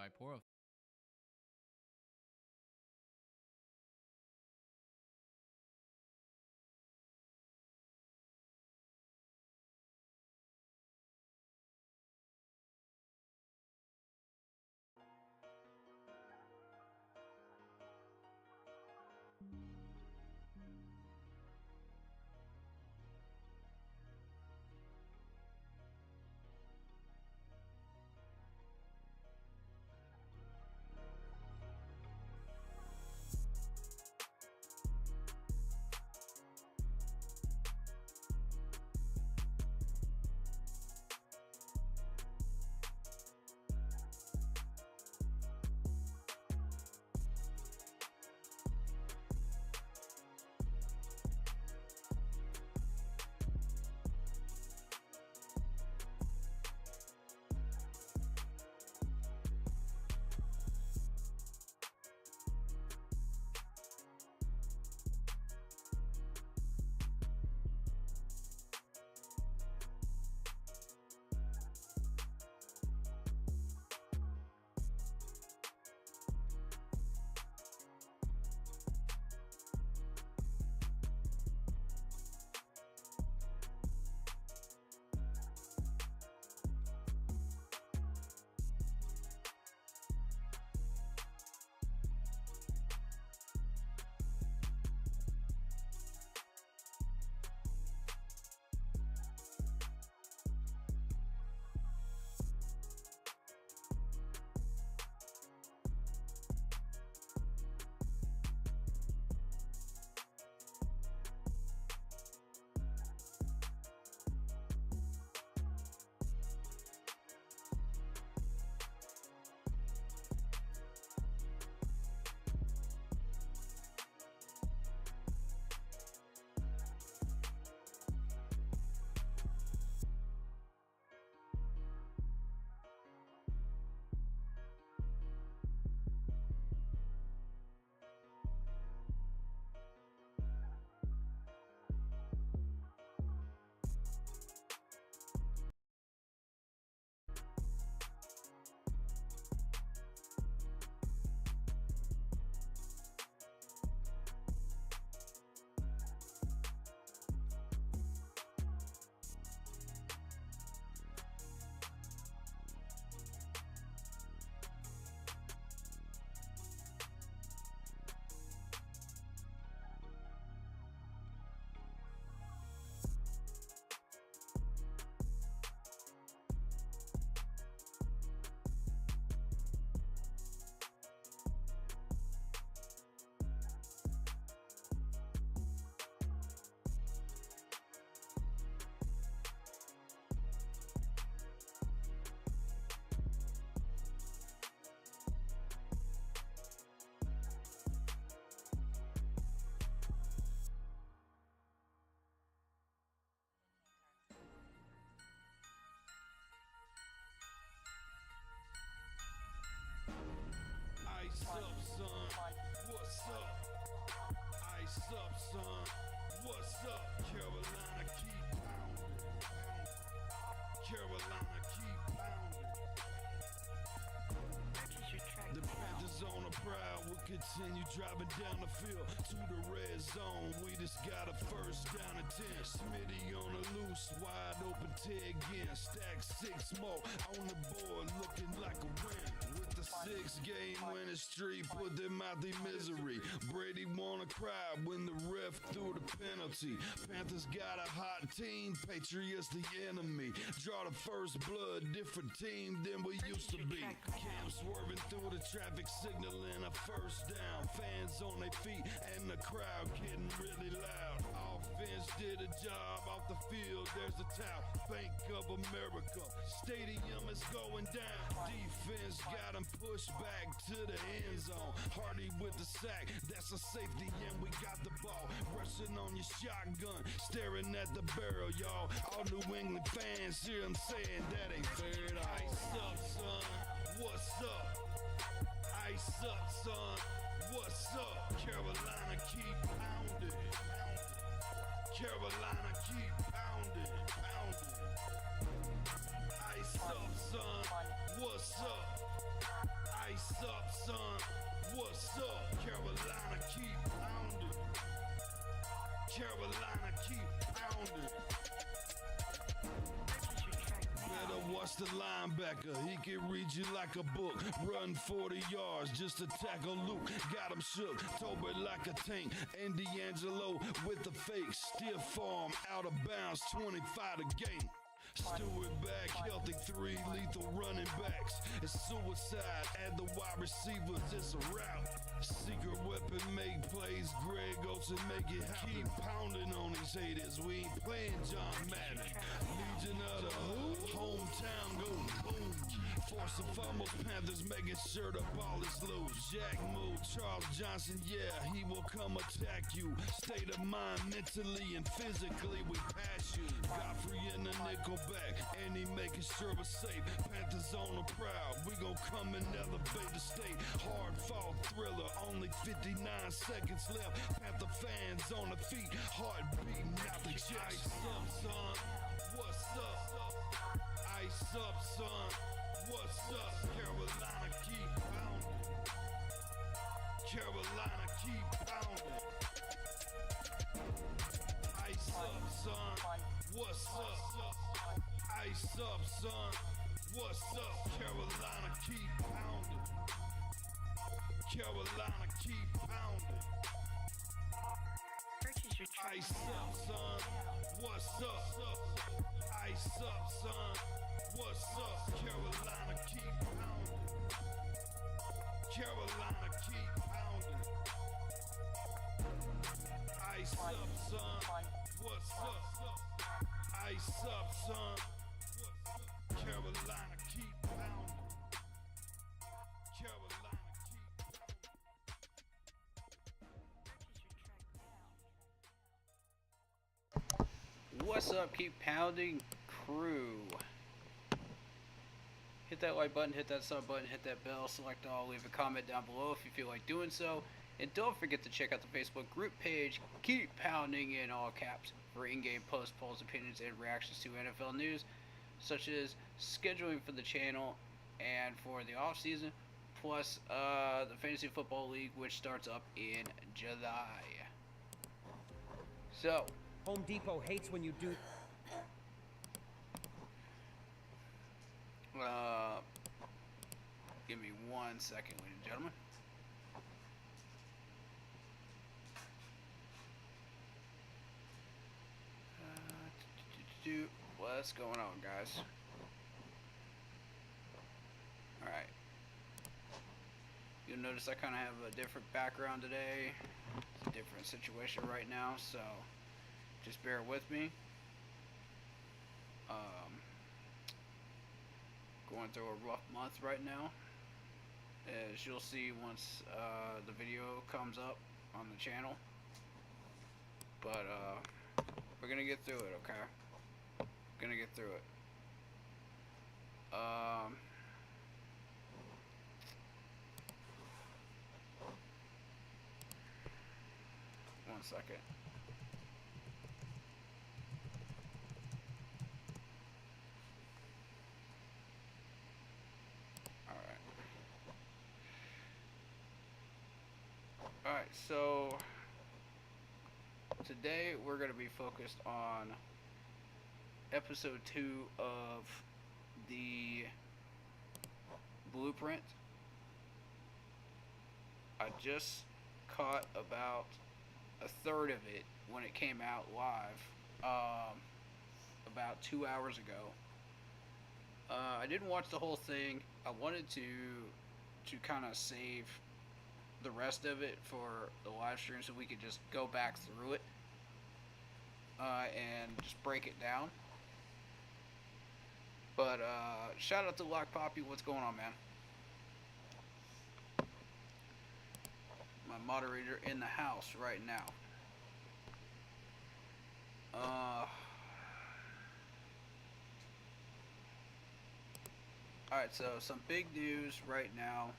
bipolar. Ice up, son. What's up? Ice up, son. What's up? Carolina, keep pounding. Carolina, keep pounding. The Panthers on the prowl will continue driving down the field to the red zone. We just got a first down and 10. Smitty on the loose, wide open Ted again. Stack 6 more on the board, looking like a win. With the 6-game winning streak, put them out their misery. Brady wanna cry when the ref threw the penalty. Panthers got a hot team, Patriots the enemy. Draw the first blood, different team than we used to be. Cam swerving through the traffic, signaling a first down. Fans on their feet and the crowd getting really loud. Offense did a job off the field, there's a towel. Bank of America, stadium is going down. Defense got him pushed back to the end zone. Hardy with the sack, that's a safety and we got the ball. Rushing on your shotgun, staring at the barrel, y'all. All New England fans hear him saying that ain't fair at all. Ice up, son, what's up? Ice up, son, what's up? Carolina, keep pounding. Carolina, keep pounding, pounding. Ice up, son, what's up? Watch the linebacker, he can read you like a book. Run 40 yards just to tackle Luke. Got him shook, Tolbert like a tank. And D'Angelo with the fake. Stiff farm, out of bounds, 25 to game. Stewart back, healthy, 3 lethal running backs. It's suicide, add the wide receivers, it's a route. Secret weapon, make plays, Greg Olsen, make it happen. Keep pounding on these haters, we ain't playing John Madden. Legion of the Hood, hometown go boom. Force and fumbles, Panthers making sure the ball is loose. Jack move, Charles Johnson, yeah, he will come attack you. State of mind, mentally and physically, we pass you. Godfrey in the nickel back, and he making sure we're safe. Panthers on the prowl, we gon' come and elevate the state. Hard fought thriller, only 59 seconds left. Panther fans on the feet, heart beating out the chest. Ice up, son, what's up? Ice up, son, what's up? Carolina keep pounding. Carolina keep pounding. Ice up, son, what's up? Ice up, son, what's up? Carolina keep pounding. Carolina keep pounding. Ice up, son, what's up? Ice up, son, what's up? Carolina keep pounding. Carolina keep pounding. Ice up, son, what's up? Ice up, son, Carolina keep pounding. Carolina keep pounding. What's up, keep pounding crew? Hit that like button, hit that sub button, hit that bell, select all, leave a comment down below if you feel like doing so. And don't forget to check out the Facebook group page, Keep Pounding in all caps, for in-game posts, polls, opinions, and reactions to NFL news, such as scheduling for the channel and for the off-season, plus the Fantasy Football League, which starts up in July. So, Home Depot hates when you do. Give me 1 second, ladies and gentlemen. What's going on, guys? Alright. You'll notice I kind of have a different background today. It's a different situation right now, so just bear with me. Going through a rough month right now, as you'll see once the video comes up on the channel. But we're gonna get through it, okay? Gonna get through it. 1 second. Alright, so today we're going to be focused on episode 2 of the Blueprint. I just caught about a third of it when it came out live about 2 hours ago. I didn't watch the whole thing. I wanted to kind of save the rest of it for the live stream so we could just go back through it and just break it down. But shout out to Lock Poppy. What's going on, man? My moderator in the house right now. Alright, so some big news right now.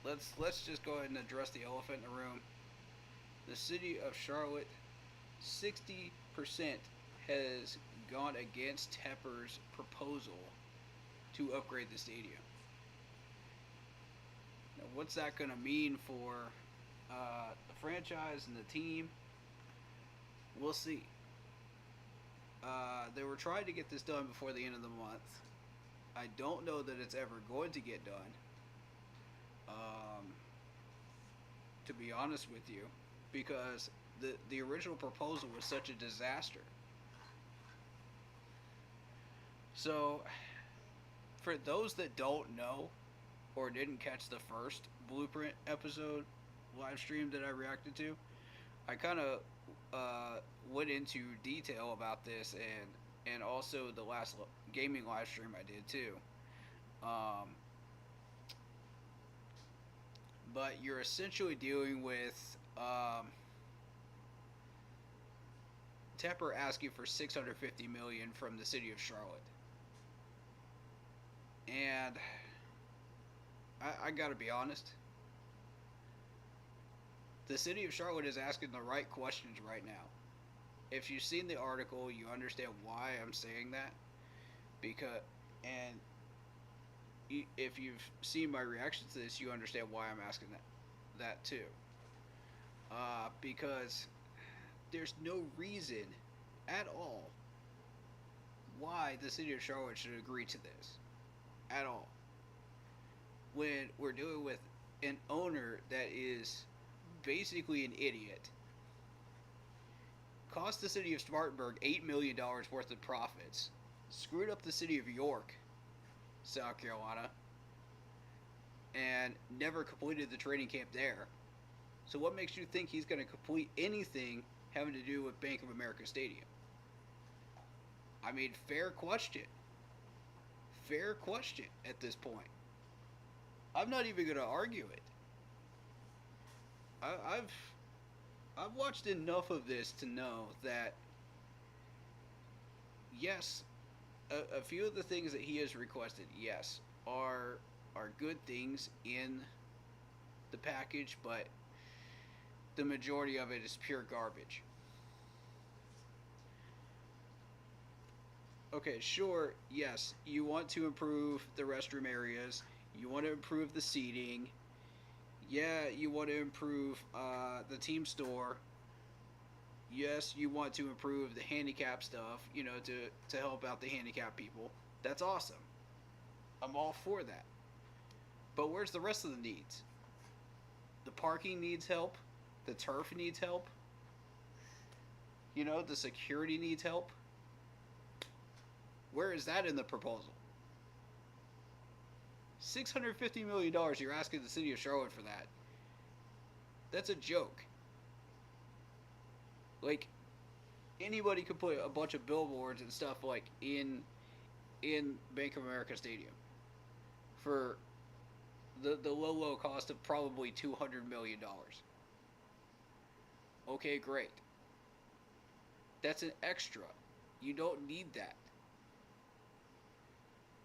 Let's just go ahead and address the elephant in the room. The city of Charlotte, 60% has gone against Tepper's proposal to upgrade the stadium. Now, what's that going to mean for the franchise and the team? We'll see. They were trying to get this done before the end of the month. I don't know that it's ever going to get done. Um, to be honest with you, because the original proposal was such a disaster. So, for those that don't know or didn't catch the first Blueprint episode live stream that I reacted to, I kind of went into detail about this, and also the last gaming live stream I did too. Um, but you're essentially dealing with Tepper asking for 650 million from the city of Charlotte, and I gotta be honest, the city of Charlotte is asking the right questions right now. If you've seen the article, you understand why I'm saying that. Because, and if you've seen my reaction to this, you understand why I'm asking that too. Because there's no reason at all why the city of Charlotte should agree to this at all. When we're dealing with an owner that is basically an idiot, cost the city of Spartanburg $8 million worth of profits, screwed up the city of York, South Carolina, and never completed the training camp there. So what makes you think he's going to complete anything having to do with Bank of America Stadium? I mean, fair question. Fair question at this point. I'm not even going to argue it. I've watched enough of this to know that yes, a few of the things that he has requested, yes, are good things in the package, but the majority of it is pure garbage. Okay, sure, yes, you want to improve the restroom areas, you want to improve the seating, yeah, you want to improve the team store. Yes, you want to improve the handicap stuff, to help out the handicapped people. That's awesome. I'm all for that. But where's the rest of the needs? The parking needs help. The turf needs help. The security needs help. Where is that in the proposal? $650 million you're asking the city of Charlotte for that. That's a joke. Like, anybody could put a bunch of billboards and stuff like in Bank of America Stadium for the low cost of probably $200 million. Okay, great. That's an extra. You don't need that.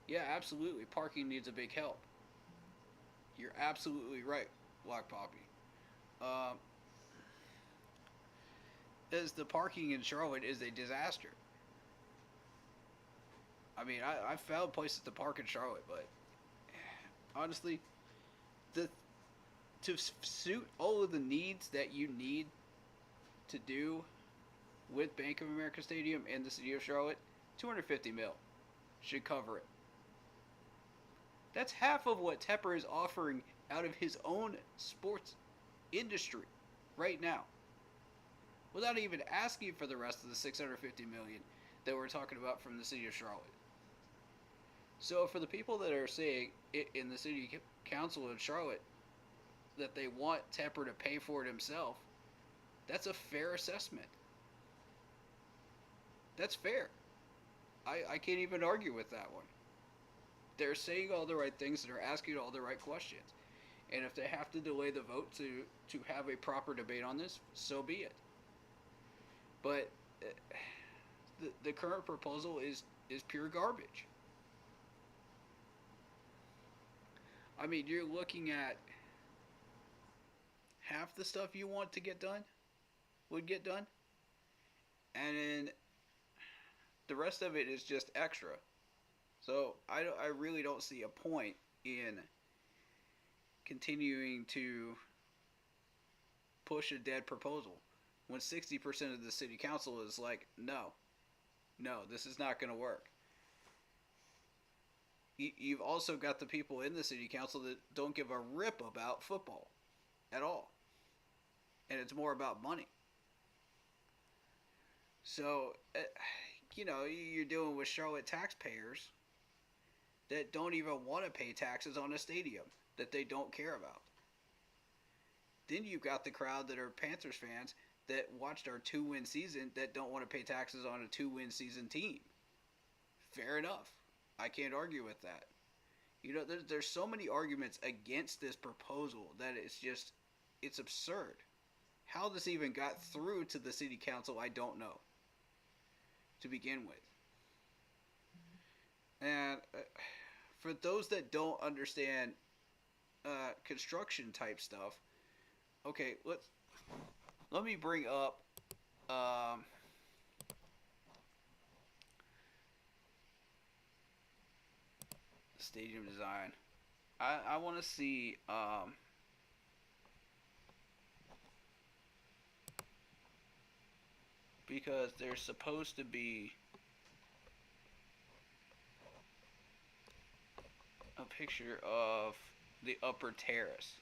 Yeah, absolutely. Parking needs a big help. You're absolutely right, Black Poppy. Um, as the parking in Charlotte is a disaster. I mean, I've found places to park in Charlotte, but honestly, the to suit all of the needs that you need to do with Bank of America Stadium and the city of Charlotte, 250 mil should cover it. That's half of what Tepper is offering out of his own sports industry right now, without even asking for the rest of the 650 million that we're talking about from the city of Charlotte. So for the people that are saying in the city council in Charlotte that they want Tepper to pay for it himself, that's a fair assessment. That's fair. I can't even argue with that one. They're saying all the right things and they're asking all the right questions. And if they have to delay the vote to have a proper debate on this, so be it. But the current proposal is pure garbage. I mean, you're looking at half the stuff you want to get done would get done, and then the rest of it is just extra. So I really don't see a point in continuing to push a dead proposal when 60% of the city council is like, no, No, this is not going to work. You've also got the people in the city council that don't give a rip about football at all. And it's more about money. So, you're dealing with Charlotte taxpayers that don't even want to pay taxes on a stadium that they don't care about. Then you've got the crowd that are Panthers fans that watched our 2-win season that don't want to pay taxes on a 2-win season team. Fair enough. I can't argue with that. There's so many arguments against this proposal that it's absurd. How this even got through to the city council, I don't know. To begin with. And for those that don't understand construction type stuff, okay, let me bring up stadium design. I want to see because there's supposed to be a picture of the upper terrace.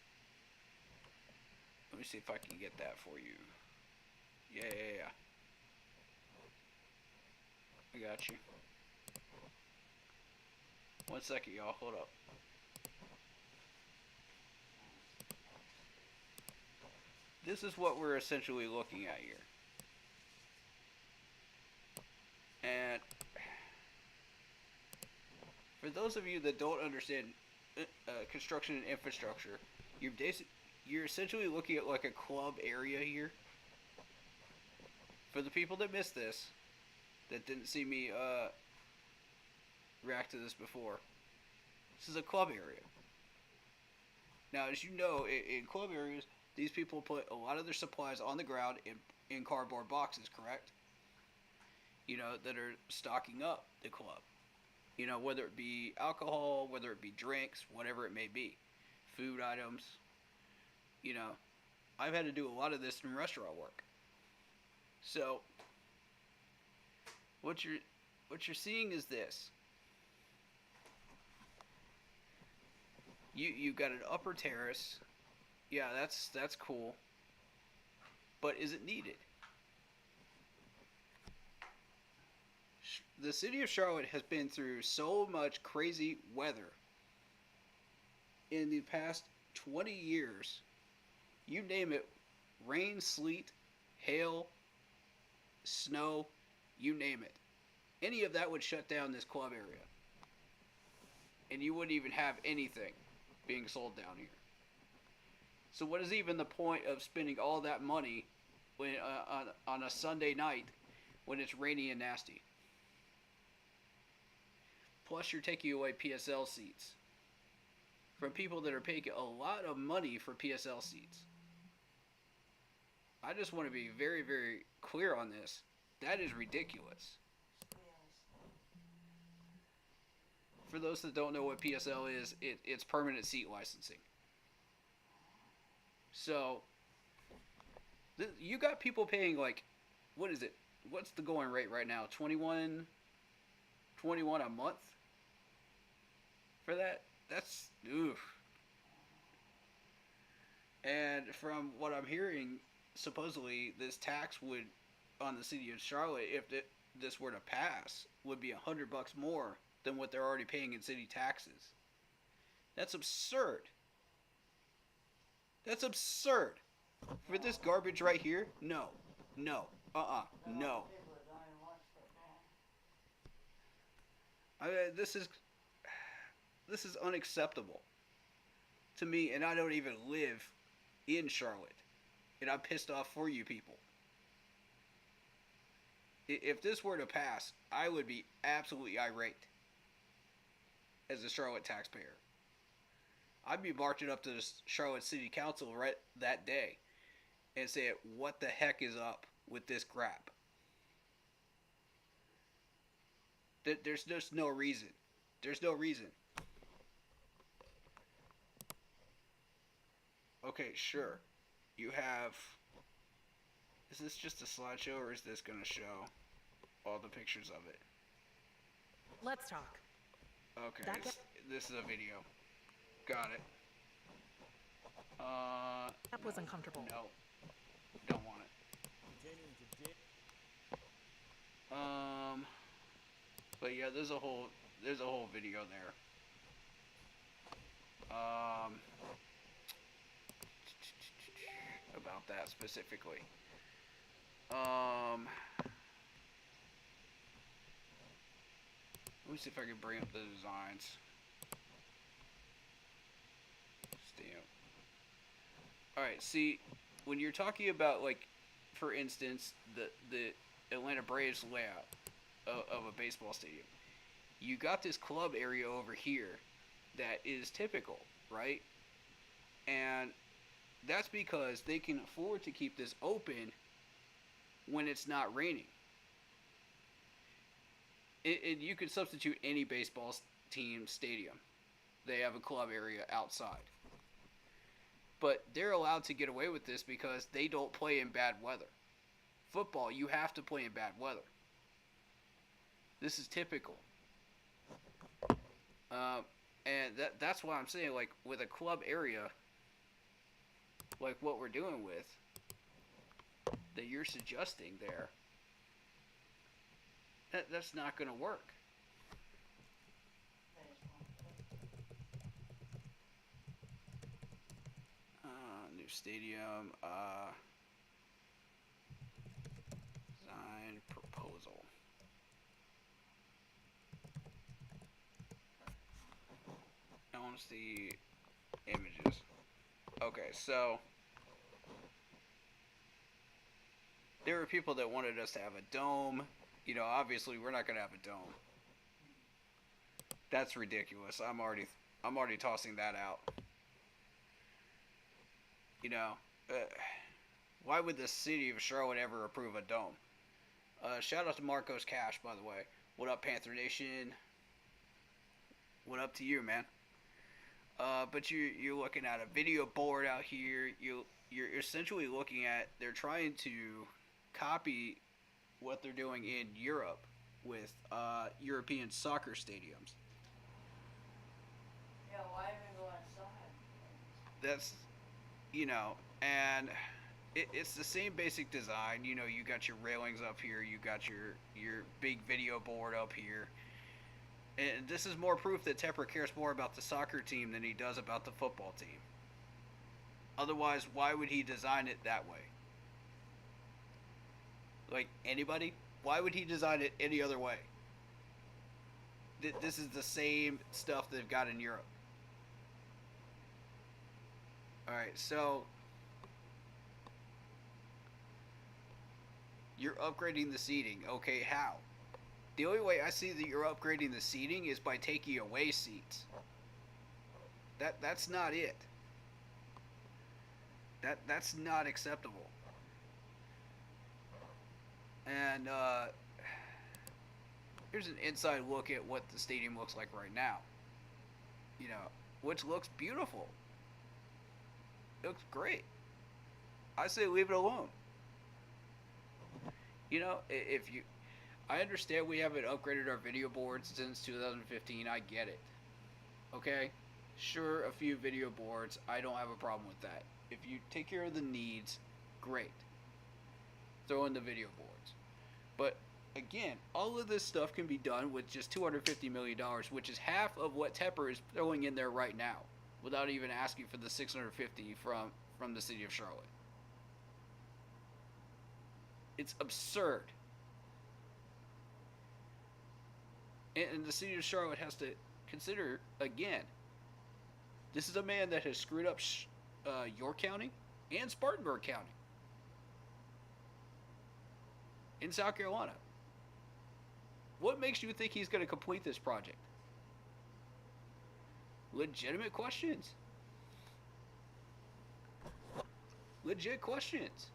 Let me see if I can get that for you. Yeah. I got you. 1 second, y'all. Hold up. This is what we're essentially looking at here. And for those of you that don't understand construction and infrastructure, you're essentially looking at like a club area here. For the people that missed this, that didn't see me react to this before, this is a club area. Now, as you know, in club areas, these people put a lot of their supplies on the ground in cardboard boxes, correct? That are stocking up the club. Whether it be alcohol, whether it be drinks, whatever it may be. Food items. I've had to do a lot of this in restaurant work. So, what you're seeing is this. You've got an upper terrace. Yeah, that's cool. But is it needed? The city of Charlotte has been through so much crazy weather in the past 20 years. You name it, rain, sleet, hail, snow, you name it. Any of that would shut down this club area. And you wouldn't even have anything being sold down here. So what is even the point of spending all that money when on a Sunday night when it's rainy and nasty? Plus, you're taking away PSL seats from people that are paying a lot of money for PSL seats. I just want to be very, very clear on this. That is ridiculous. For those that don't know what PSL is, it's permanent seat licensing. So, you got people paying like, what is it? What's the going rate right now? 21 a month? For that? That's, oof. And from what I'm hearing, supposedly this tax would, on the city of Charlotte, if this were to pass, would be $100 more than what they're already paying in city taxes. That's absurd. That's absurd. For this garbage right here? No. No. No. This is unacceptable to me, and I don't even live in Charlotte. And I'm pissed off for you people. If this were to pass, I would be absolutely irate as a Charlotte taxpayer. I'd be marching up to the Charlotte City Council right that day and saying, what the heck is up with this crap? There's just no reason. There's no reason. Okay, sure. You have... Is this just a slideshow or is this going to show? all the pictures of it. Let's talk. Okay, That get- this is a video. Got it. That was uncomfortable. No, don't want it. But yeah, there's a whole video there. About that specifically. Let me see if I can bring up the designs. Stamp. Alright, see, when you're talking about, like, for instance, the Atlanta Braves layout of a baseball stadium, you got this club area over here that is typical, right? And that's because they can afford to keep this open when it's not raining. You could substitute any baseball team stadium. They have a club area outside. But they're allowed to get away with this because they don't play in bad weather. Football, you have to play in bad weather. This is typical. And that's why I'm saying, like, with a club area, like what we're doing with, that you're suggesting there, that's not going to work. New stadium, design proposal. I want to see images. Okay, so there were people that wanted us to have a dome. You know, obviously we're not going to have a dome. That's ridiculous. I'm already tossing that out. You know, why would the city of Charlotte ever approve a dome? Shout out to Marcos Cash, by the way. What up, Panther Nation? What up to you, man? But you're looking at a video board out here. You're essentially looking at, they're trying to copy what they're doing in Europe with European soccer stadiums. Yeah, why even go outside? That's, you know, and it's the same basic design. You know, you got your railings up here, you got your big video board up here. And this is more proof that Tepper cares more about the soccer team than he does about the football team. Otherwise, why would he design it that way? Like, anybody? Why would he design it any other way? This is the same stuff they've got in Europe. Alright, so you're upgrading the seating. Okay, how? The only way I see that you're upgrading the seating is by taking away seats. That's not it. That's not acceptable. And here's an inside look at what the stadium looks like right now. You know, which looks beautiful. It looks great. I say leave it alone. You know, if you... I understand we haven't upgraded our video boards since 2015. I get it. Okay? Sure, a few video boards. I don't have a problem with that. If you take care of the needs, great. Throw in the video boards. But, again, all of this stuff can be done with just $250 million, which is half of what Tepper is throwing in there right now, without even asking for the $650 from the city of Charlotte. It's absurd. And the city of Charlotte has to consider, again, this is a man that has screwed up York County and Spartanburg County in South Carolina. What makes you think he's going to complete this project? Legitimate questions. Legit questions.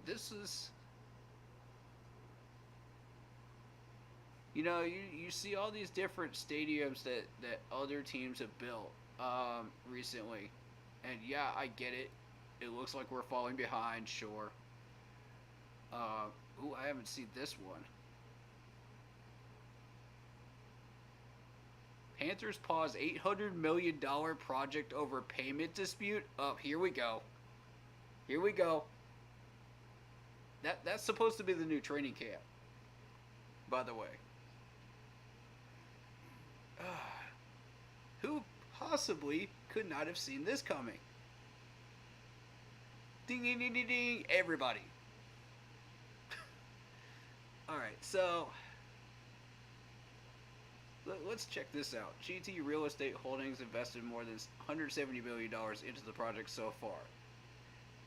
This is... You know, you see all these different stadiums that other teams have built recently. And yeah, I get it. It looks like we're falling behind, sure. Ooh, I haven't seen this one. Panthers pause $800 million project over payment dispute. Oh, here we go. Here we go. That's supposed to be the new training camp, by the way. Who possibly could not have seen this coming? Ding ding ding ding ding! Everybody. All right, so let's check this out. GT Real Estate Holdings invested more than $170 million into the project so far,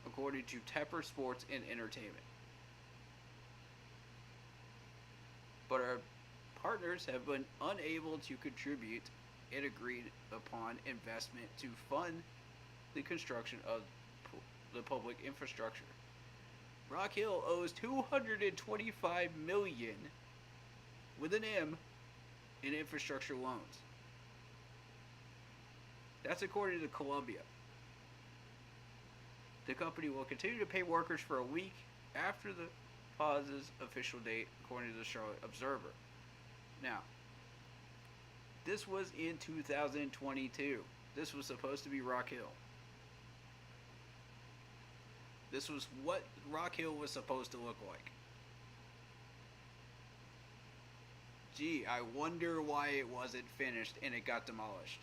according to Tepper Sports and Entertainment. But our partners have been unable to contribute an agreed upon investment to fund the construction of the public infrastructure. Rock Hill owes $225 million with an M in infrastructure loans. That's according to Columbia. The company will continue to pay workers for a week after the pause's official date, according to the Charlotte Observer. Now, this was in 2022. This was supposed to be Rock Hill. This was what Rock Hill was supposed to look like. Gee, I wonder why it wasn't finished and it got demolished.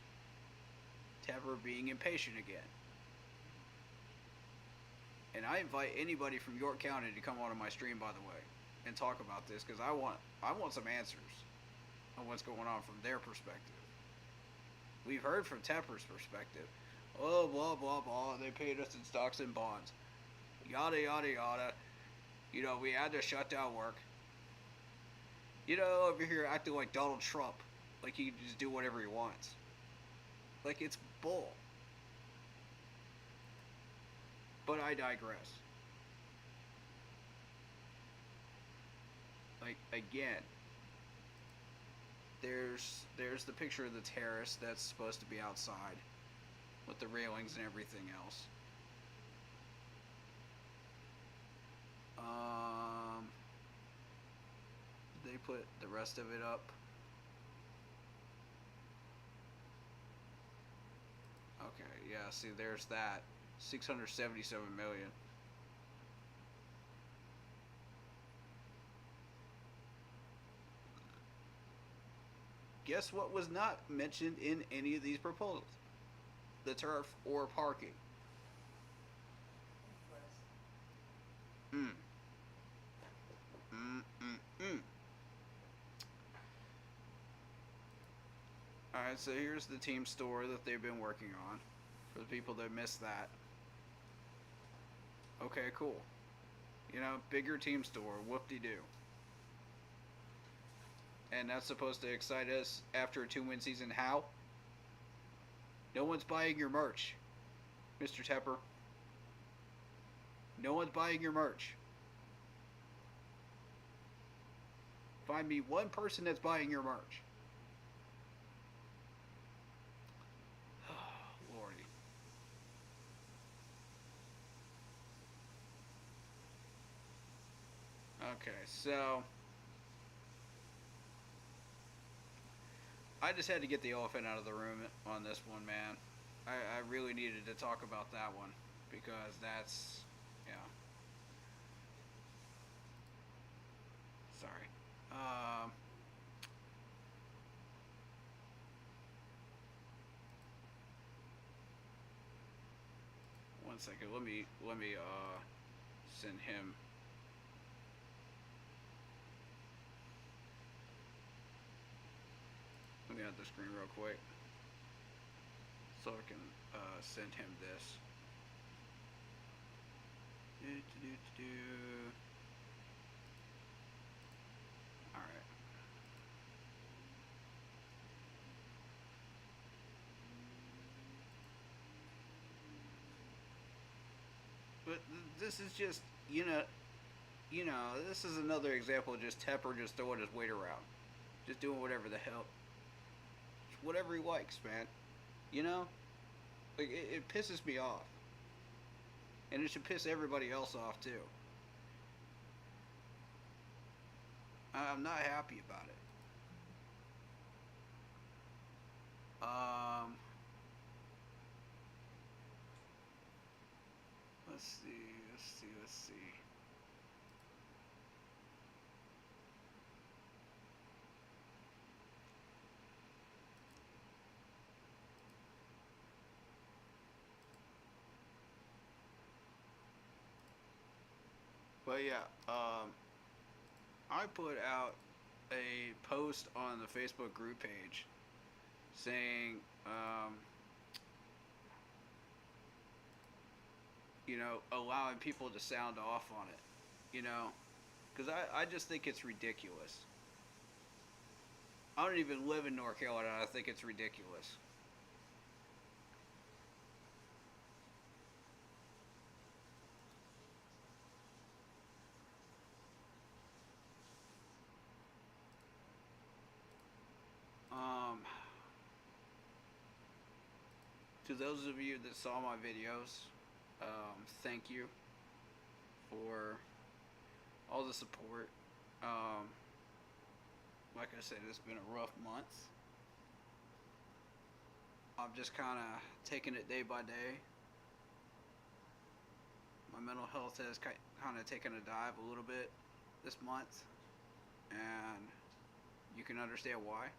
Tepper being impatient again. And I invite anybody from York County to come onto my stream, by the way, and talk about this, because I want some answers on what's going on from their perspective. We've heard from Tepper's perspective. Oh, blah, blah, blah. They paid us in stocks and bonds. Yada, yada, yada. You know, we had to shut down work. You know, over here acting like Donald Trump. Like he can just do whatever he wants. Like, it's bull. But I digress. Like, again, there's the picture of the terrace that's supposed to be outside with the railings and everything else. They put the rest of it up. Okay, yeah, see, there's that. 677 million. Guess what was not mentioned in any of these proposals? The turf or parking. Alright, so here's the team store that they've been working on. For the people that missed that. Okay, cool. You know, bigger team store, whoop-de-doo. And that's supposed to excite us after a 2-win season. How? No one's buying your merch, Mr. Tepper. No one's buying your merch. Find me one person that's buying your merch. Lordy. Okay, so I just had to get the elephant out of the room on this one, man. I really needed to talk about that one because that's, yeah. Sorry. One second. Let me send him. Let me add the screen real quick so I can send him this. Alright. But this is just, you know, this is another example of just Tepper just throwing his weight around. Just doing whatever the hell. Whatever he likes, man. You know? Like, it pisses me off. And it should piss everybody else off, too. I'm not happy about it. Um, let's see. But yeah, I put out a post on the Facebook group page saying, allowing people to sound off on it, because I just think it's ridiculous. I don't even live in North Carolina. I think it's ridiculous. Um, to those of you that saw my videos, thank you for all the support. Um, like I said, it's been a rough month. I'm just kind of taking it day by day. My mental health has kind of taken a dive a little bit this month, and you can understand why.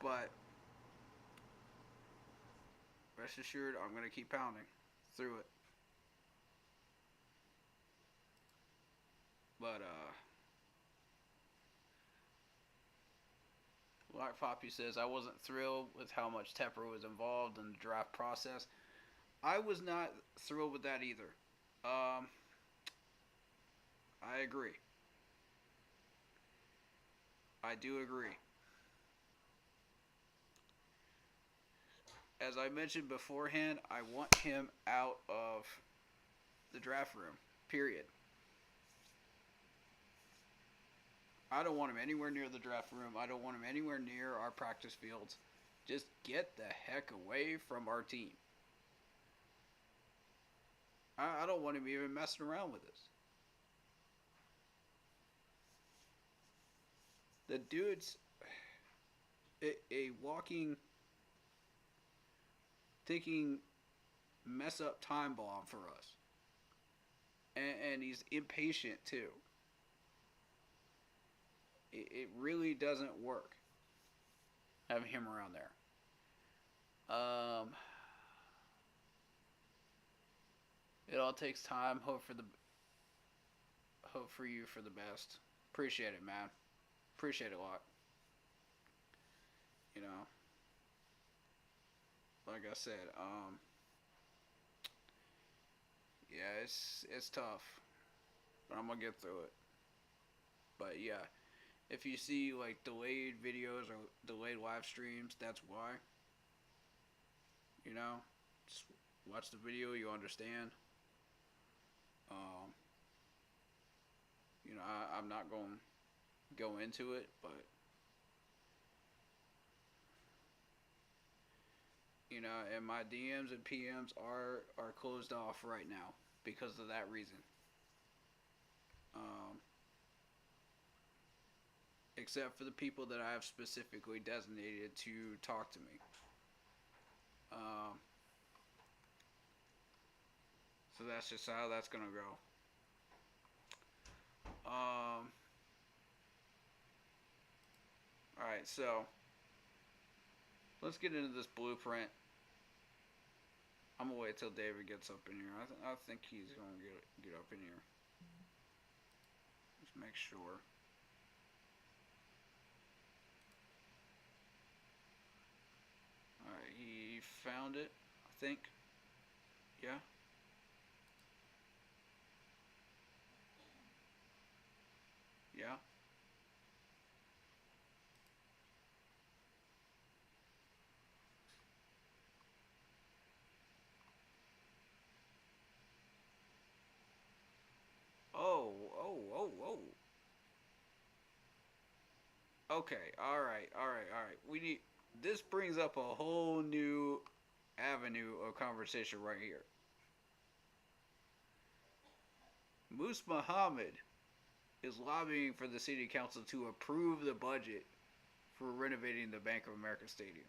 But rest assured, I'm going to keep pounding through it. But, like Poppy says, I wasn't thrilled with how much Tepper was involved in the draft process. I was not thrilled with that either. I agree. I do agree. As I mentioned beforehand, I want him out of the draft room. Period. I don't want him anywhere near the draft room. I don't want him anywhere near our practice fields. Just get the heck away from our team. I don't want him even messing around with us. The dude's a walking, thinking, mess up time bomb for us. And he's impatient too. It really doesn't work having him around there. It all takes time. Hope for you for the best. Appreciate it, man. Appreciate it a lot. You know, like I said, yeah, it's tough, but I'm gonna get through it. But yeah, if you see like delayed videos or delayed live streams, that's why. You know, just watch the video, you understand. Um, I'm not going to go into it, but and my DMs and PMs are closed off right now because of that reason. Um, except for the people that I have specifically designated to talk to me. Um, so that's just how that's gonna go. All right, so let's get into this blueprint. I'm gonna wait till David gets up in here. I think he's gonna get up in here. Just make sure. All right, he found it. I think. Yeah. Yeah. Oh, oh, oh, oh. Okay, alright. This brings up a whole new avenue of conversation right here. Moose Muhammad is lobbying for the city council to approve the budget for renovating the Bank of America Stadium.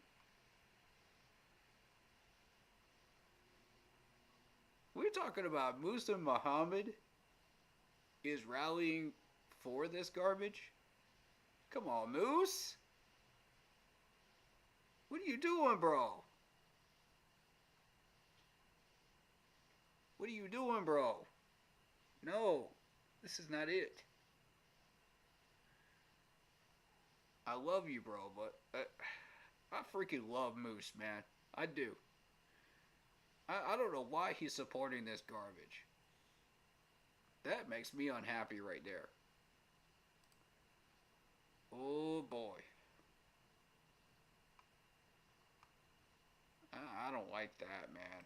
We're talking about Musa Muhammad is rallying for this garbage? Come on, Moose. What are you doing, bro? What are you doing, bro? No, this is not it. I love you, bro, but I freaking love Moose, man. I do. I don't know why he's supporting this garbage. That makes me unhappy right there. Oh boy. I don't like that, man.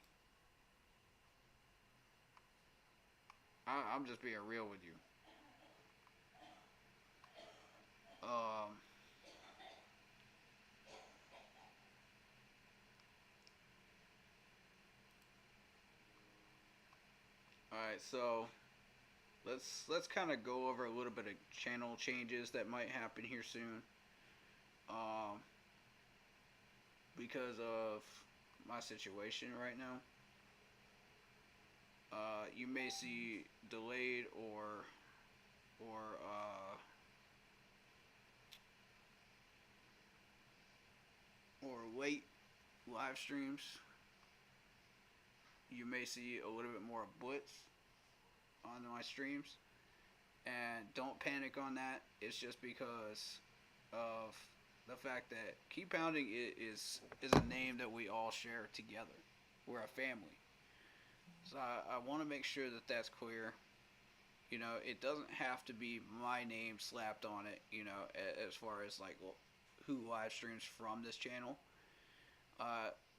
I'm just being real with you. Alright, so let's kind of go over a little bit of channel changes that might happen here soon. Because of my situation right now. You may see delayed or late live streams. You may see a little bit more blitz on my streams, and don't panic on that. It's just because of the fact that Keep Pounding is a name that we all share together. We're a family. So I want to make sure that that's clear. You know, it doesn't have to be my name slapped on it, you know, as far as like who live streams from this channel.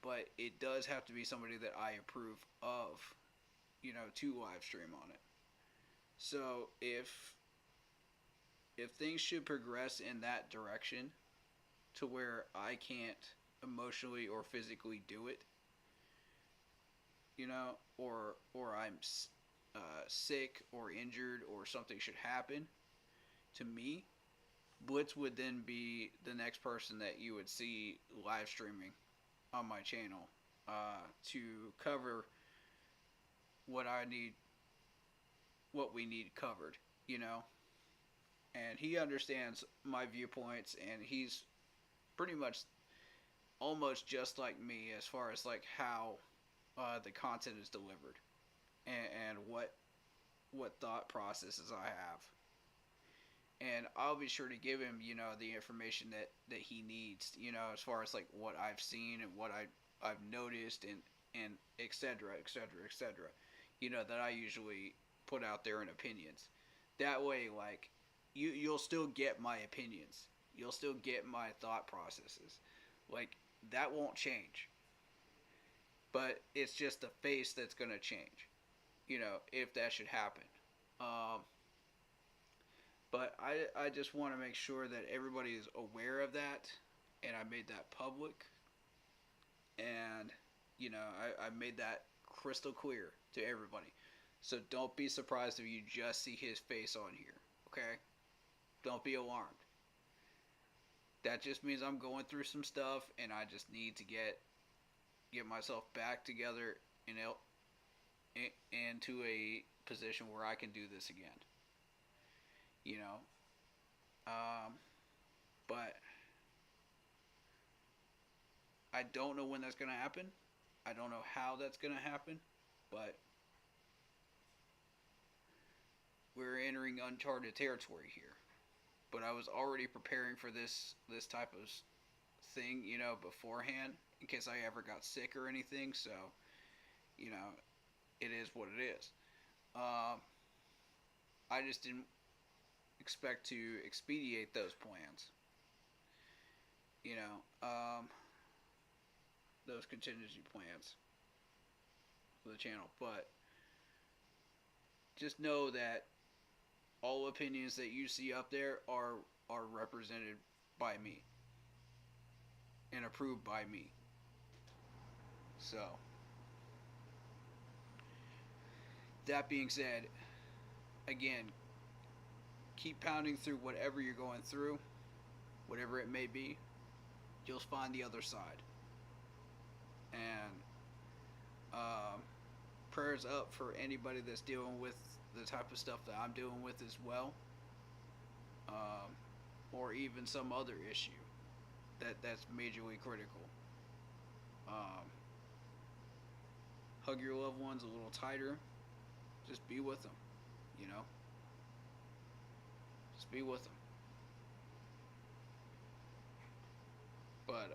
But it does have to be somebody that I approve of, you know, to live stream on it. So if things should progress in that direction to where I can't emotionally or physically do it, you know, or I'm sick or injured or something should happen to me, Blitz would then be the next person that you would see live streaming on my channel to cover what we need covered, you know. And he understands my viewpoints, and he's pretty much almost just like me as far as like how the content is delivered and what thought processes I have. And I'll be sure to give him, you know, the information that he needs, you know, as far as like what I've seen and what I've noticed and et cetera, et cetera, et cetera. You know, that I usually put out there in opinions. That way, like, you'll still get my opinions. You'll still get my thought processes. Like, that won't change. But it's just the face that's going to change, you know, if that should happen. But I just want to make sure that everybody is aware of that, and I made that public, and, you know, I made that crystal clear to everybody. So don't be surprised if you just see his face on here, okay? Don't be alarmed. That just means I'm going through some stuff, and I just need to get myself back together into a position where I can do this again. You know, but I don't know when that's going to happen. I don't know how that's going to happen, but we're entering uncharted territory here. But I was already preparing for this type of thing, you know, beforehand, in case I ever got sick or anything. So, you know, it is what it is. I just didn't expect to expedite those plans, you know, those contingency plans for the channel. But just know that all opinions that you see up there are represented by me and approved by me. So, that being said, again, keep pounding through whatever you're going through, whatever it may be. You'll find the other side. And prayers up for anybody that's dealing with the type of stuff that I'm dealing with as well, or even some other issue that's majorly critical. Hug your loved ones a little tighter. Just be with them, you know. Just be with them. But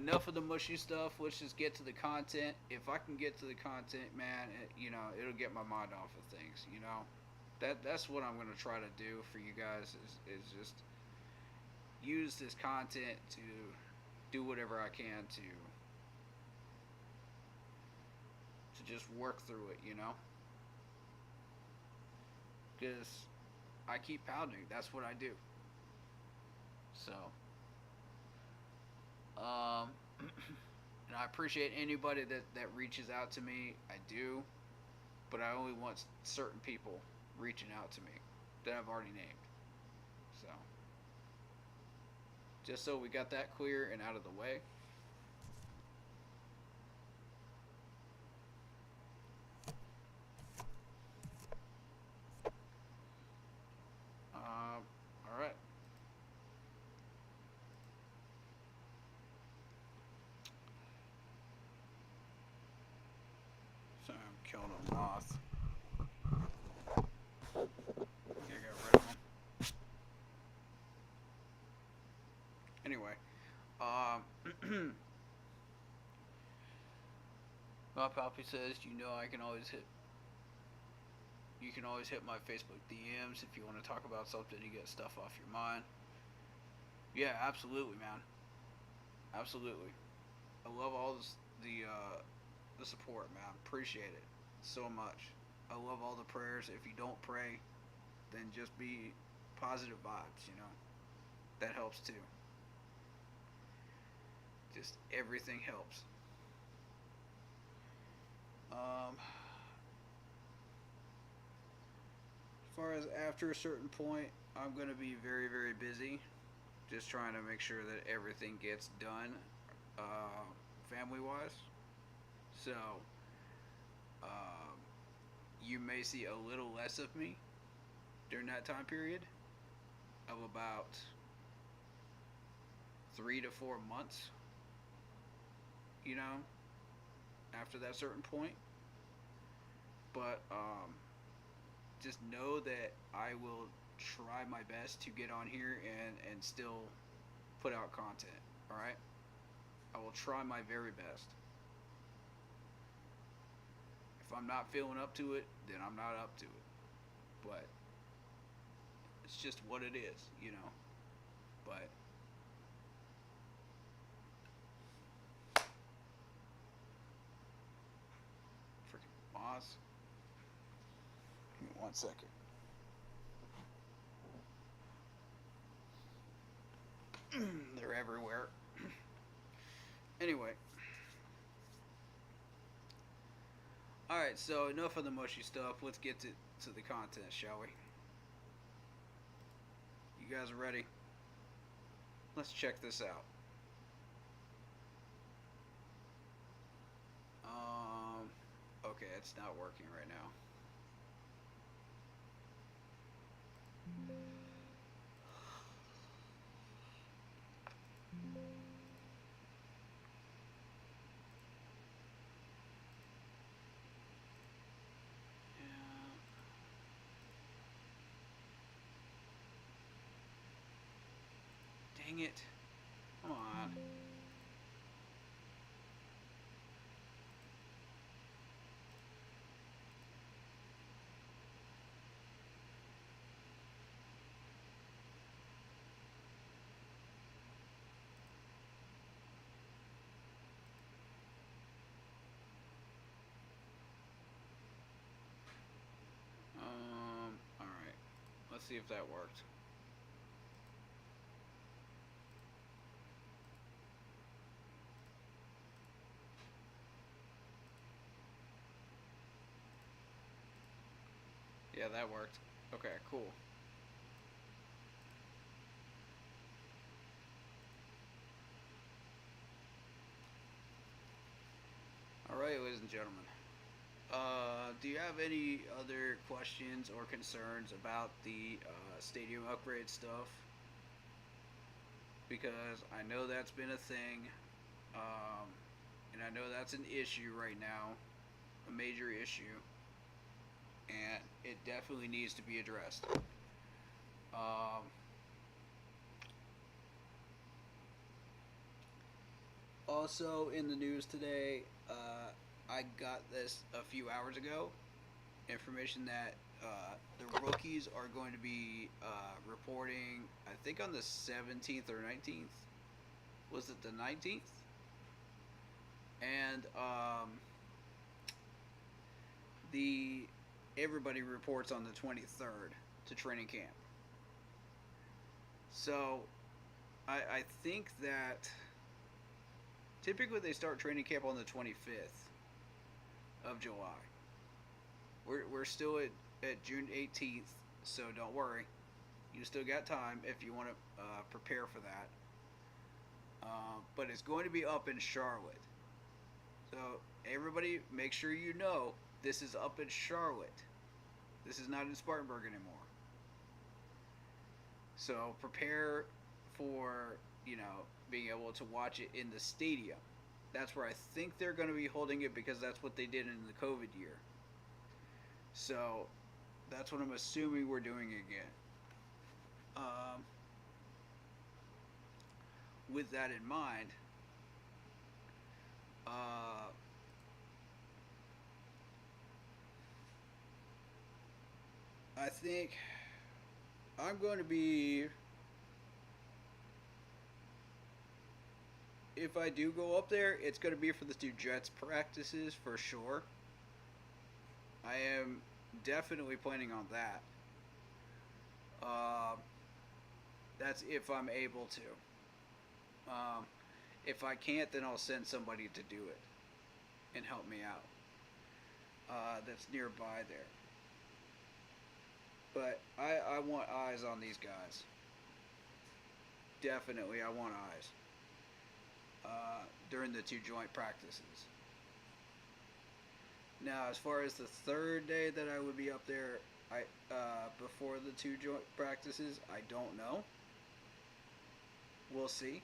enough of the mushy stuff. Let's just get to the content. If I can get to the content, man, it'll get my mind off of things. That's what I'm gonna try to do for you guys is just use this content to do whatever I can to just work through it, because I keep pounding. That's what I do. So, and I appreciate anybody that reaches out to me. I do, but I only want certain people reaching out to me that I've already named. So, just so we got that clear and out of the way. All right. So I'm killing a moth. Gotta get rid of him. Anyway, my pappy says, you can always hit my Facebook DMs if you want to talk about something to get stuff off your mind. Yeah, absolutely, man. Absolutely. I love all the support, man. Appreciate it so much. I love all the prayers. If you don't pray, then just be positive vibes, That helps too. Just everything helps. As far as after a certain point, I'm going to be very, very busy. Just trying to make sure that everything gets done family-wise. So, you may see a little less of me during that time period of about 3 to 4 months, after that certain point. But, just know that I will try my best to get on here and still put out content, alright? I will try my very best. If I'm not feeling up to it, then I'm not up to it. But it's just what it is, But freaking moths. Give me 1 second. They're everywhere. Anyway. Alright, so enough of the mushy stuff. Let's get to the content, shall we? You guys ready? Let's check this out. Okay, it's not working right now. Dang it. Come on. Alright. Let's see if that worked. Yeah, that worked. Okay, cool. All right, ladies and gentlemen. Do you have any other questions or concerns about the stadium upgrade stuff? Because I know that's been a thing, um, and I know that's an issue right now, a major issue, and it definitely needs to be addressed. Um, Also in the news today, I got this a few hours ago. Information that the rookies are going to be reporting, I think on the 17th or 19th. Was it the 19th? And the everybody reports on the 23rd to training camp. So I think that typically they start training camp on the 25th of July. We're still at June 18th, so don't worry. You still got time if you want to prepare for that. But it's going to be up in Charlotte. So everybody, make sure you know this is up in Charlotte. This is not in Spartanburg anymore. So prepare for being able to watch it in the stadium. That's where I think they're going to be holding it because that's what they did in the COVID year. So that's what I'm assuming we're doing again. With that in mind, I think I'm going to be. If I do go up there, it's going to be for the two Jets practices for sure. I am definitely planning on that. Uh, that's if I'm able to. If I can't, then I'll send somebody to do it and help me out. That's nearby there. But I want eyes on these guys. Definitely, I want eyes during the two joint practices. Now, as far as the third day that I would be up there, I before the two joint practices, I don't know. We'll see.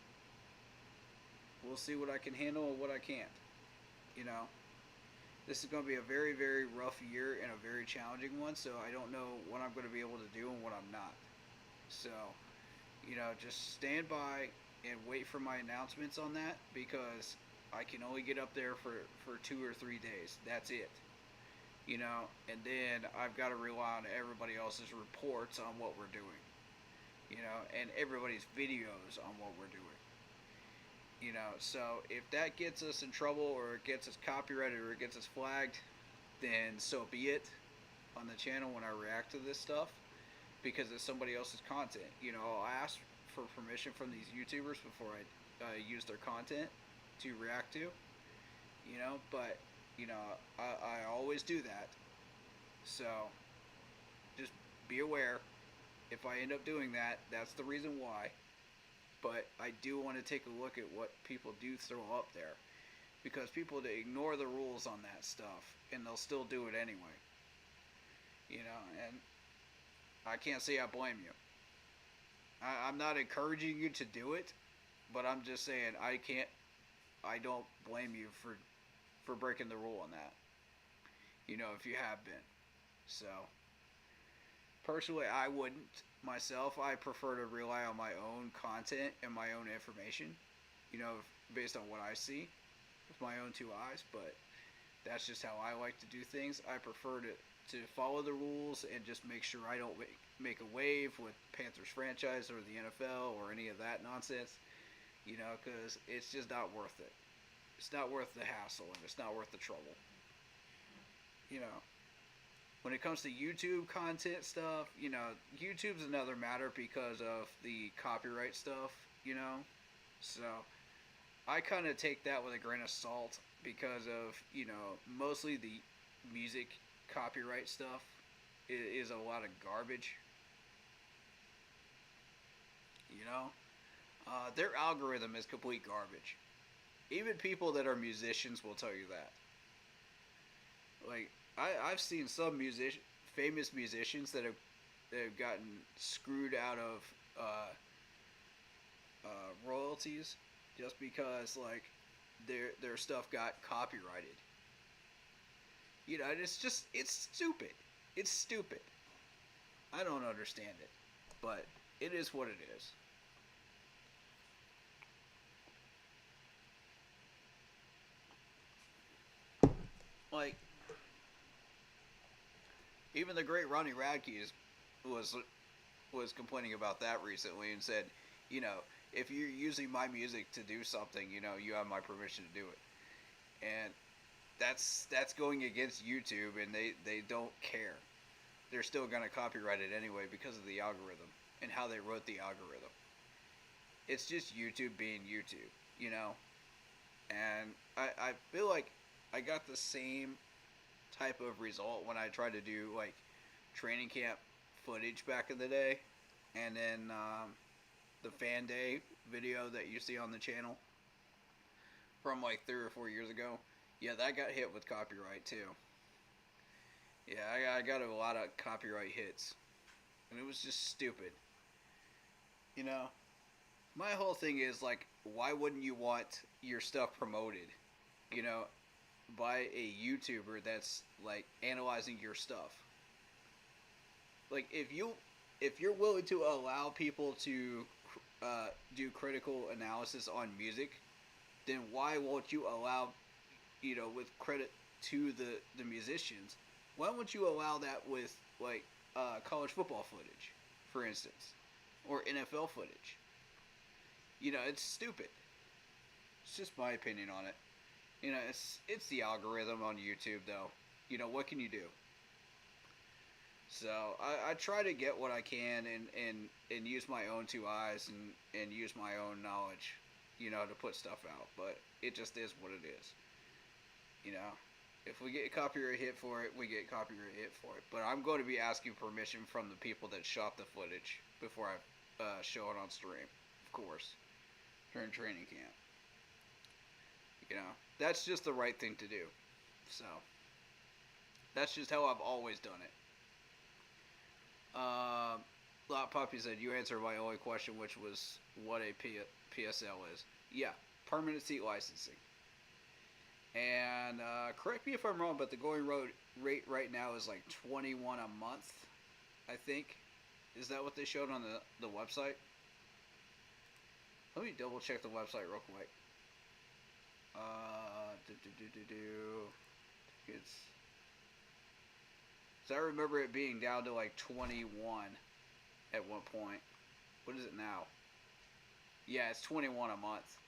We'll see what I can handle and what I can't. You know, this is going to be a very, very rough year and a very challenging one, so I don't know what I'm going to be able to do and what I'm not. So, just stand by and wait for my announcements on that because I can only get up there for 2 or 3 days. That's it. And then I've got to rely on everybody else's reports on what we're doing. And everybody's videos on what we're doing. So if that gets us in trouble or it gets us copyrighted or it gets us flagged, then so be it on the channel when I react to this stuff because it's somebody else's content. I'll ask for permission from these YouTubers before I use their content to react to, but, I always do that. So just be aware if I end up doing that, that's the reason why. But I do want to take a look at what people do throw up there because people ignore the rules on that stuff and they'll still do it anyway. And I can't say I blame you. I'm not encouraging you to do it, but I'm just saying I don't blame you for breaking the rule on that. If you have been. So, personally, I wouldn't. Myself, I prefer to rely on my own content and my own information, based on what I see with my own two eyes, but that's just how I like to do things. I prefer to follow the rules and just make sure I don't make a wave with Panthers franchise or the NFL or any of that nonsense, because it's just not worth it. It's not worth the hassle and it's not worth the trouble. When it comes to YouTube content stuff, YouTube's another matter because of the copyright stuff, So, I kind of take that with a grain of salt because of, mostly the music copyright stuff is a lot of garbage. You know, their algorithm is complete garbage. Even people that are musicians will tell you that. Like I've seen some famous musicians that have gotten screwed out of royalties just because like their stuff got copyrighted. You know, it's stupid. It's stupid. I don't understand it, but it is what it is. Like even the great Ronnie Radke was was complaining about that recently and said, you know, if you're using my music to do something, you know, you have my permission to do it. And that's going against YouTube, and they don't care. They're still gonna copyright it anyway because of the algorithm and how they wrote the algorithm. It's just YouTube being YouTube, you know. And I feel like I got the same type of result when I tried to do like training camp footage back in the day, and then the fan day video that you see on the channel from like 3 or 4 years ago. Yeah, that got hit with copyright too. Yeah, I got a lot of copyright hits, and it was just stupid. You know, my whole thing is like, why wouldn't you want your stuff promoted? You know, by a YouTuber that's like analyzing your stuff. Like if you're willing to allow people to do critical analysis on music, then why won't you allow, you know, with credit to the musicians, why won't you allow that with like college football footage, for instance, or NFL footage? You know, it's stupid. It's just my opinion on it. You know, it's the algorithm on YouTube, though. You know, what can you do? So I try to get what I can and use my own two eyes and use my own knowledge, you know, to put stuff out. But it just is what it is. You know, if we get copyright hit for it, we get copyright hit for it. But I'm going to be asking permission from the people that shot the footage before I show it on stream, of course, during training camp. You know, that's just the right thing to do. So, that's just how I've always done it. Lot Puppy said, you answered my only question, which was what a PSL is. Yeah, permanent seat licensing. And correct me if I'm wrong, but the going rate right now is like $21 a month, I think. Is that what they showed on the website? Let me double check the website real quick. It's, so I remember it being down to like 21 at one point. What is it now? Yeah, it's 21 a month.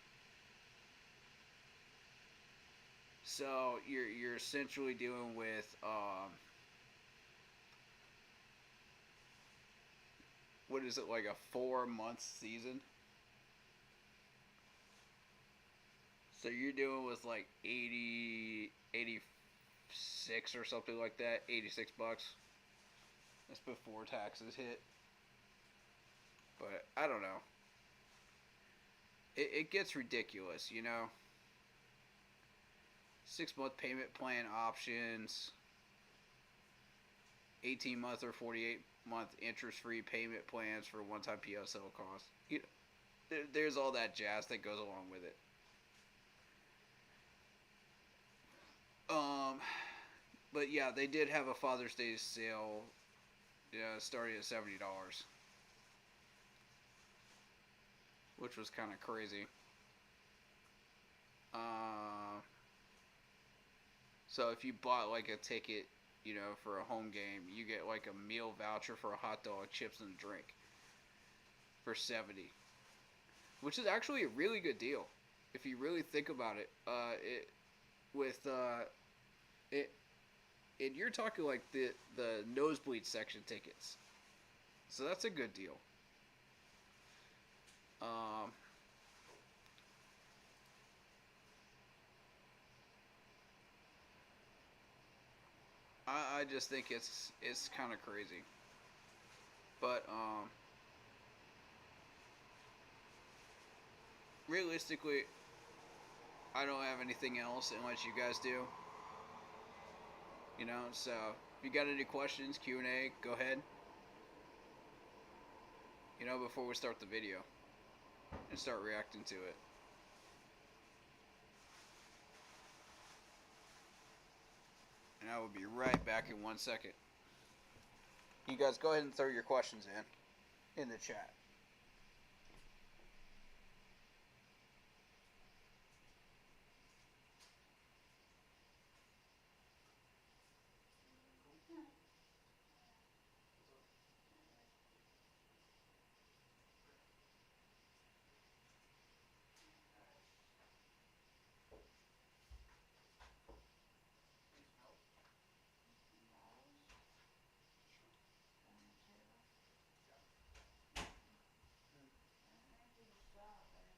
So you're essentially dealing with what is it, like a 4-month season? So you're dealing with like 86 or something like that, $86. That's before taxes hit. But I don't know. It gets ridiculous, you know. 6-month payment plan options, 18-month or 48-month interest-free payment plans for one-time PSL costs. You know, there's all that jazz that goes along with it. But yeah, they did have a Father's Day sale, starting at $70, which was kind of crazy. So if you bought like a ticket, you know, for a home game, you get like a meal voucher for a hot dog, chips, and a drink for $70, which is actually a really good deal if you really think about it. And you're talking like the nosebleed section tickets, so that's a good deal. I just think it's kind of crazy. But realistically, I don't have anything else unless you guys do. You know, so if you got any questions, Q&A, go ahead. You know, before we start the video and start reacting to it. And I will be right back in 1 second. You guys go ahead and throw your questions in the chat.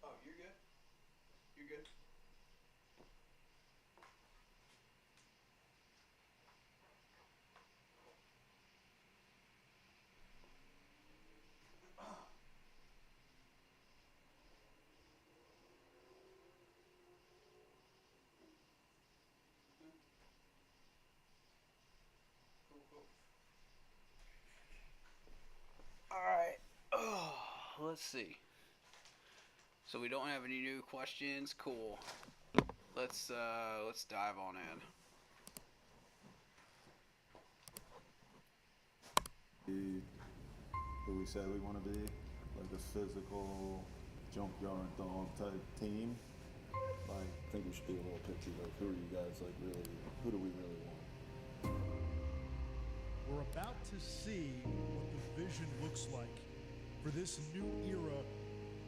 Oh, you're good? You're good? Cool, cool. Alright. Oh, let's see. So we don't have any new questions. Cool. Let's dive on in. Who we said we want to be, like a physical junkyard dog type team. Like, I think we should be a little picky. Like, who are you guys? Like, really? Who do we really want? We're about to see what the vision looks like for this new era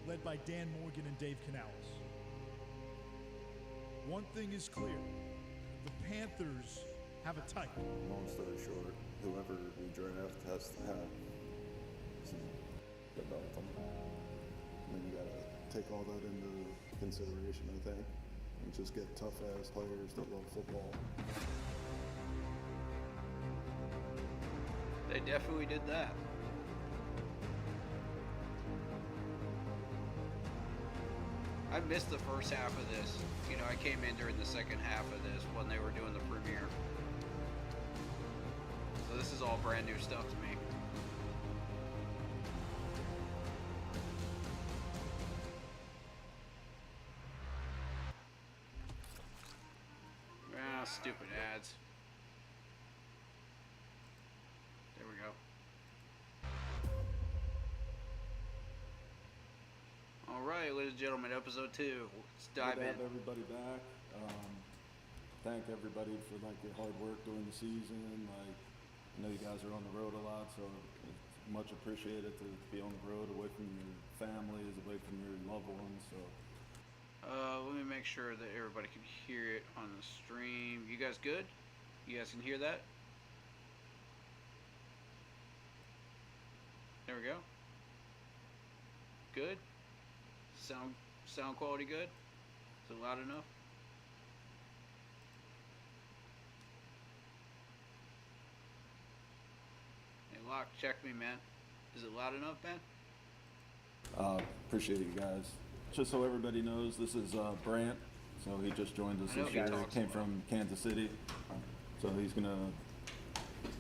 led by Dan Morgan and Dave Canales. One thing is clear, the Panthers have a type. Long story short, whoever we draft has to have some develop them. I mean, you gotta take all that into consideration, I think, and just get tough-ass players that love football. They definitely did that. I missed the first half of this. You know, I came in during the second half of this when they were doing the premiere. So this is all brand new stuff to me. Ah, stupid ads. There we go. Alright, ladies and gentlemen, episode 2. Let's dive Good to in. have everybody back. Thank everybody for like your hard work during the season. Like, I know you guys are on the road a lot, so it's much appreciated to be on the road, away from your families, away from your loved ones. So Let me make sure that everybody can hear it on the stream. You guys good? You guys can hear that? There we go. Good? Sound quality good? Is it loud enough? Hey, Locke, check me, man. Is it loud enough, man? appreciate you guys. Just so everybody knows, this is Brant. So he just joined us I know this he year. talks Came a lot. from Kansas City. So he's gonna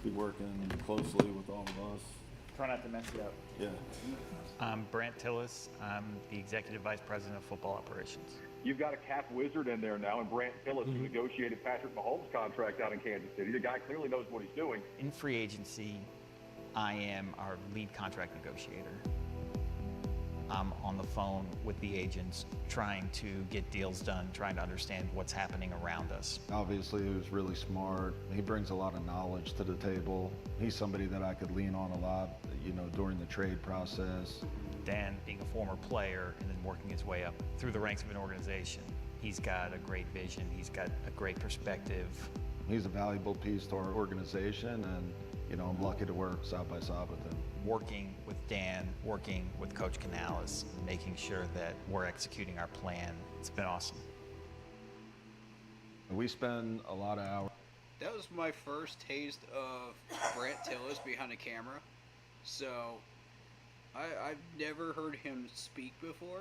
be working closely with all of us. Try not to mess you up. Yeah. I'm Brant Tillis. I'm the Executive Vice President of Football Operations. You've got a cap wizard in there now, and Brant Tillis, who negotiated Patrick Mahomes' contract out in Kansas City. The guy clearly knows what he's doing. In free agency, I am our lead contract negotiator. I'm on the phone with the agents, trying to get deals done, trying to understand what's happening around us. Obviously, he was really smart. He brings a lot of knowledge to the table. He's somebody that I could lean on a lot, you know, during the trade process. Dan, being a former player and then working his way up through the ranks of an organization, he's got a great vision. He's got a great perspective. He's a valuable piece to our organization, and, you know, I'm lucky to work side by side with him. Working with Dan, working with Coach Canales, making sure that we're executing our plan. It's been awesome. We spend a lot of hours that was my first taste of Brant Tillis behind a camera. So I've never heard him speak before.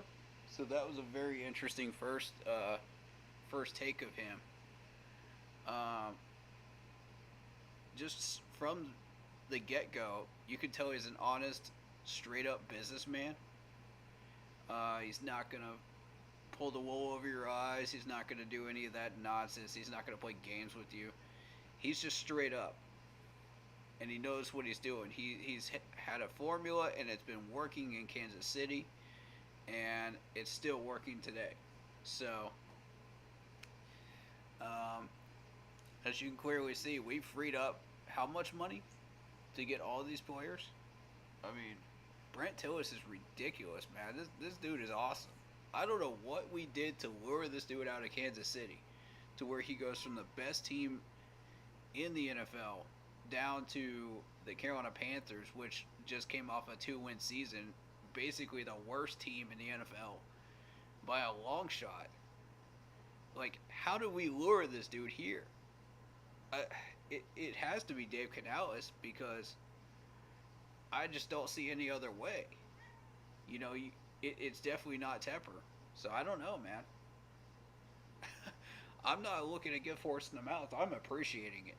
So that was a very interesting first take of him. Just from the get go, you can tell he's an honest, straight up businessman. He's not gonna pull the wool over your eyes. He's not gonna do any of that nonsense. He's not gonna play games with you. He's just straight up, and he knows what he's doing. He's had a formula, and it's been working in Kansas City, and it's still working today. So, as you can clearly see, we freed up how much money to get all these players? I mean, Brent Tillis is ridiculous, man. This dude is awesome. I don't know what we did to lure this dude out of Kansas City to where he goes from the best team in the NFL down to the Carolina Panthers, which just came off a 2-win season, basically the worst team in the NFL by a long shot. Like, how do we lure this dude here? It has to be Dave Canales, because I just don't see any other way. You know, it's definitely not Tepper. So I don't know, man. I'm not looking to get forced in the mouth. I'm appreciating it.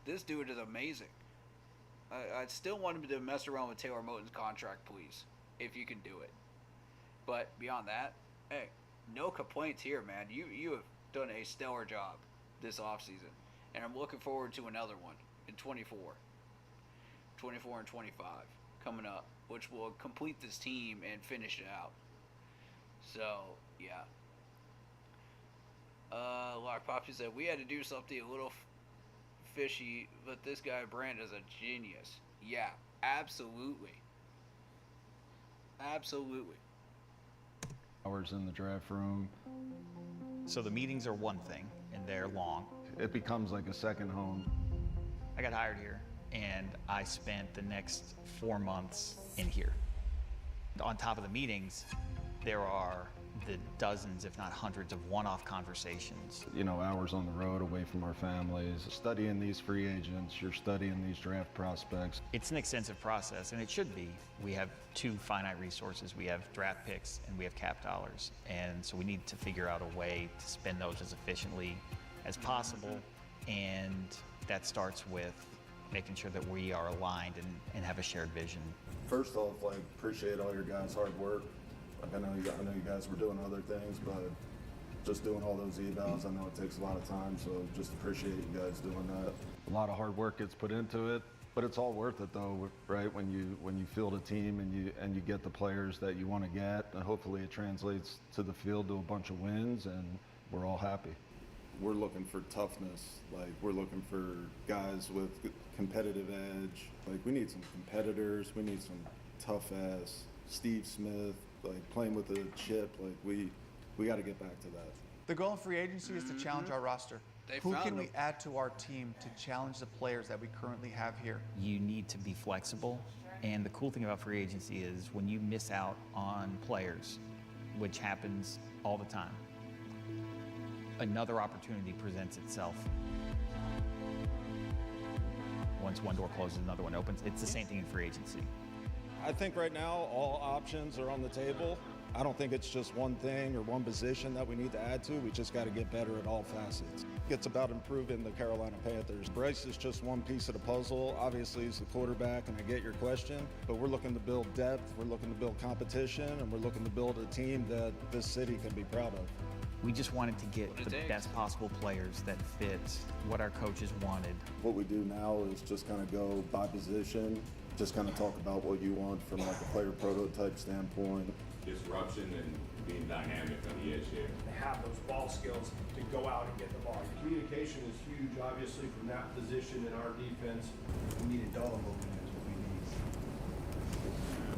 This dude is amazing. I still want him to mess around with Taylor Moton's contract, please, if you can do it. But beyond that, hey, no complaints here, man. You have done a stellar job this offseason. And I'm looking forward to another one in 24 and 25 coming up, which will complete this team and finish it out. So, yeah. Lock Poppy said, we had to do something a little fishy, but this guy Brand is a genius. Yeah, absolutely. Absolutely. Hours in the draft room. So the meetings are one thing, and they're long. It becomes like a second home. I got hired here, and I spent the next 4 months in here. On top of the meetings, there are the dozens, if not hundreds, of one-off conversations. You know, hours on the road away from our families, studying these free agents, you're studying these draft prospects. It's an extensive process, and it should be. We have two finite resources. We have draft picks and we have cap dollars. And so we need to figure out a way to spend those as efficiently as possible. And that starts with making sure that we are aligned and have a shared vision. First off, like, appreciate all your guys' hard work. Like, I know you guys were doing other things, but just doing all those evals, I know it takes a lot of time, so just appreciate you guys doing that. A lot of hard work gets put into it, but it's all worth it though, right? When you field a team and you get the players that you want to get, and hopefully it translates to the field to a bunch of wins, and we're all happy. We're looking for toughness. Like, we're looking for guys with competitive edge. Like, we need some competitors. We need some tough ass Steve Smith, like, playing with a chip. Like, we got to get back to that. The goal in free agency is to challenge our roster. Who can we add to our team to challenge the players that we currently have here? You need to be flexible. And the cool thing about free agency is when you miss out on players, which happens all the time, another opportunity presents itself. Once one door closes, another one opens. It's the same thing in free agency. I think right now all options are on the table. I don't think it's just one thing or one position that we need to add to. We just got to get better at all facets. It's about improving the Carolina Panthers. Bryce is just one piece of the puzzle. Obviously, he's the quarterback, and I get your question, but we're looking to build depth, we're looking to build competition, and we're looking to build a team that this city can be proud of. We just wanted to get the best possible players that fit what our coaches wanted. What we do now is just kind of go by position, just kind of talk about what you want from like a player prototype standpoint. Disruption and being dynamic on the edge here. To have those ball skills to go out and get the ball. Communication is huge, obviously, from that position in our defense. We need a dog movement is what we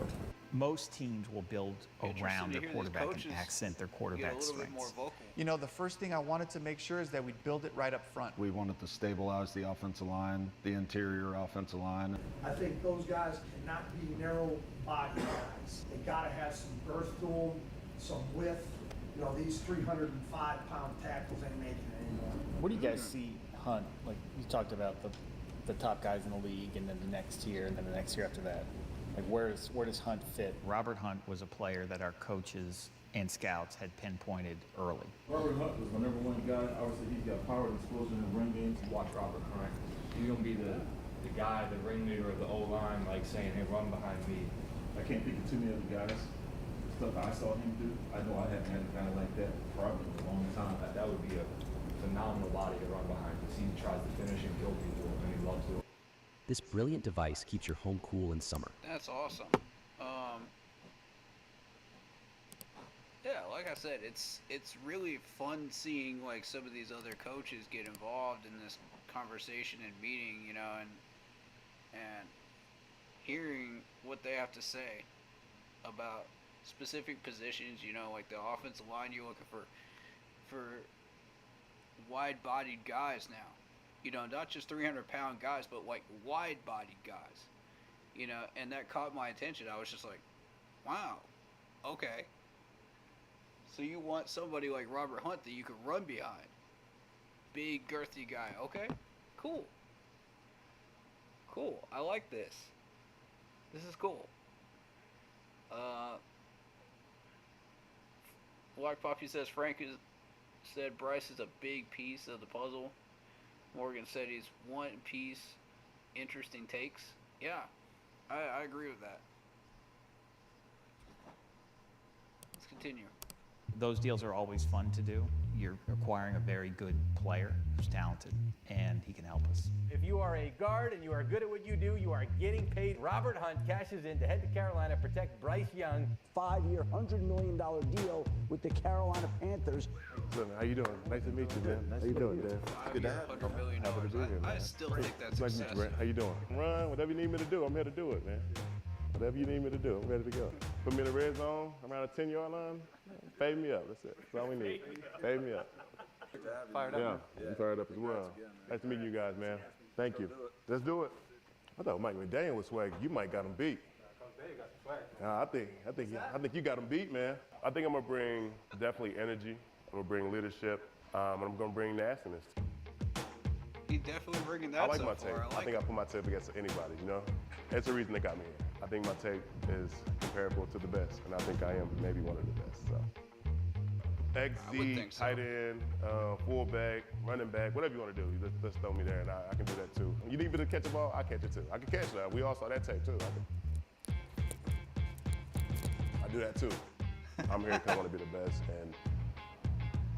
need. Most teams will build around their quarterback and accent their quarterback strengths. You know, the first thing I wanted to make sure is that we build it right up front. We wanted to stabilize the offensive line, the interior offensive line. I think those guys cannot be narrow body guys. They got to have some girth to them, some width. You know, these 305-pound tackles ain't making it anymore. What do you guys see Hunt, like you talked about the top guys in the league, and then the next year, and then the next year after that. Like where does Hunt fit? Robert Hunt was a player that our coaches and scouts had pinpointed early. Robert Hunt was my number one guy. Obviously, he's got power and explosion in run games. Watch Robert Hunt. He's gonna be the guy, the ringleader of the O-line, like saying, "Hey, run behind me." I can't think of too many other guys. Stuff I saw him do. I know I haven't had a guy like that probably in a long time. That would be a phenomenal body to run behind because he tries to finish and kill people, and he loves to. This brilliant device keeps your home cool in summer. That's awesome. Yeah, like I said, it's really fun seeing like some of these other coaches get involved in this conversation and meeting, you know, and hearing what they have to say about specific positions, you know, like the offensive line. You're looking for wide-bodied guys now, you know, not just 300-pound guys, but like wide-bodied guys, you know, and that caught my attention. I was just like, wow, okay. So you want somebody like Robert Hunt that you can run behind. Big, girthy guy. Okay, cool. Cool, I like this. This is cool. Black Poppy says said Bryce is a big piece of the puzzle. Morgan said he's one piece. Interesting takes. Yeah, I agree with that. Let's continue. Those deals are always fun to do. You're acquiring a very good player who's talented, and he can help us. If you are a guard and you are good at what you do, you are getting paid. Robert Hunt cashes in to head to Carolina, protect Bryce Young. 5-year, $100 million deal with the Carolina Panthers. Listen, how you doing? Nice to meet you, man. How you doing, Dan? Good to have you. $100 million. Happy to be here, man. I still think that's nice to meet you, Brent. How you doing? Run, whatever you need me to do, I'm here to do it, man. Whatever you need me to do, I'm ready to go. Put me in the red zone, around the 10-yard line, fade me up. That's it. That's all we need. Fade me up. Fired up. Yeah, I'm fired up as well. Nice to meet you guys, man. Thank you. Let's do it. I thought Mike McDaniel was swag. You might got him beat. I think you got him beat, man. I think I'm gonna bring definitely energy. I'm gonna bring leadership. And I'm gonna bring nastiness. He definitely bringing that. I like so my far. tape. I think I put my tape against anybody. You know, it's the reason they got me here. I think my tape is comparable to the best, and I think I am maybe one of the best. So. XZ, tight end, fullback, running back, whatever you want to do. Just throw me there, and I can do that too. You need me to catch a ball? I catch it too. I can catch that. We all saw that tape too. I do that too. I'm here because I want to be the best, and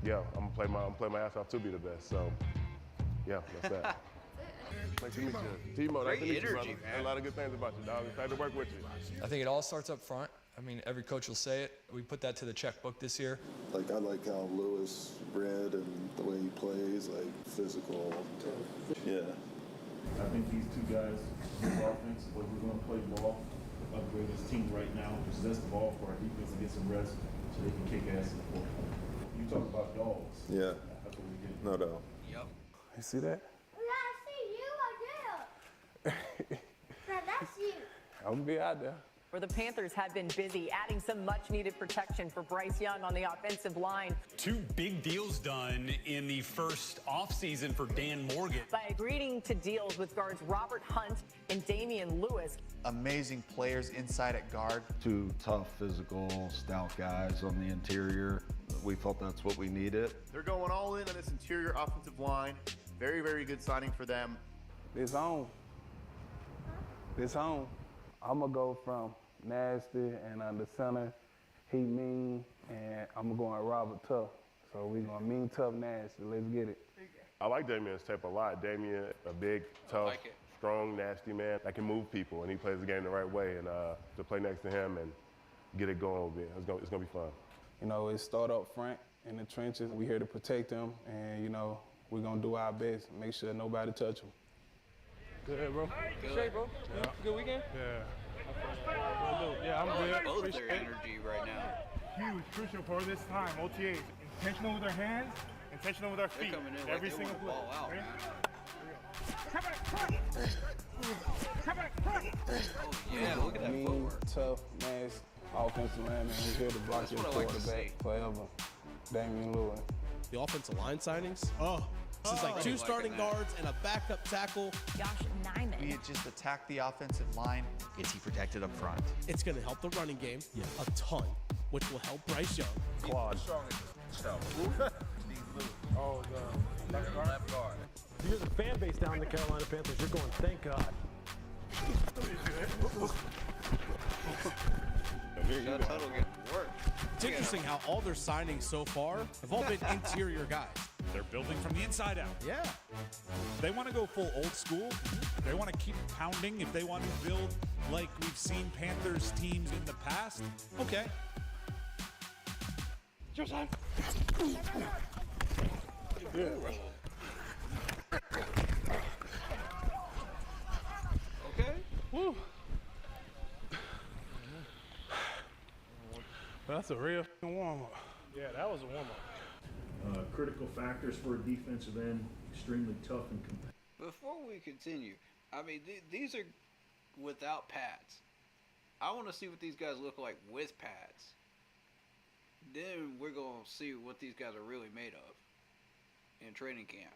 yeah, I'm gonna play my ass off to be the best. So, yeah, that's that. Nice to meet you. Timo, nice to meet you, brother. A lot of good things about you, dog. Excited to work with you. I think it all starts up front. I mean, every coach will say it. We put that to the checkbook this year. Like, I like how Lewis bred and the way he plays, like, physical. Yeah. I think these two guys, this offense, but we're going to play ball, upgrade this team right now, possess the ball for our defense and get some rest so they can kick ass in the fourth quarter. You talk about dogs. Yeah. That's what we get. No doubt. Yep. You see that? I see you, I do. That's you. I'm gonna be out there. Where the Panthers have been busy adding some much-needed protection for Bryce Young on the offensive line. 2 big deals done in the first offseason for Dan Morgan. By agreeing to deals with guards Robert Hunt and Damian Lewis. Amazing players inside at guard. 2 tough, physical, stout guys on the interior. We felt that's what we needed. They're going all in on this interior offensive line. Very, very good signing for them. It's on. It's on. I'm going to go from nasty and the center, he mean, and I'm going Robert tough. So we're going mean, tough, nasty. Let's get it. I like Damian's tape a lot. Damian, a big, tough, strong, nasty man that can move people, and he plays the game the right way. And to play next to him and get it going, it's going to be fun. You know, it start up front in the trenches. We're here to protect them, and, you know, we're going to do our best, make sure nobody touch them. Good, bro. Good. Straight, bro. Yeah. Good weekend? Yeah, I'm good. Both their energy right now. Huge, crucial for this time. OTAs, intentional with our hands, intentional with our feet. Every single play. Yeah, look at that mean, footwork. Tough, nasty, offensive lineman. He's here to block your quarterback forever. Damian Lewis. The offensive line signings? Oh, This is like two starting guards and a backup tackle. Josh Nyman. We had just attacked the offensive line. Is he protected up front? It's going to help the running game a ton, which will help Bryce Young. Claude. Oh, the left guard. If you're the fan base down in the Carolina Panthers, you're going, thank God. It's interesting how all their signings so far have all been interior guys. They're building from the inside out. Yeah. They want to go full old school. They want to keep pounding. If they want to build like we've seen Panthers teams in the past, okay. Joseph. Yeah. Okay. Woo. That's a real warm-up. Yeah, that was a warm-up. Critical factors for a defensive end, extremely tough and competitive. Before we continue, I mean, these are without pads. I want to see what these guys look like with pads. Then we're going to see what these guys are really made of in training camp.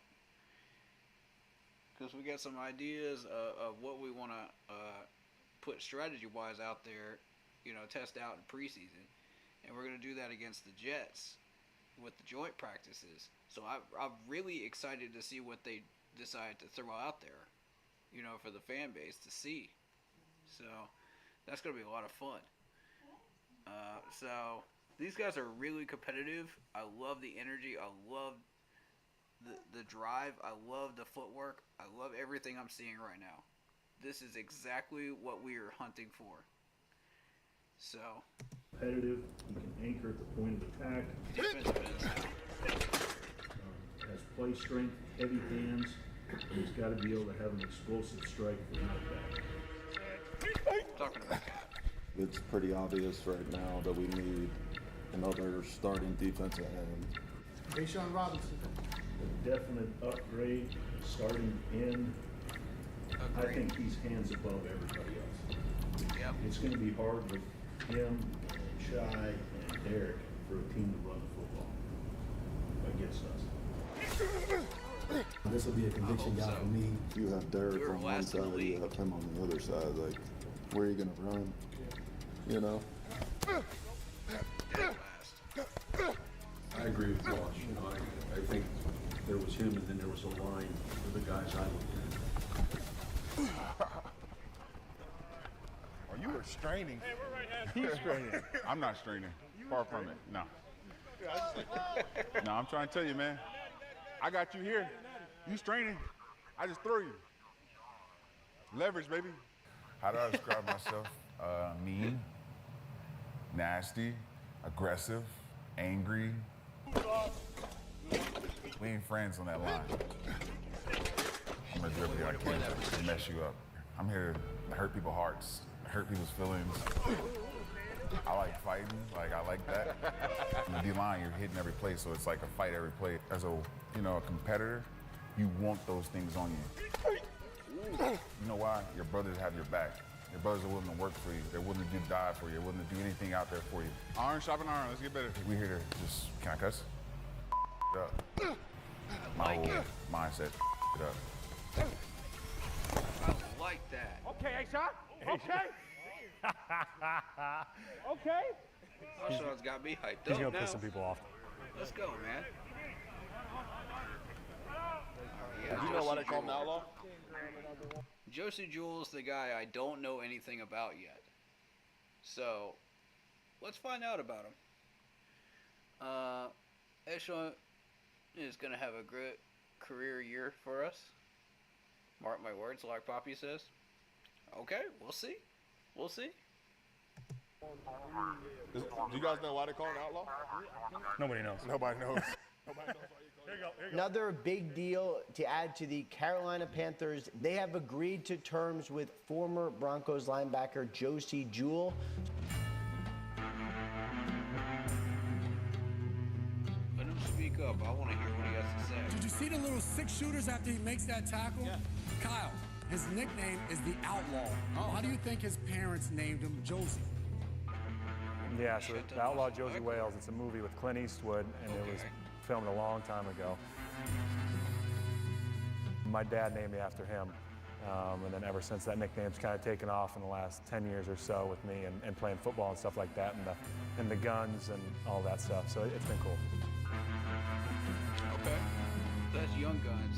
Because we got some ideas of what we want to put strategy-wise out there, test out in preseason. And we're going to do that against the Jets with the joint practices. So I'm really excited to see what they decide to throw out there, for the fan base to see. So that's going to be a lot of fun. So these guys are really competitive. I love the energy. I love the drive. I love the footwork. I love everything I'm seeing right now. This is exactly what we are hunting for. So Competitive, he can anchor at the point of attack. Has play strength, heavy hands. He's got to be able to have an explosive strike for that. Talking about that. It's pretty obvious right now that we need another starting defensive end. Rashawn Robinson. A definite upgrade, starting in. I think he's hands above everybody else. Yep. It's going to be hard with him, Shy, and Derek for a team to run the football against us. This will be a conviction guy for me. You have Derek on one side, you have him on the other side. Like, where are you going to run? I agree with Josh. I think there was him, and then there was a line of the guys I looked at. Oh, you were straining. Hey, we're right hand. He's straining. I'm not straining. Far from it. No. No, I'm trying to tell you, man. I got you here. You straining. I just threw you. Leverage, baby. How do I describe myself? Mean, nasty, aggressive, angry. We ain't friends on that line. I'm gonna dribble you. I can't mess you up. I'm here to hurt people's hearts, hurt people's feelings. I like fighting, I like that. In the D-line, you're hitting every play, so it's like a fight every play. As a competitor, you want those things on you. You know why? Your brothers have your back. Your brothers are willing to work for you. They're willing to die for you. They're willing to do anything out there for you. Iron shopping iron. Let's get better. We're here to just, can I cuss? It up. My whole mindset, it up. I like that. Okay, A-Shot. Okay. Okay. Sean's got me hyped He's up going to now. piss some people off. Let's go, man. You know why they call him the outlaw? Josie Jewell's the guy I don't know anything about yet. So, let's find out about him. Eshon is going to have a great career year for us. Mark my words, like Poppy says. Okay, we'll see. We'll see. Do you guys know why they call him the outlaw? Nobody knows. Nobody knows. Here you go. Another big deal to add to the Carolina Panthers. They have agreed to terms with former Broncos linebacker Josie Jewell. Let him speak up. I want to hear what he has to say. Did you see the little six shooters after he makes that tackle? Yeah. Kyle, his nickname is the Outlaw. How do you think his parents named him Josie? Yeah, so the Outlaw Josie Wales, it's a movie with Clint Eastwood, and it was filmed a long time ago. My dad named me after him. And then ever since, that nickname's kind of taken off in the last 10 years or so with me and playing football and stuff like that, and the guns and all that stuff. So it's been cool. Okay. That's Young Guns.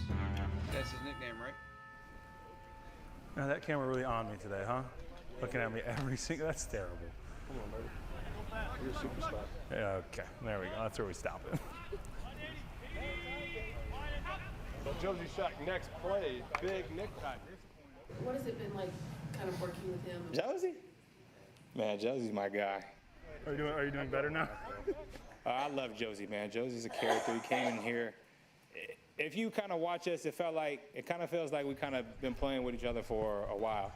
That's his nickname, right? Now that camera really on me today, huh? Looking at me every single, that's terrible. Come on, baby. You're a superstar. Yeah, okay, there we go. That's where we stop it. So Josie Shack next play, big Nick. What has it been like kind of working with him? Josie? Man, Josie's my guy. Are you doing better now? I love Josie, man. Josie's a character. He came in here. If you kind of watch us, it kind of feels like we kind of been playing with each other for a while.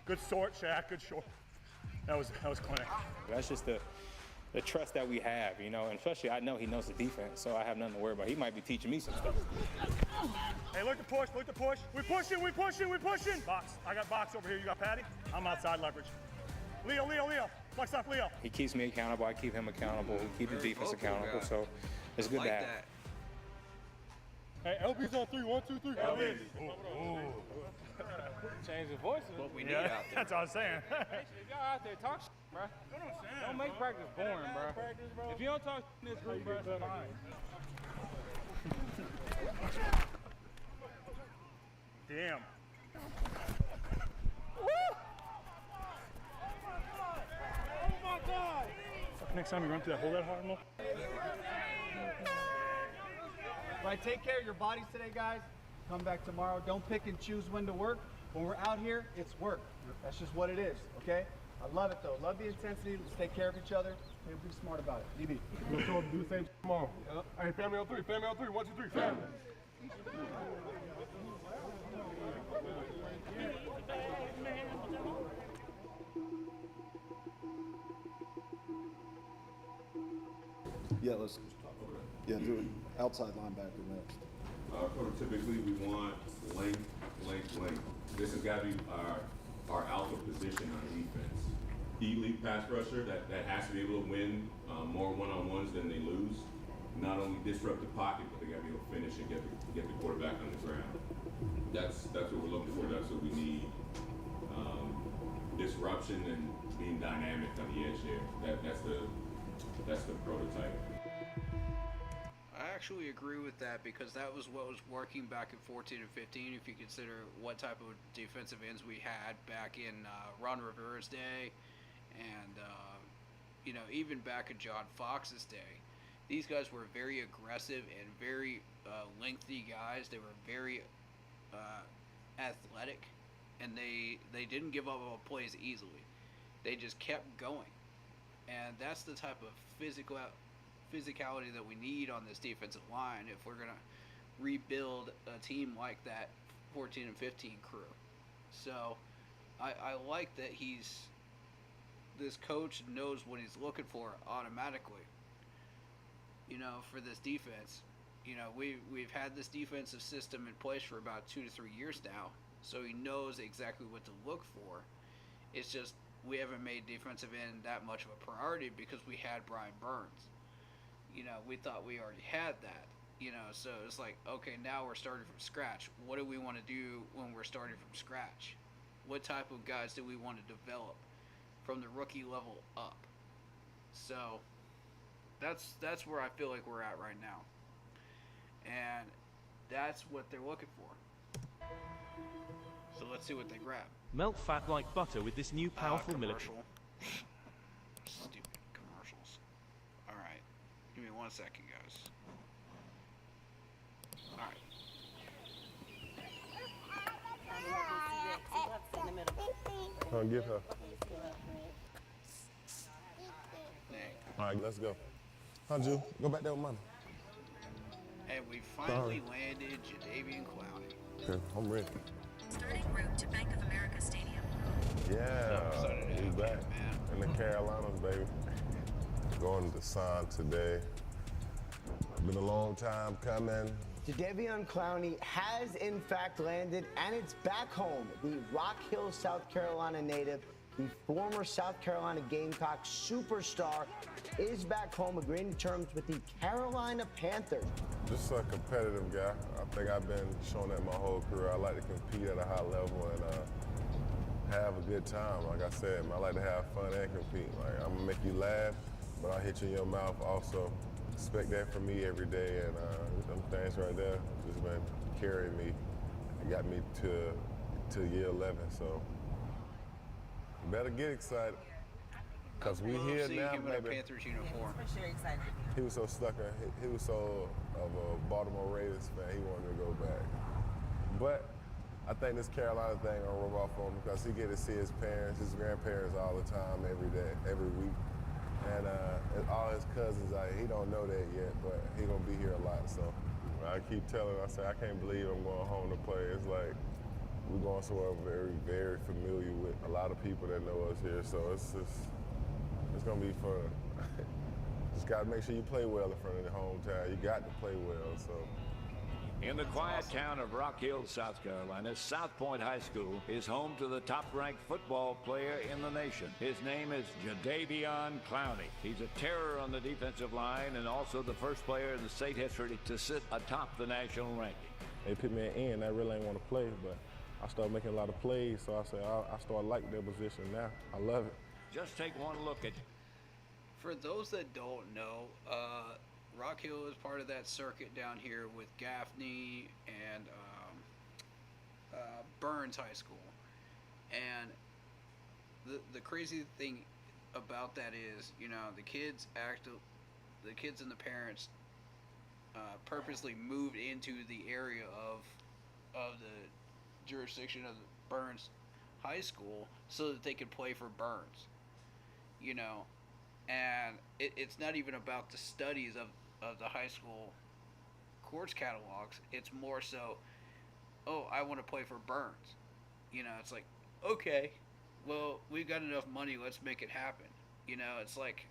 Good sort, Shaq. Good short. That was clinic. That's just the trust that we have, you know, and especially I know he knows the defense, so I have nothing to worry about. He might be teaching me some stuff. Hey, look to push, look to push. We pushing. Box. I got box over here. You got Patty? I'm outside leverage. Leo. Flex off Leo. He keeps me accountable. I keep him accountable. We keep the defense accountable, so it's good to have. Hey, LB's on 3. 1, 2, 3. LB. Change the voices. What we need out there. That's what I'm saying. Hey, y'all out there talk bro. Don't make practice boring, bro. If you don't talk in this group, bro, it's fine. Damn. Oh my God! Next time you run through that hole that hard, Mo. Right, take care of your bodies today, guys. Come back tomorrow. Don't pick and choose when to work. When we're out here, it's work. That's just what it is, okay? I love it, though. Love the intensity. Let's take care of each other. Hey, be smart about it. DB. Let's go do the same tomorrow. Yep. Hey, family on 3. 1, 2, 3, family. Yeah, let's do it. Outside linebacker next. Prototypically, we want length. This has got to be our alpha position on defense. Elite pass rusher that has to be able to win more one-on-ones than they lose. Not only disrupt the pocket, but they got to be able to finish and get the quarterback on the ground. That's what we're looking for. That's what we need. Disruption and being dynamic on the edge there. That's the prototype. I actually agree with that because that was what was working back in 14 and 15. If you consider what type of defensive ends we had back in Ron Rivera's day, and even back in John Fox's day, these guys were very aggressive and very lengthy guys. They were very athletic, and they didn't give up on plays easily. They just kept going, and that's the type of physicality that we need on this defensive line if we're going to rebuild a team like that 14 and 15 crew. So I like that this coach knows what he's looking for automatically, for this defense. We've had this defensive system in place for about 2 to 3 years now, so he knows exactly what to look for. It's just we haven't made defensive end that much of a priority because we had Brian Burns. We thought we already had that, so it's like, okay, now we're starting from scratch. What do we want to do when we're starting from scratch? What type of guys do we want to develop from the rookie level up? So that's where I feel like we're at right now. And that's what they're looking for. So let's see what they grab. Melt fat like butter with this new powerful military. Stupid commercials. Alright. Give me 1 second, guys. Alright. I'll get her. All right, let's go. Huh, Ju? Go back there with Mommy. And we finally landed Jadeveon Clowney. Okay, I'm ready. Starting route to Bank of America Stadium. Yeah, we back in the Carolinas, baby. Going to sign today. Been a long time coming. Jadeveon Clowney has in fact landed, and it's back home. The Rock Hill, South Carolina native The former South Carolina Gamecock superstar is back home agreeing to terms with the Carolina Panthers. Just a competitive guy. I think I've been showing that my whole career. I like to compete at a high level and have a good time. Like I said, I like to have fun and compete. Like, I'm gonna make you laugh, but I'll hit you in your mouth also. Expect that from me every day, and them things right there just been carrying me. It got me to year 11, so better get excited. Because we here seeing now, him in a baby. Panthers uniform. For sure excited. He was so stuck in, he was so of a Baltimore Raiders fan, he wanted to go back. But I think this Carolina thing gonna rub off on him because he get to see his parents, his grandparents all the time, every day, every week. And all his cousins, he don't know that yet, but he gonna be here a lot. So I keep telling him, I say, I can't believe I'm going home to play. It's like, we're going somewhere very, very familiar with a lot of people that know us here. So it's gonna be fun. Just gotta make sure you play well in front of the hometown. You got to play well, so. In the quiet town of Rock Hill, South Carolina, South Point High School is home to the top-ranked football player in the nation. His name is Jadeveon Clowney. He's a terror on the defensive line and also the first player in the state history to sit atop the national ranking. They put me in, I really ain't want to play, but I started making a lot of plays, so I said, I started liking their position now. I love it. Just take one look at. For those that don't know, Rock Hill is part of that circuit down here with Gaffney and Burns High School. And the crazy thing about that is, you know, the kids and the parents purposely moved into the area of the jurisdiction of Burns High School so that they could play for Burns, you know. And it's not even about the studies of the high school course catalogs. It's more so, oh, I want to play for Burns. You know, it's like, okay, well, we've got enough money, let's make it happen. You know, it's like,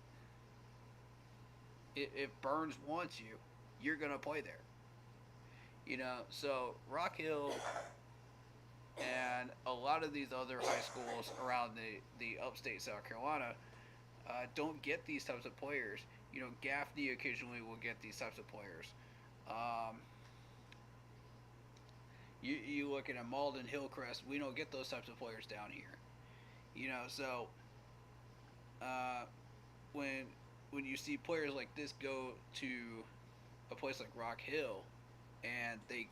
if Burns wants you, you're going to play there. You know, so Rock Hill and a lot of these other high schools around the upstate South Carolina don't get these types of players. You know, Gaffney occasionally will get these types of players. You look at a Malden Hillcrest, we don't get those types of players down here. You know, so when you see players like this go to a place like Rock Hill and they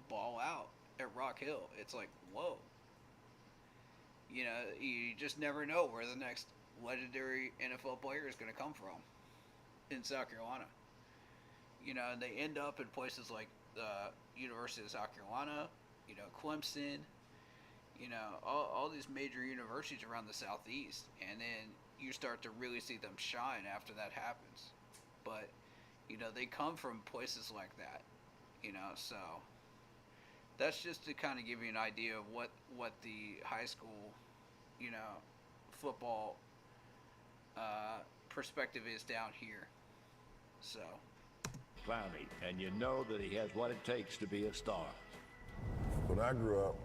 ball out at Rock Hill, it's like, whoa. You know, you just never know where the next legendary NFL player is going to come from in South Carolina. You know, and they end up in places like the University of South Carolina, you know, Clemson, you know, all these major universities around the Southeast. And then you start to really see them shine after that happens. But, you know, they come from places like that, you know, so that's just to kind of give you an idea of what the high school, you know, football perspective is down here. So. Clowney, and you know that he has what it takes to be a star. When I grew up,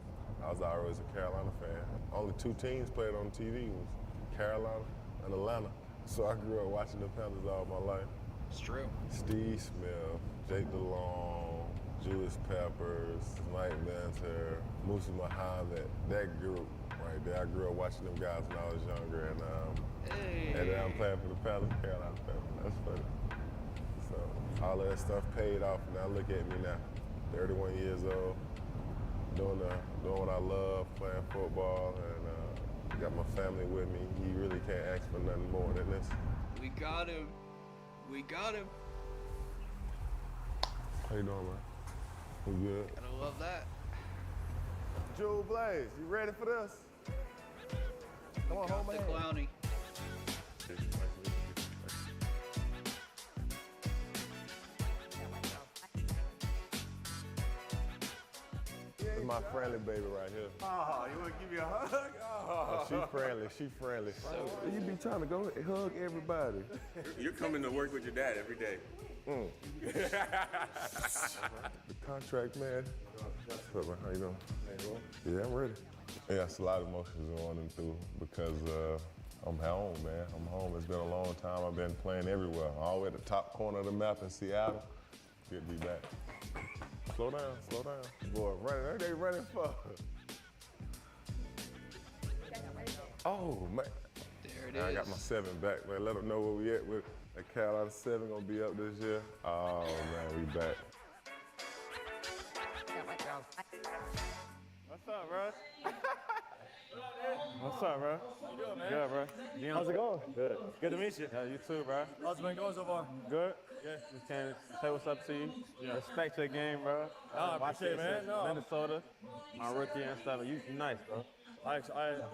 I was always a Carolina fan. Only two teams played on TV was Carolina and Atlanta. So I grew up watching the Panthers all my life. It's true. Steve Smith, Jake DeLong, Julius Peppers, Mike Minter, Musa Muhammad, that group right there. I grew up watching them guys when I was younger, and then I'm playing for the Panthers, Carolina Panthers. That's funny. So all of that stuff paid off, and now look at me now, 31 years old, doing what I love, playing football, and got my family with me. You really can't ask for nothing more than this. We got him. We got him. How you doing, man? We good? Gotta love that. Jewel Blaze, you ready for this? Come on, got the Clowney. This is my friendly baby right here. Oh, you want to give me a hug? Oh, she friendly. She friendly. You be trying to go hug everybody. You're coming to work with your dad every day. The contract, man. What's up, man? How you doing? Yeah, I'm ready. Yeah, it's a lot of emotions going through because I'm home, man. I'm home. It's been a long time. I've been playing everywhere, all the way at the top corner of the map in Seattle. Good to be back. Slow down, slow down. Boy, running, what are they running for? Oh, man. There it I is. got my 7 back, man. Let them know where we at with the Carolina 7 gonna be up this year. Oh, man, we back. What's up, bro? What's up, bro? How you doing, man? Good, bro. How's it going? Good. Good to meet you. Yeah, you too, bro. How's it been going so far? Good. Yeah. Just came to say what's up to you. Yeah. Respect your game, bro. No, I appreciate it, man. since No. Minnesota, my rookie and stuff. You nice, bro. I'm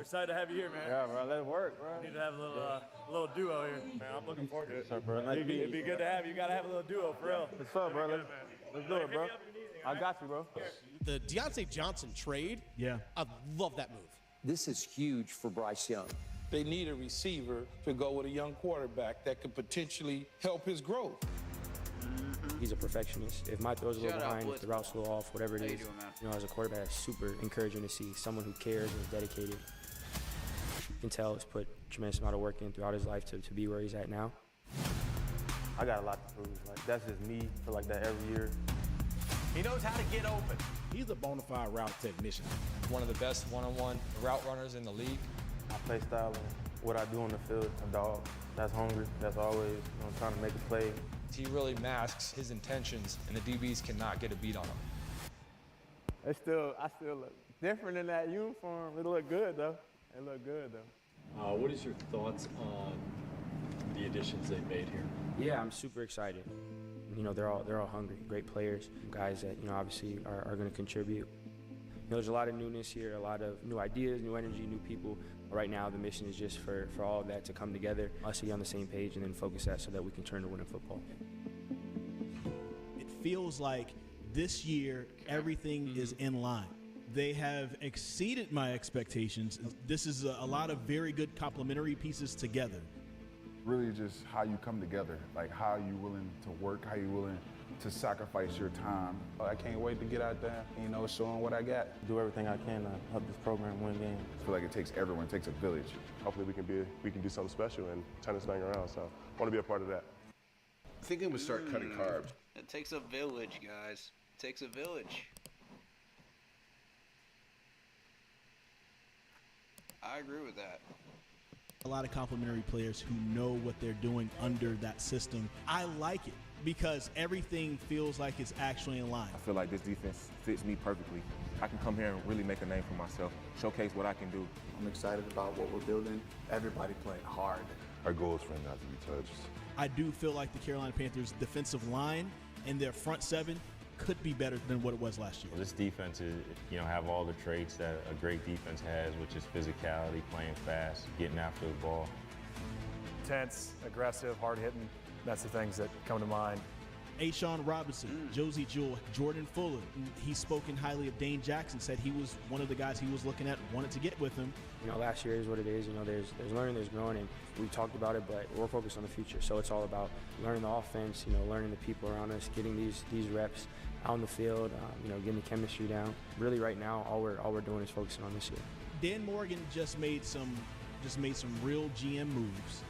excited to have you here, man. Yeah, bro. Let's work, bro. We need to have a little duo here, man. I'm looking forward to it. Sure, bro. Nice It'd be good to have you. You gotta have a little duo, for real. What's up, bro? Let's do it, bro. I got you, bro. The Deontay Johnson trade, Yeah. I love that move. This is huge for Bryce Young. They need a receiver to go with a young quarterback that could potentially help his growth. He's a perfectionist. If my throw's a little behind, if the route's a little off, whatever it How you is, doing, man? you know, as a quarterback, it's super encouraging to see someone who cares and is dedicated. You can tell he's put a tremendous amount of work in throughout his life to be where he's at now. I got a lot to prove. Like, that's just me. I feel like that every year. He knows how to get open. He's a bona fide route technician. One of the best one-on-one route runners in the league. My play style and what I do on the field, a dog that's hungry, that's always trying to make a play. He really masks his intentions, and the DBs cannot get a beat on him. I still look different in that uniform. It look good though. It look good though. What is your thoughts on the additions they made here? Yeah, I'm super excited. You know, they're all hungry, great players, guys that, you know, obviously are going to contribute. You know, there's a lot of newness here, a lot of new ideas, new energy, new people. Right now, the mission is just for all of that to come together, us to get on the same page, and then focus that so that we can turn to winning football. It feels like this year everything is in line. They have exceeded my expectations. This is a lot of very good complementary pieces together. Really just how you come together, like how you willing to work, how you willing to sacrifice your time. I can't wait to get out there, you know, showing what I got. Do everything I can to help this program win games. I feel like it takes everyone, it takes a village. Hopefully we can do something special and turn this thing around. So I want to be a part of that. Thinking we start cutting carbs. It takes a village, guys. It takes a village. I agree with that. A lot of complementary players who know what they're doing under that system. I like it because everything feels like it's actually in line. I feel like this defense fits me perfectly. I can come here and really make a name for myself, showcase what I can do. I'm excited about what we're building. Everybody playing hard. Our goal is for him not to be touched. I do feel like the Carolina Panthers' defensive line and their front seven could be better than what it was last year. This defense is, have all the traits that a great defense has, which is physicality, playing fast, getting after the ball. Intense, aggressive, hard-hitting. That's the things that come to mind. A'Shawn Robinson, Josie Jewell, Jordan Fuller. He's spoken highly of Dane Jackson, said he was one of the guys he was looking at, wanted to get with him. You know, last year is what it is. You know, there's learning, there's growing, and we talked about it, but we're focused on the future. So it's all about learning the offense, learning the people around us, getting these reps out on the field, getting the chemistry down. Really, right now, all we're doing is focusing on this year. Dan Morgan just made some real GM moves,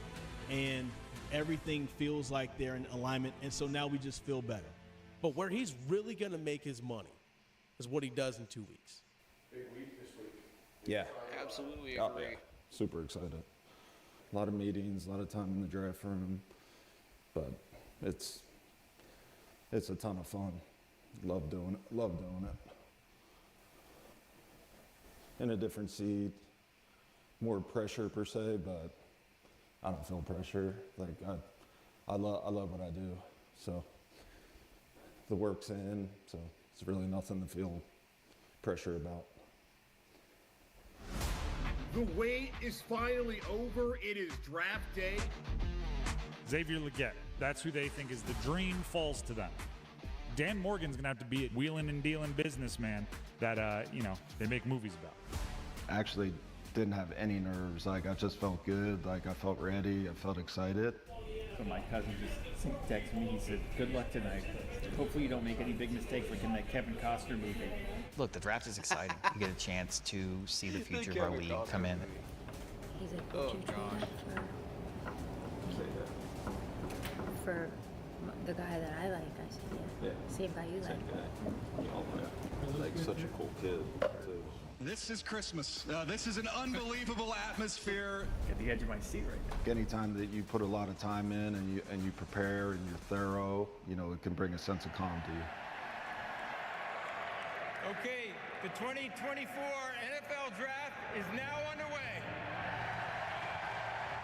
and everything feels like they're in alignment, and so now we just feel better. But where he's really going to make his money is what he does in 2 weeks. Big week this week. Yeah. Absolutely Oh, agree. yeah. Super excited. A lot of meetings, a lot of time in the draft room, but it's a ton of fun. Love doing it. In a different seat, more pressure per se, but I don't feel pressure. Like I love what I do. So the work's in, so it's really nothing to feel pressure about. The wait is finally over. It is draft day. Xavier Legette, that's who they think is the dream, falls to them. Dan Morgan's going to have to be a wheeling and dealing businessman that, they make movies about. Actually didn't have any nerves. Like, I just felt good. Like, I felt ready. I felt excited. but my cousin just texted me. He said, "Good luck tonight. Hopefully you don't make any big mistakes like in that Kevin Costner movie." Look, the draft is exciting. You get a chance to see the future of our league come in. He's like, would you trade up for the guy that I like? I said, yeah. Same guy you like. Like such a cool kid, too. This is Christmas. This is an unbelievable atmosphere. At the edge of my seat right now. Anytime that you put a lot of time in and you prepare and you're thorough, you know, it can bring a sense of calm to you. Okay, the 2024 NFL Draft is now underway.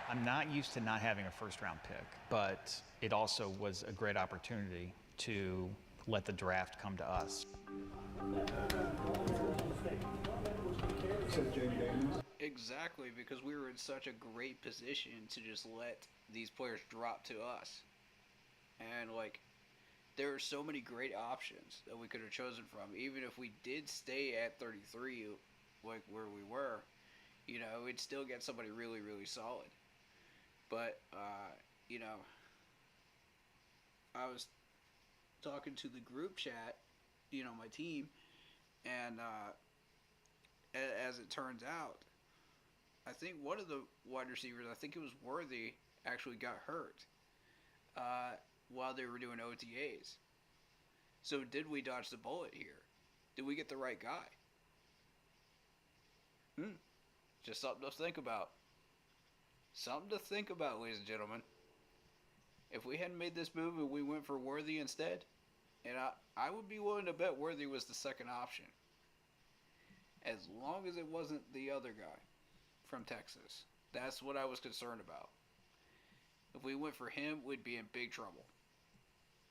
I'm not used to not having a first-round pick, but it also was a great opportunity to let the draft come to us. Exactly, because we were in such a great position to just let these players drop to us. And, like, there are so many great options that we could have chosen from. Even if we did stay at 33, like where we were, you know, we'd still get somebody really, really solid. But, you know, I was talking to the group chat, you know, my team, and as it turns out, I think one of the wide receivers, I think it was Worthy, actually got hurt while they were doing OTAs. So did we dodge the bullet here? Did we get the right guy? Just something to think about. Something to think about, ladies and gentlemen. If we hadn't made this move and we went for Worthy instead, and I would be willing to bet Worthy was the second option. As long as it wasn't the other guy from Texas. That's what I was concerned about. If we went for him, we'd be in big trouble.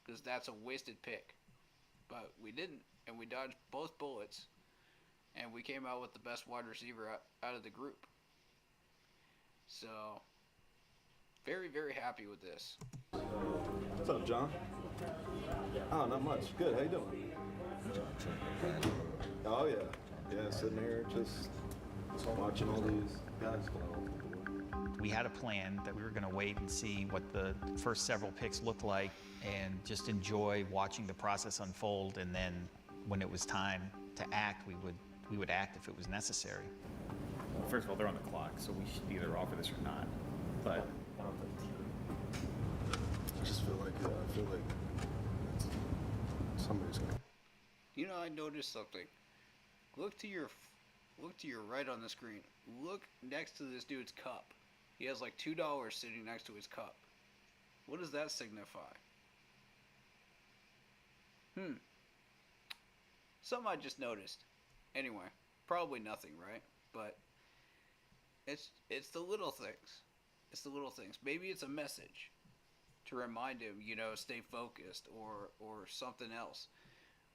Because that's a wasted pick. But we didn't, and we dodged both bullets, and we came out with the best wide receiver out of the group. So, very, very happy with this. What's up, John? Oh, not much. Good. How you doing? Oh, yeah. Yeah, sitting here just watching all these guys go. We had a plan that we were going to wait and see what the first several picks looked like and just enjoy watching the process unfold. And then when it was time to act, we would act if it was necessary. First of all, they're on the clock, so we should either offer this or not. But I just feel like somebody's gonna. You know, I noticed something. Look to your right on the screen. Look next to this dude's cup. He has like $2 sitting next to his cup. What does that signify? Something I just noticed. Anyway, probably nothing, right? But it's the little things. It's the little things. Maybe it's a message to remind him, you know, stay focused or something else.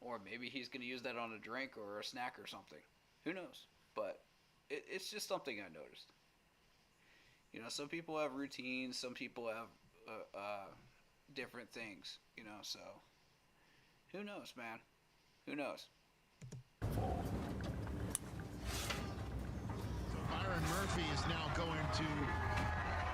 Or maybe he's going to use that on a drink or a snack or something. Who knows? But it's just something I noticed. You know, some people have routines. Some people have different things. You know, so who knows, man? Who knows? Byron Murphy is now going to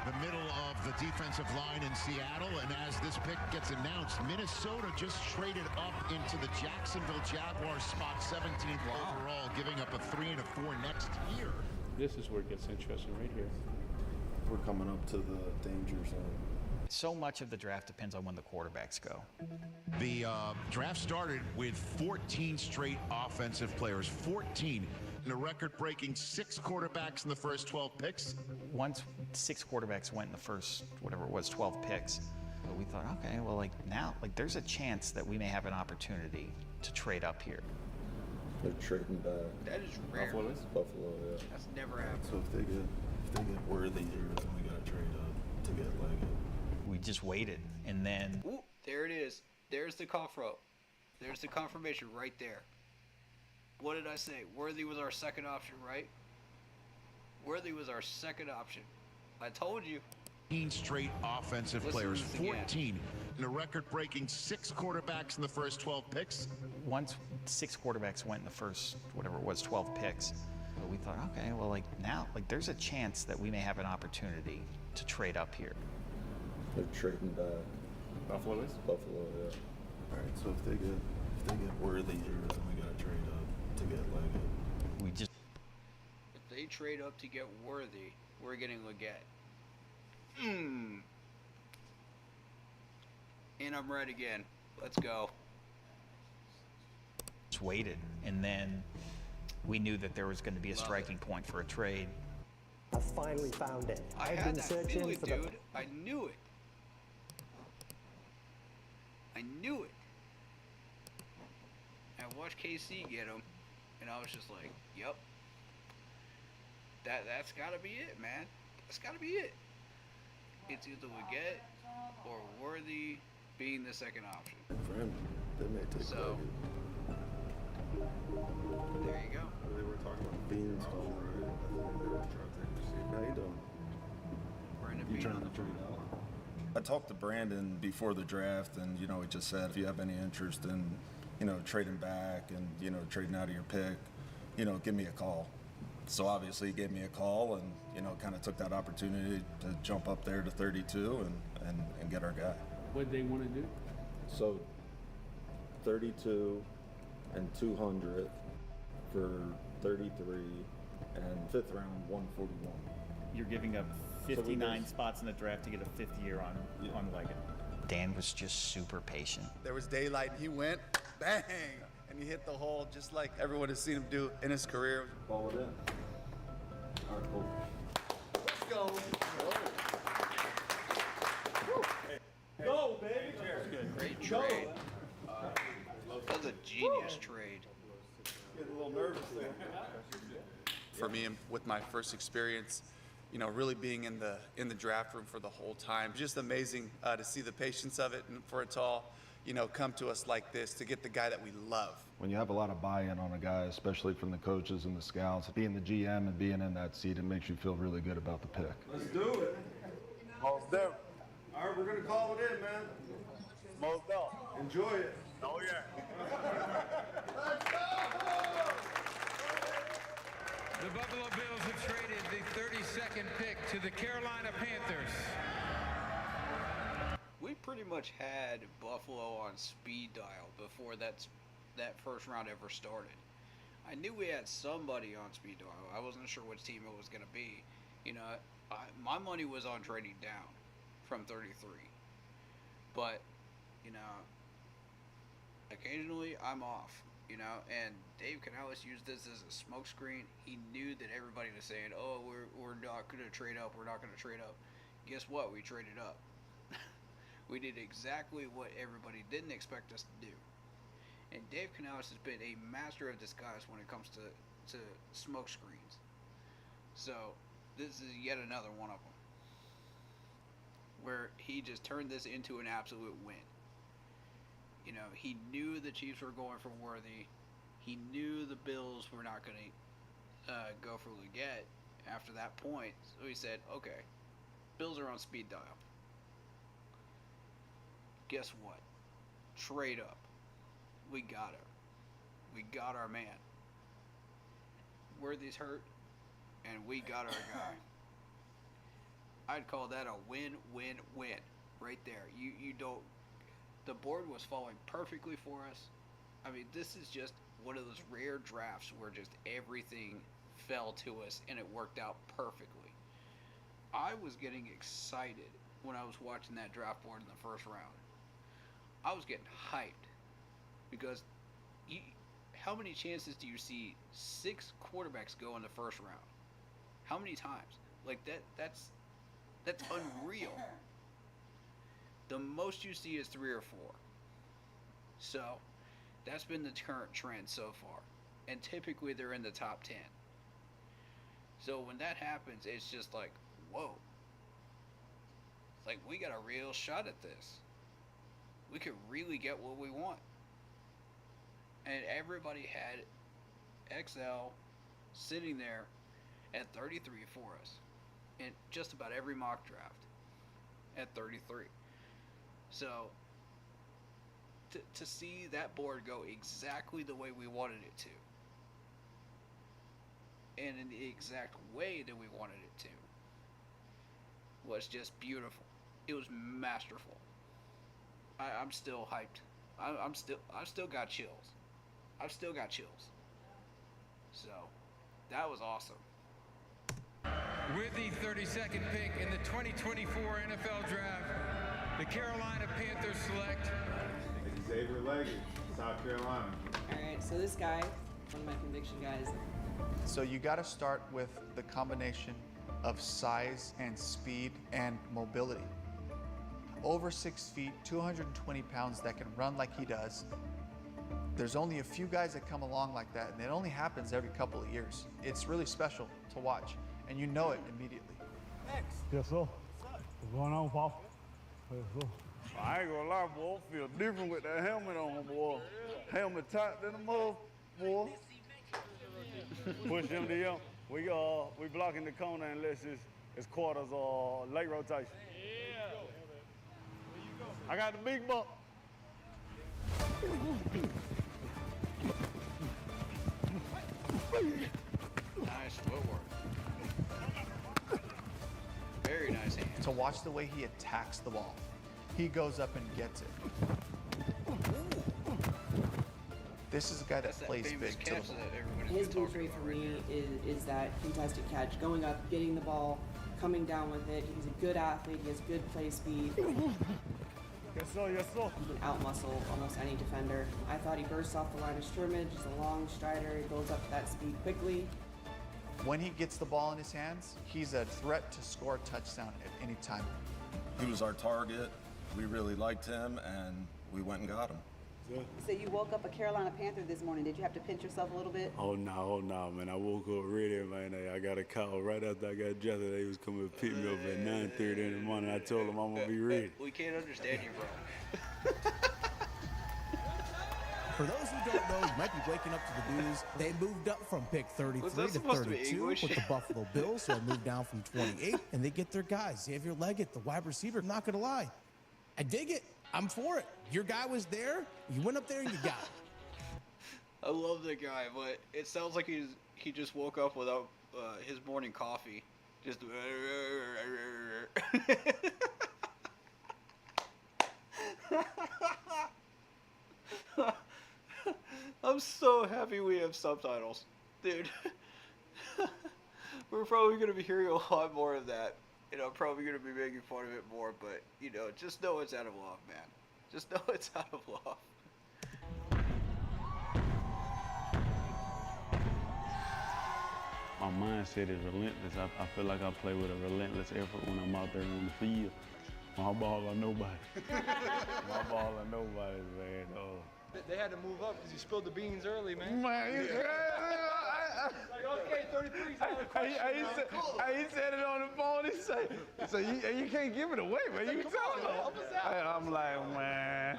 the middle of the defensive line in Seattle, and as this pick gets announced, Minnesota just traded up into the Jacksonville Jaguars spot 17th overall, giving up a 3 and a 4 next year. this is where it gets interesting right here. We're coming up to the danger zone. So much of the draft depends on when the quarterbacks go. The draft started with 14 straight offensive players, 14. And a record-breaking 6 quarterbacks in the first 12 picks. Once 6 quarterbacks went in the first, whatever it was, 12 picks, we thought, okay, well, now there's a chance that we may have an opportunity to trade up here. They're trading back. That is rare. Buffalo, yeah. That's never happened. So if they get Worthy here, then we got to trade up to get Leggett. We just waited, and then... Ooh, there it is. There's the cough rope. There's the confirmation right there. What did I say? Worthy was our second option, right? Worthy was our second option. I told you. 14 straight offensive players, 14. And a record-breaking 6 quarterbacks in the first 12 picks. Once 6 quarterbacks went in the first, whatever it was, 12 picks, we thought, okay, well, now there's a chance that we may have an opportunity to trade up here. They're trading back. Buffalo is? Buffalo, yeah. All right, so if they get Worthy here, then we gotta trade up to get Leggett. We just If they trade up to get Worthy, we're getting Leggett. And I'm right again. Let's go. waited, and then we knew that there was going to be a striking point for a trade. I finally found it. I I've had been that searching feeling, for dude. I knew it. I knew it. I watched KC get him, and I was just like, "Yep, that's gotta be it, man. That's gotta be it. It's either Leggett or Worthy being the second option." For him, they may take So, there you go. They were talking about Beanstone, right? I think they were trying to take receiver. How you doing? Brandon You Bean trying on to the trade out? I talked to Brandon before the draft, and he just said if you have any interest in, trading back and trading out of your pick, give me a call. So obviously he gave me a call, and kind of took that opportunity to jump up there to 32 and get our guy. What they want to do? So, 32 and 200 for 33 and fifth round 141. You're giving up 59 spots in the draft to get a fifth year on Leggett. Dan was just super patient. There was daylight, and he went, bang, and he hit the hole just like everyone has seen him do in his career. Ball it in. All right, cool. Let's go. Go, baby. Great trade. That was a genius trade. Getting a little nervous there. For me, with my first experience, really being in the draft room for the whole time, just amazing to see the patience of it and for it to all, come to us like this to get the guy that we love. When you have a lot of buy-in on a guy, especially from the coaches and the scouts, being the GM and being in that seat, it makes you feel really good about the pick. Let's do it. Most there. All right, we're going to call it in, man. Most out. Enjoy it. Oh, yeah. The Buffalo Bills have traded the 32nd pick to the Carolina Panthers. We pretty much had Buffalo on speed dial before that first round ever started. I knew we had somebody on speed dial. I wasn't sure which team it was going to be. My money was on trading down from 33. But, occasionally I'm off. And Dave Canales used this as a smokescreen. He knew that everybody was saying, "Oh, we're not going to trade up. We're not going to trade up." Guess what? We traded up. We did exactly what everybody didn't expect us to do. And Dave Canales has been a master of disguise when it comes to smoke screens. So this is yet another one of them, where he just turned this into an absolute win. He knew the Chiefs were going for Worthy. He knew the Bills were not going to go for Leggett after that point. So he said, okay, Bills are on speed dial. Guess what? Trade up. We got her. We got our man. Worthy's hurt, and we got our guy. I'd call that a win-win-win right there. You don't... The board was falling perfectly for us. I mean, this is just one of those rare drafts where just everything fell to us and it worked out perfectly. I was getting excited when I was watching that draft board in the first round. I was getting hyped because how many chances do you see 6 quarterbacks go in the first round? How many times? Like that's unreal. The most you see is 3 or 4. So that's been the current trend so far. And typically they're in the top 10. So when that happens, it's just like, whoa. Like, we got a real shot at this. We could really get what we want. And everybody had XL sitting there at 33 for us. In just about every mock draft at 33. So, to see that board go exactly the way we wanted it to, and in the exact way that we wanted it to, was just beautiful. It was masterful. I'm still hyped. I've still got chills. I've still got chills. So, that was awesome. With the 32nd pick in the 2024 NFL Draft, the Carolina Panthers select Xavier Leggett, South Carolina. All right, so this guy, one of my conviction guys. So you got to start with the combination of size and speed and mobility. Over 6 feet, 220 pounds that can run like he does. There's only a few guys that come along like that, and it only happens every couple of years. It's really special to watch, and you know it immediately. Yes, sir. What's going on, Paul? Yes, sir. I ain't gonna lie, boy. I feel different with that helmet on, boy. Helmet tight than a mother, boy. Push him to him. We blocking the corner unless it's quarters or late rotation. Yeah. I got the big bump. Nice footwork. Very nice hands. To watch the way he attacks the ball. He goes up and gets it. This is a guy that plays big to the ball. His boost rate for me is that contested catch, going up, getting the ball, coming down with it. He's a good athlete. He has good play speed. Yes, sir. Yes, sir. He can outmuscle almost any defender. I thought he burst off the line of scrimmage. He's a long strider. He goes up to that speed quickly. When he gets the ball in his hands, he's a threat to score a touchdown at any time. He was our target. We really liked him, and we went and got him. So you woke up a Carolina Panther this morning. Did you have to pinch yourself a little bit? Oh no, man. I woke up ready, man. I got a call right after I got dressed. They was coming to pick me up at 9:30 in the morning. I told them I'm gonna be ready. We can't understand you, bro. For those who don't know, you might be waking up to the news. They moved up from pick 33 to 32 with the Buffalo Bills, so they moved down from 28, and they get their guys. Xavier Leggett, the wide receiver. I'm not gonna lie, I dig it. I'm for it. Your guy was there. You went up there and you got it. I love that guy, but it sounds like he just woke up without his morning coffee. Just. I'm so happy we have subtitles, dude. We're probably gonna be hearing a lot more of that. I'm probably gonna be making fun of it more, but just know it's out of love, man. Just know it's out of love. My mindset is relentless. I feel like I play with a relentless effort when I'm out there on the field. My ball or nobody. My ball or nobody, man. They had to move up because you spilled the beans early, man. Man, like, okay, 33's out of the question. He said it on the phone. He said, so you can't give it away, man. You can tell him. I'm like, man.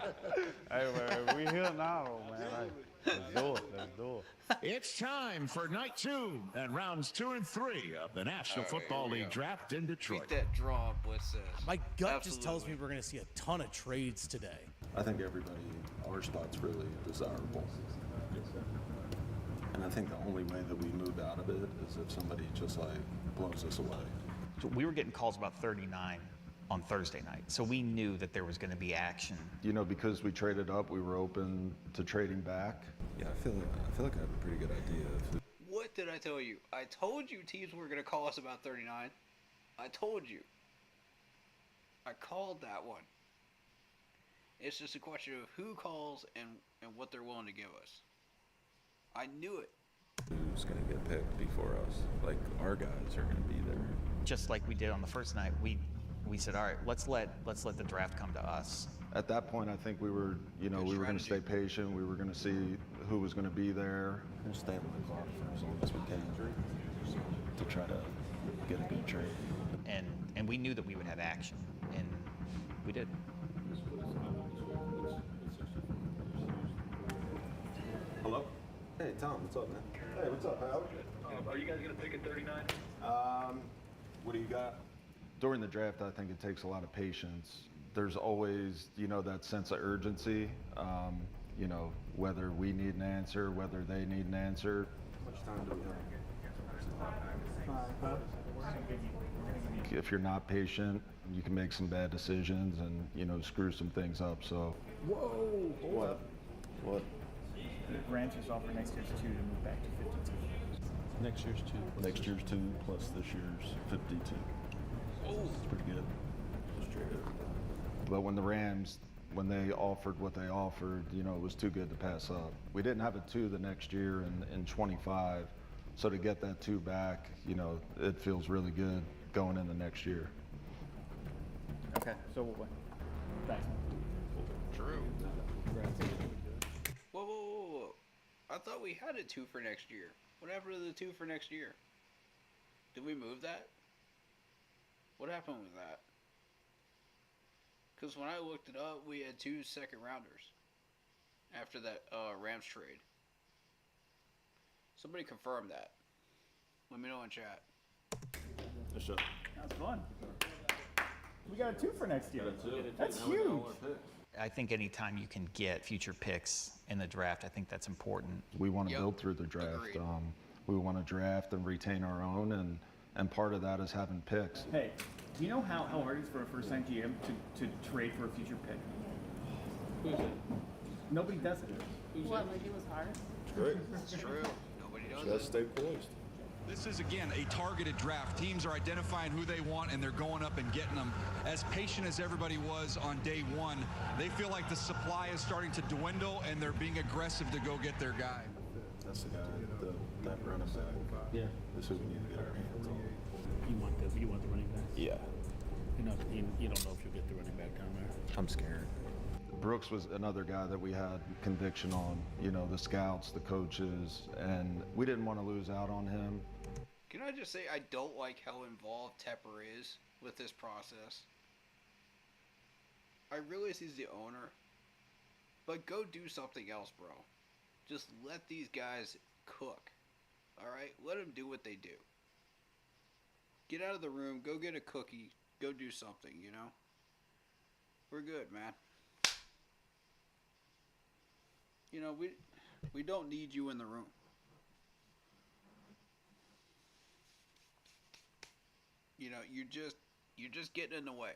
Hey, man, we here now, man. Let's do it. Let's do it. It's time for night 2 and rounds 2 and 3 of the National Football League draft in Detroit. Beat that draw, Blitz says. My gut just tells me we're going to see a ton of trades today. I think everybody, our spot's really desirable. And I think the only way that we move out of it is if somebody just blows us away. So we were getting calls about 39 on Thursday night, so we knew that there was going to be action. Because we traded up, we were open to trading back. Yeah, I feel like I have a pretty good idea. What did I tell you? I told you teams were going to call us about 39. I told you. I called that one. It's just a question of who calls and what they're willing to give us. I knew it. Who's going to get picked before us? Our guys are going to be there. Just like we did on the first night, we said, all right, let's let the draft come to us. At that point, I think we were, we were going to stay patient. We were going to see who was going to be there and stay on the clock for as long as we can to try to get a good trade. And we knew that we would have action, and we did. Hello? Hey, Tom, what's up, man? Hey, what's up, Howard? Are you guys going to pick at 39? What do you got? During the draft, I think it takes a lot of patience. There's always, that sense of urgency, whether we need an answer, whether they need an answer. How much time do we have? If you're not patient, You can make some bad decisions and, you know, screw some things up, so. Whoa, hold up. What? The Rams just offered next year's 2 to move back to 52. Next year's 2. Next year's 2 plus this year's 52. Oh, it's pretty good. But when the Rams, when they offered what they offered, you know, it was too good to pass up. We didn't have a 2 the next year in 25, so to get that 2 back, you know, it feels really good going in the next year. Okay, so what? Thanks. True. Whoa. I thought we had a 2 for next year. What happened to the 2 for next year? Did we move that? What happened with that? Because when I looked it up, we had 2 second rounders after that Rams trade. Somebody confirm that. Let me know in chat. That's fun. We got a 2 for next year. That's huge. I think anytime you can get future picks in the draft, I think that's important. We want to build through the draft. We want to draft and retain our own, and part of that is having picks. Hey, do you know how hard it is for a first-time GM to trade for a future pick? Who's it? Nobody does it. What, like it was hard? Great. It's true. Nobody does Just it. stay poised. This is, again, a targeted draft. Teams are identifying who they want, and they're going up and getting them. As patient as everybody was on day 1, they feel like the supply is starting to dwindle, and they're being aggressive to go get their guy. That's the guy, that running back. Yeah. That's who we need to get our hands on. You want the running back? Yeah. You don't know if you'll get the running back down there. I'm scared. Brooks was another guy that we had conviction on, you know, the scouts, the coaches, and we didn't want to lose out on him. Can I just say I don't like how involved Tepper is with this process? I realize he's the owner, but go do something else, bro. Just let these guys cook, alright? Let them do what they do. Get out of the room, go get a cookie, go do something, you know? We're good, man. You know, we don't need you in the room. You know, you're just getting in the way.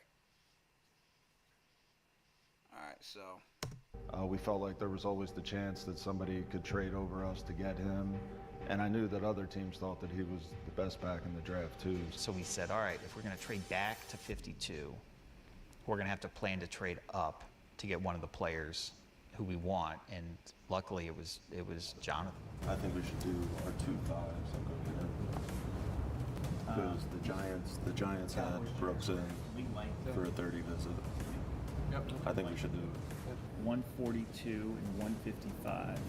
Alright, so. We felt like there was always the chance that somebody could trade over us to get him. And I knew that other teams thought that he was the best back in the draft, too. So we said, all right, if we're going to trade back to 52, we're going to have to plan to trade up to get one of the players who we want. And luckily, it was Jonathan. I think we should do our 2 5s and go get him. Because the Giants had Brooks in for a 30 visit. Yep. I think we should do 142 and 155.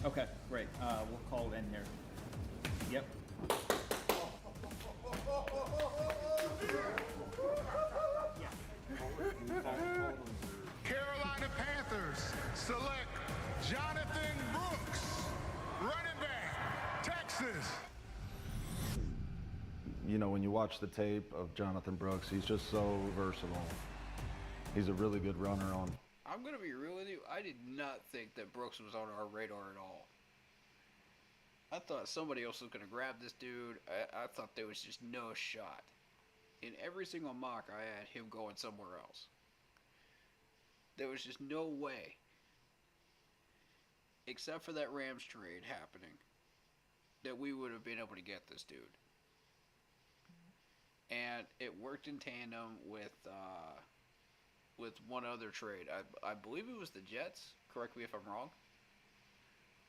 Okay, great. We'll call it in here. Yep. Carolina Panthers select Jonathan Brooks, running back, Texas. You know, when you watch the tape of Jonathan Brooks, he's just so versatile. He's a really good runner on. I'm going to be real with you. I did not think that Brooks was on our radar at all. I thought somebody else was going to grab this dude. I thought there was just no shot. In every single mock, I had him going somewhere else. There was just no way, except for that Rams trade happening, that we would have been able to get this dude. And it worked in tandem with one other trade. I believe it was the Jets. Correct me if I'm wrong.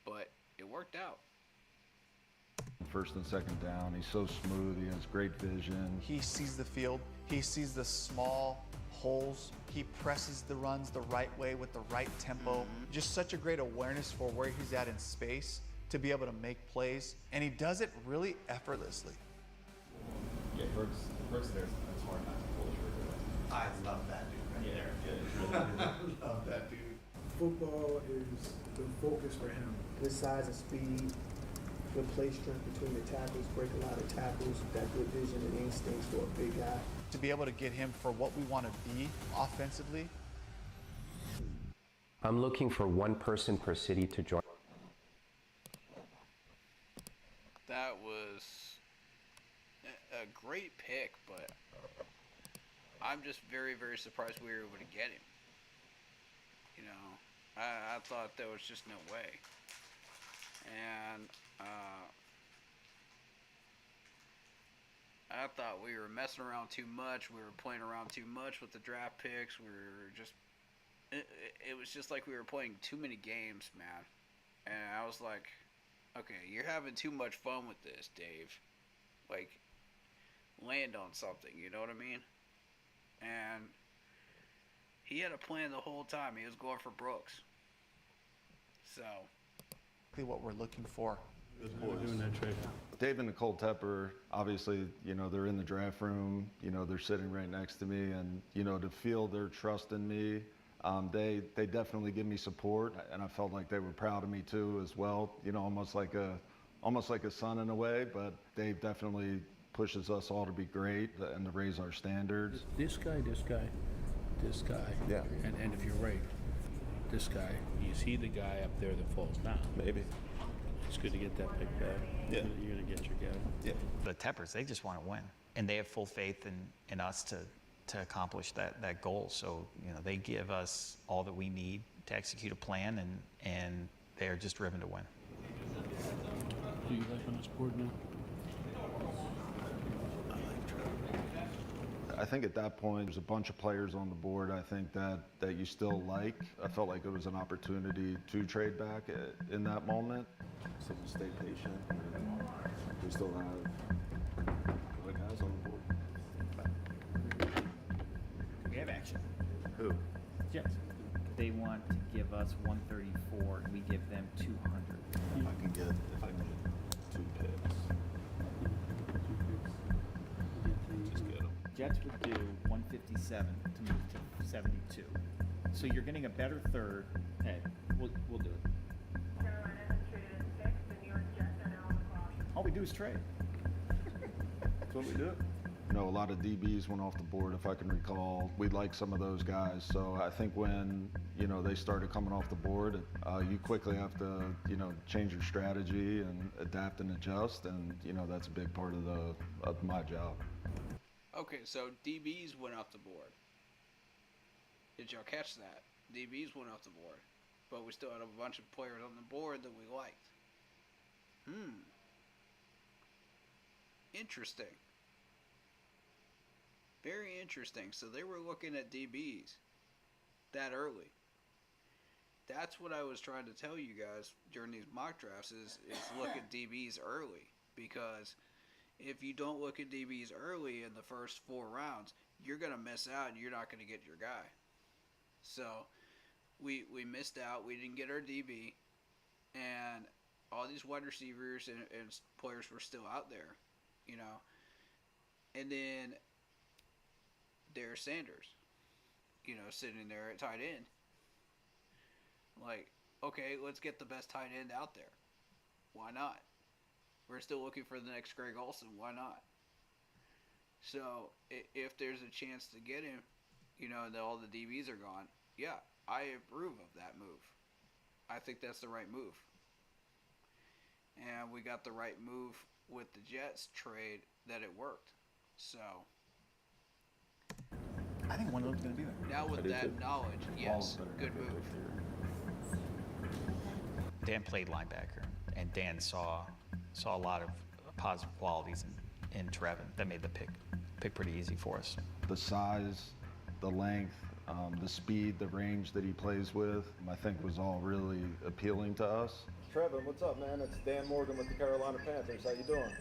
But it worked out. First and second down, he's so smooth. He has great vision. He sees the field. He sees the small holes. He presses the runs the right way with the right tempo. Just such a great awareness for where he's at in space to be able to make plays. And he does it really effortlessly. Yeah, Brooks there's that's hard not to pull the trigger. I love that dude right there. I love that dude. Football is the focus for him. His size and speed, good play strength between the tackles, break a lot of tackles, that good vision and instincts for a big guy. To be able to get him for what we want to be offensively. I'm looking for one person per city to join. That was a great pick, but I'm just very, very surprised we were able to get him. You know, I thought there was just no way. And I thought we were messing around too much. We were playing around too much with the draft picks. We were just, it was just like we were playing too many games, man. And I was like, okay, you're having too much fun with this, Dave. Like, land on something, you know what I mean? And he had a plan the whole time. He was going for Brooks. So, what we're looking for. Doing that trade. Dave and Nicole Tepper, obviously, you know, they're in the draft room, you know, they're sitting right next to me, and, you know, to feel their trust in me, they definitely give me support, and I felt like they were proud of me too as well, you know, almost like a son in a way, but Dave definitely pushes us all to be great and to raise our standards. This guy. Yeah. And if you're right, this guy, is he the guy up there that falls down? Maybe. It's good to get that pick back. Yeah. You're going to get your guy. Yeah. The Teppers, they just want to win. And they have full faith in us to accomplish that goal. So, you know, they give us all that we need to execute a plan, and they're just driven to win. Do you like on this board now? I think at that point, there's a bunch of players on the board I think that you still like. I felt like it was an opportunity to trade back in that moment. So just stay patient. We still have other guys on the board. We have action. Who? Jets. They want to give us 134, and we give them 200. If I can get 2 picks. Just get them. Jets would do 157 to move to 72. So you're getting a better third. Hey, we'll do it. All we do is trade. That's what we do. You know, a lot of DBs went off the board, if I can recall. We like some of those guys. So I think when, you know, they started coming off the board, you quickly have to, you know, change your strategy and adapt and adjust. And, you know, that's a big part of my job. okay, so DBs went off the board. Did y'all catch that? DBs went off the board. But we still had a bunch of players on the board that we liked. Interesting. Very interesting. So they were looking at DBs that early. That's what I was trying to tell you guys during these mock drafts is look at DBs early. Because if you don't look at DBs early in the first 4 rounds, you're going to miss out and you're not going to get your guy. So we missed out. We didn't get our DB. And all these wide receivers and players were still out there, you know. And then there's Sanders, you know, sitting there at tight end. Like, okay, let's get the best tight end out there. Why not? We're still looking for the next Greg Olsen. Why not? So if there's a chance to get him, you know, and all the DBs are gone, yeah, I approve of that move. I think that's the right move. And we got the right move with the Jets trade that it worked. So I think one of them's going to be there. now with that knowledge, yes, good move. Dan played linebacker, and Dan saw a lot of positive qualities in Trevin that made the pick pretty easy for us. The size, the length, the speed, the range that he plays with, I think was all really appealing to us. Trevin, what's up, man? It's Dan Morgan with the Carolina Panthers. How you doing?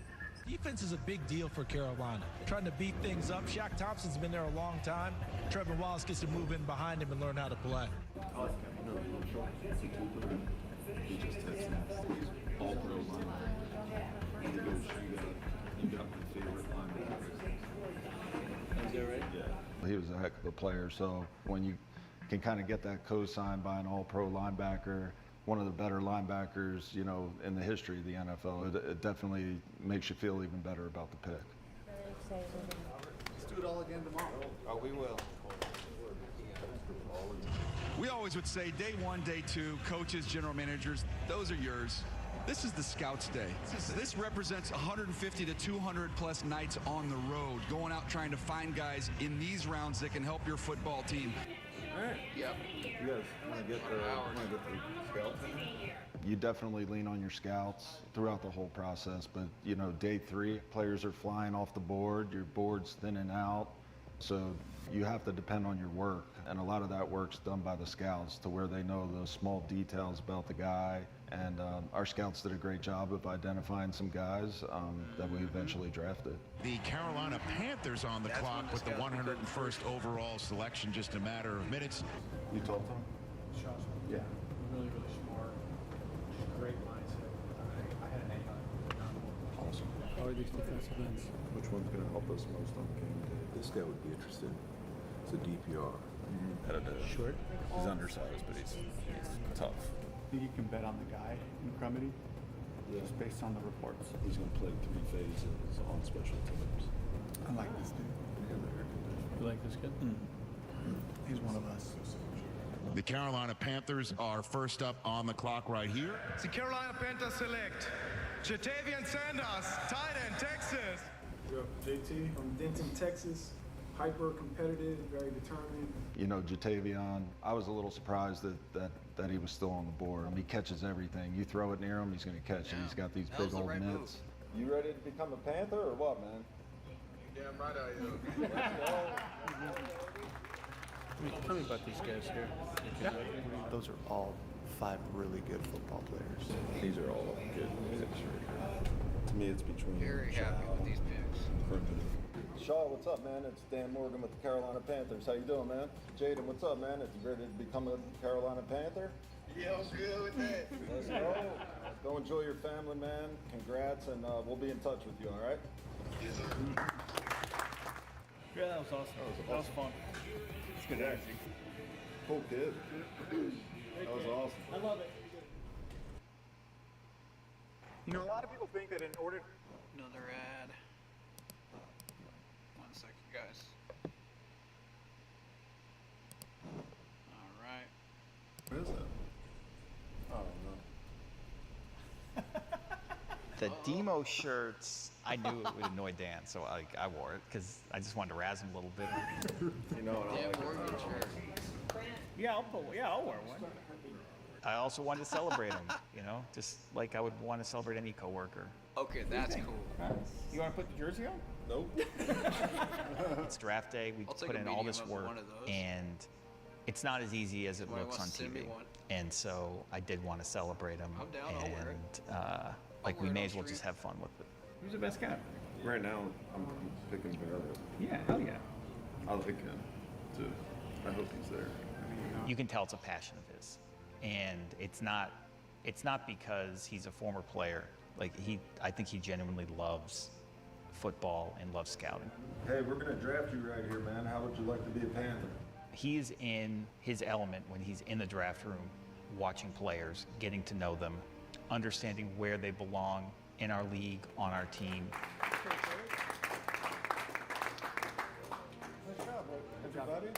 Defense is a big deal for Carolina. Trying to beat things up. Shaq Thompson's been there a long time. Trevor Wallace gets to move in behind him and learn how to play. He just hits him. He's all pro linebacker. You got my favorite linebacker. Is that right? Yeah. He was a heck of a player, so when you can kind of get that co-signed by an all-pro linebacker, one of the better linebackers, you know, in the history of the NFL, it definitely makes you feel even better about the pick. Let's do it all again tomorrow. Oh, we will. We always would say day 1, day 2, coaches, general managers, those are yours. This is the Scouts Day. This represents 150 to 200 plus nights on the road, going out trying to find guys in these rounds that can help your football team. All right. Yep. You guys want to get the scouts? You definitely lean on your scouts throughout the whole process, but you know, day 3, players are flying off the board, your board's thinning out, so you have to depend on your work, and a lot of that work's done by the scouts to where they know those small details about the guy, and our scouts did a great job of identifying some guys that we eventually drafted. The Carolina Panthers on the clock with the 101st overall selection, just a matter of minutes. You talked to him? Yeah. Really, really smart. Great mindset. I had an A on it. Awesome. How are these defensive ends? Which one's going to help us most on game day? This guy would be interested. It's a DPR. Short? He's undersized, but he's tough. Think you can bet on the guy in Crumity? Just based on the reports. He's going to play 3 phases on special teams. I like this dude. You like this kid? He's one of us. The Carolina Panthers are first up on the clock right here. The Carolina Panthers select Jatavian Sanders, tight end, Texas. JT from Denton, Texas. Hyper competitive, very determined. You know, Jatavian, I was a little surprised that he was still on the board. I mean, he catches everything. You throw it near him, he's going to catch it. He's got these big old mitts. You ready to become a Panther or what, man? Damn right I am. Let's go. Tell me about these guys here. Those are all 5 really good football players. These are all good picks right here. To me, it's between Very happy with these picks. Shaw, what's up, man? It's Dan Morgan with the Carolina Panthers. How you doing, man? Jaden, what's up, man? If you ready to become a Carolina Panther? Yeah, I'm good with that. Let's go. Go enjoy your family, man. Congrats, and we'll be in touch with you, all right? Yes, sir. Yeah, that was awesome. That was fun. It's good acting. Cool kid. That was awesome. I love it. You know, a lot of people think that in order... Another ad. 1 second, guys. All right. What is that? Oh, no. The Demo shirts, I knew it would annoy Dan, so I wore it because I just wanted to razz him a little bit. You know what I like? Morgan shirt. Yeah, I'll wear one. I also wanted to celebrate him, you know, just like I would want to celebrate any coworker. Okay, that's cool. You want to put the jersey on? Nope. It's draft day. We I'll take put a in all medium this of work, one of those. and it's not as easy as it Somebody looks on wants to send me TV. one. And so I did want to celebrate him. I'm down, I'll wear it. And like we may as well just have fun with it. Who's the best guy? Right now, I'm picking Barrett. Yeah, hell yeah. I like him, too. I hope he's there. You can tell it's a passion of his, and it's not because he's a former player. Like I think he genuinely loves football and loves scouting. Hey, we're going to draft you right here, man. How would you like to be a Panther? He's in his element when he's in the draft room, watching players, getting to know them, understanding where they belong in our league, on our team. Nice job, everybody.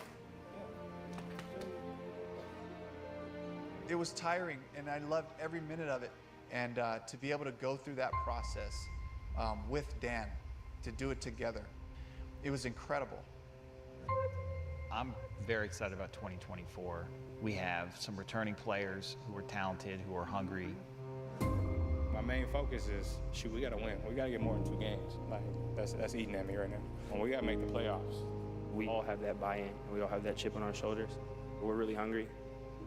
It was tiring, and I loved every minute of it. And to be able to go through that process with Dan, to do it together, it was incredible. I'm very excited about 2024. We have some returning players who are talented, who are hungry. My main focus is, shoot, we got to win. We got to get more than 2 games. Like, that's eating at me right now. And we got to make the playoffs. We all have that buy-in. We all have that chip on our shoulders. We're really hungry.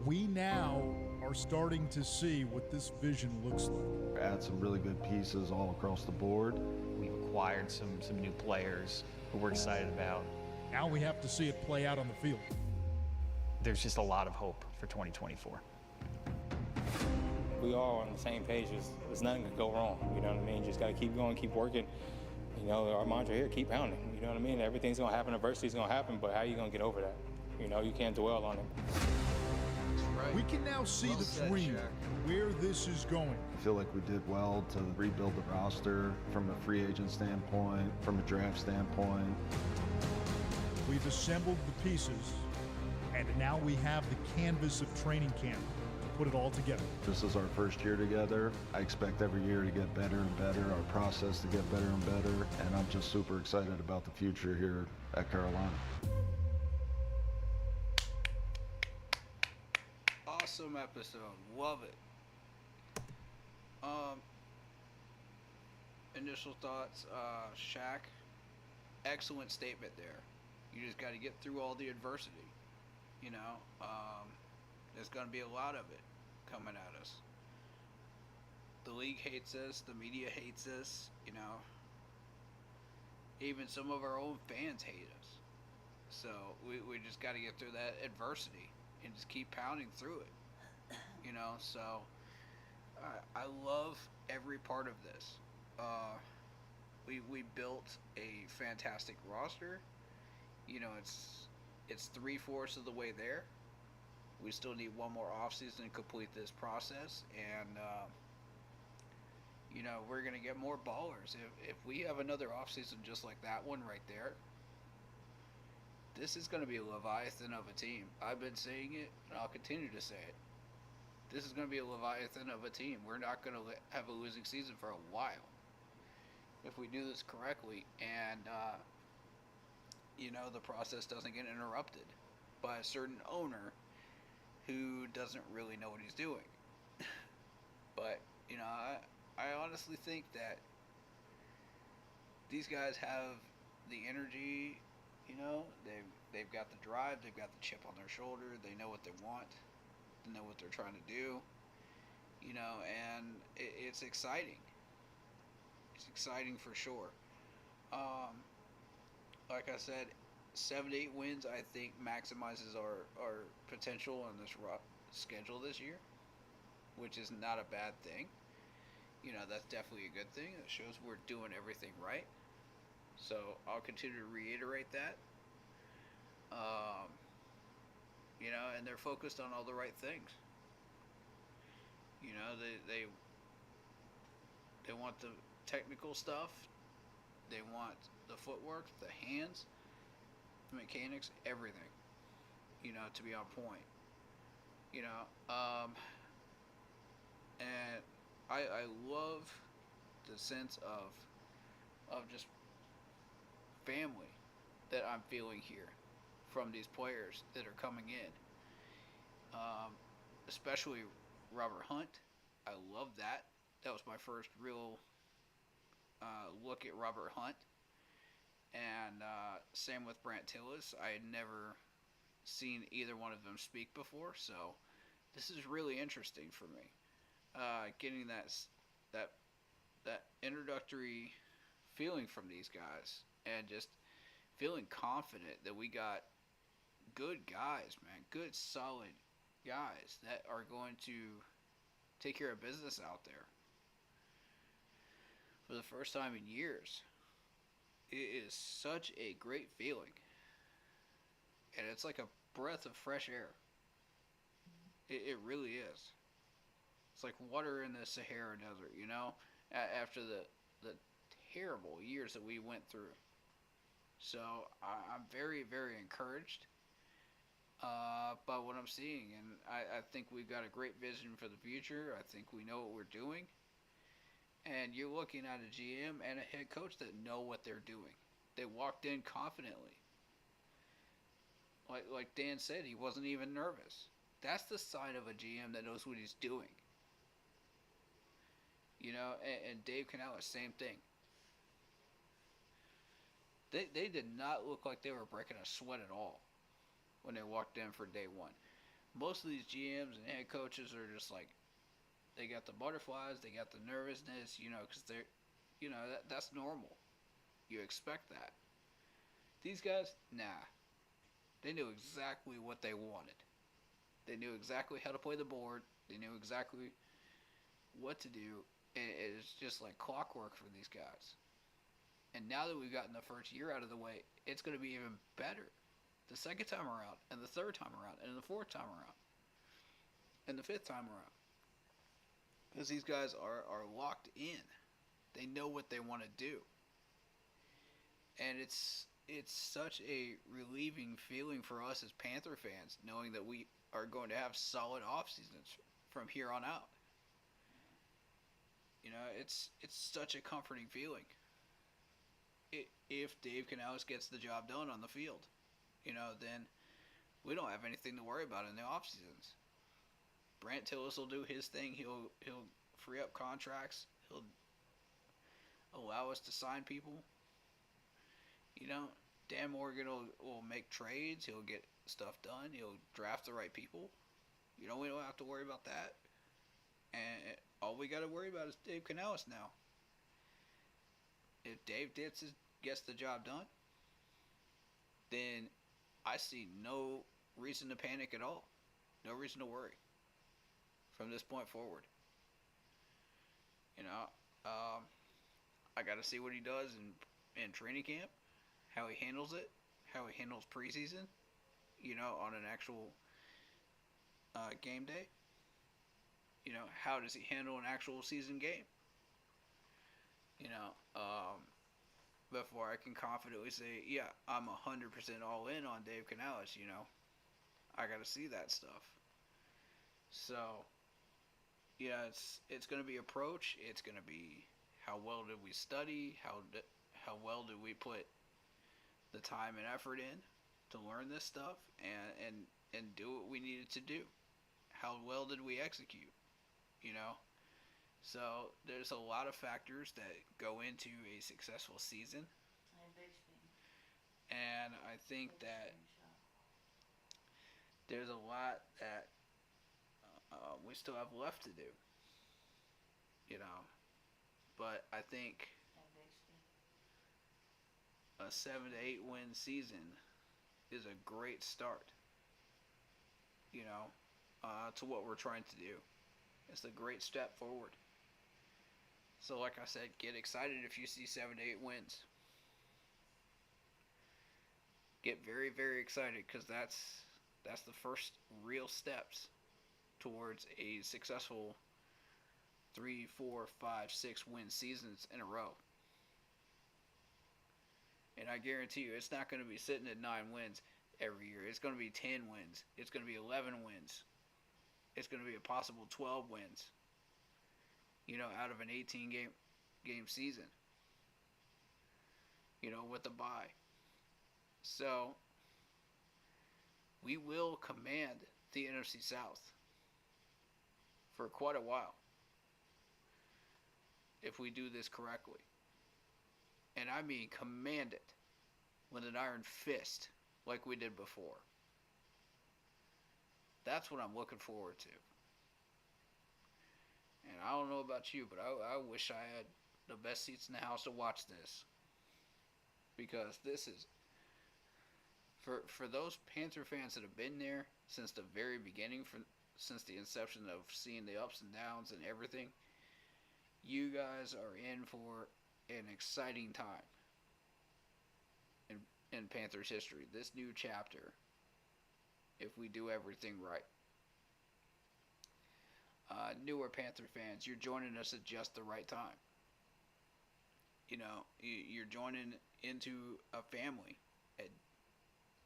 We now are starting to see what this vision looks like. Add some really good pieces all across the board. We've acquired some new players who we're excited about. Now we have to see it play out on the field. There's just a lot of hope for 2024. We all on the same page. There's nothing could go wrong. You know what I mean? Just got to keep going, keep working. You know, our mantra here, keep pounding. You know what I mean? Everything's going to happen. Adversity's going to happen, but how are you going to get over that? You know, you can't dwell on it. Right. We can now see Well the said, dream, Shaq. where this is going. I feel like we did well to rebuild the roster from a free agent standpoint, from a draft standpoint. We've assembled the pieces, and now we have the canvas of training camp put it all together. This is our first year together. I expect every year to get better and better, our process to get better and better, and I'm just super excited about the future here at Carolina. Awesome episode. Love it. Initial thoughts, Shaq. Excellent statement there. You just got to get through all the adversity. You know, there's going to be a lot of it coming at us. The league hates us. The media hates us. You know, even some of our own fans hate us. So we just got to get through that adversity and just keep pounding through it. You know, so I love every part of this. We built a fantastic roster. You know, it's 3/4 of the way there. We still need one more offseason to complete this process, and you know, we're gonna get more ballers if we have another offseason just like that one right there. This is gonna be a leviathan of a team. I've been saying it, and I'll continue to say it. This is gonna be a leviathan of a team. We're not gonna have a losing season for a while if we do this correctly, and you know, the process doesn't get interrupted by a certain owner who doesn't really know what he's doing. But you know, I honestly think that these guys have the energy. You know, they've got the drive, they've got the chip on their shoulder, they know what they want, they know what they're trying to do. You know, and it's exciting. It's exciting for sure. Like I said, 7 to 8 wins, I think, maximizes our potential on this schedule this year, which is not a bad thing. You know, that's definitely a good thing. It shows we're doing everything right. So I'll continue to reiterate that. You know, and they're focused on all the right things. You know, they want the technical stuff. They want the footwork, the hands, the mechanics, everything. You know, to be on point. You know, and I love the sense of just family that I'm feeling here from these players that are coming in. Especially Robert Hunt. I love that. That was my first real look at Robert Hunt. And same with Brant Tillis. I had never seen either one of them speak before, so this is really interesting for me. Getting that introductory feeling from these guys, and just feeling confident that we got good guys, man, good solid guys that are going to take care of business out there for the first time in years. It is such a great feeling, and it's like a breath of fresh air. It really is. It's like water in the Sahara Desert, you know, after the terrible years that we went through. So I'm very, very encouraged by what I'm seeing, and I think we've got a great vision for the future. I think we know what we're doing. And you're looking at a GM and a head coach that know what they're doing. They walked in confidently. Like Dan said, he wasn't even nervous. That's the sign of a GM that knows what he's doing. You know, and Dave Canales, same thing. They did not look like they were breaking a sweat at all when they walked in for day one. Most of these GMs and head coaches are just like, they got the butterflies, they got the nervousness, you know, because they're, you know, that's normal. You expect that. These guys, nah. They knew exactly what they wanted. They knew exactly how to play the board. They knew exactly what to do. And it's just like clockwork for these guys. And now that we've gotten the first year out of the way, it's going to be even better. The second time around, and the third time around, and the fourth time around, and the fifth time around. Because these guys are locked in. They know what they want to do. And it's such a relieving feeling for us as Panther fans, knowing that we are going to have solid off seasons from here on out. You know, it's such a comforting feeling. If Dave Canales gets the job done on the field, you know, then we don't have anything to worry about in the off seasons. Brant Tillis will do his thing. He'll free up contracts. He'll allow us to sign people. You know, Dan Morgan will make trades. He'll get stuff done. He'll draft the right people. You know, we don't have to worry about that. And all we got to worry about is Dave Canales now. If Dave gets the job done, then I see no reason to panic at all. No reason to worry from this point forward. You know, I got to see what he does in training camp, how he handles it, how he handles preseason, you know, on an actual game day. You know, how does he handle an actual season game? You know, before I can confidently say, yeah, I'm 100% all in on Dave Canales, you know. I got to see that stuff. So, yeah, it's going to be approach. It's going to be how well did we study, how well did we put the time and effort in to learn this stuff and do what we needed to do. How well did we execute, you know? So there's a lot of factors that go into a successful season. And I think that there's a lot that we still have left to do, you know. But I think a 7 to 8 win season is a great start, you know, to what we're trying to do. It's a great step forward. So like I said, get excited if you see 7 to 8 wins. Get very, very excited because that's the first real steps towards a successful 3, 4, 5, 6 win seasons in a row. And I guarantee you, it's not going to be sitting at 9 wins every year. It's going to be 10 wins. It's going to be 11 wins. It's going to be a possible 12 wins. You know, out of an 18 game season. You know, with the bye. So, we will command the NFC South for quite a while if we do this correctly. And I mean command it with an iron fist like we did before. That's what I'm looking forward to. And I don't know about you, but I wish I had the best seats in the house to watch this. Because this is, for those Panther fans that have been there since the very beginning, since the inception of seeing the ups and downs and everything, you guys are in for an exciting time in Panthers history. This new chapter, if we do everything right. Newer Panther fans, you're joining us at just the right time. You know, you're joining into a family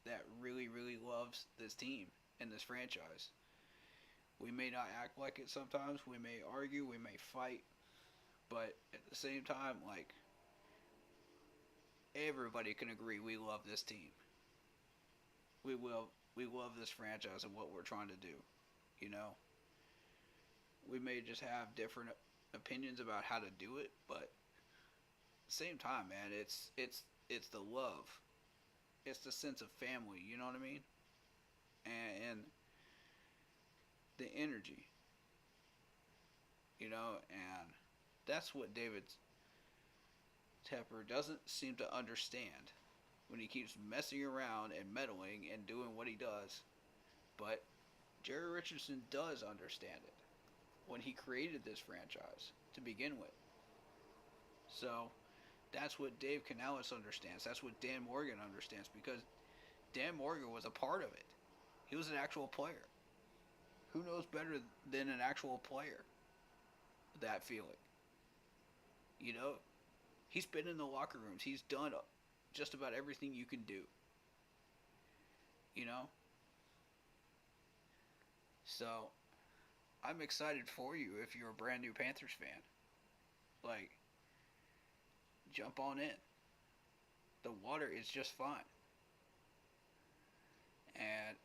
that really, really loves this team and this franchise. We may not act like it sometimes. We may argue. We may fight. But at the same time, like, everybody can agree we love this team. We love this franchise and what we're trying to do. You know? We may just have different opinions about how to do it, but at the same time, man, it's the love. It's the sense of family, you know what I mean? And the energy. You know, and that's what David Tepper doesn't seem to understand when he keeps messing around and meddling and doing what he does. But Jerry Richardson does understand it when he created this franchise to begin with. So that's what Dave Canales understands. That's what Dan Morgan understands, because Dan Morgan was a part of it. He was an actual player. Who knows better than an actual player that feeling? You know, he's been in the locker rooms. He's done just about everything you can do. You know? So, I'm excited for you if you're a brand new Panthers fan. Like, jump on in. The water is just fine. And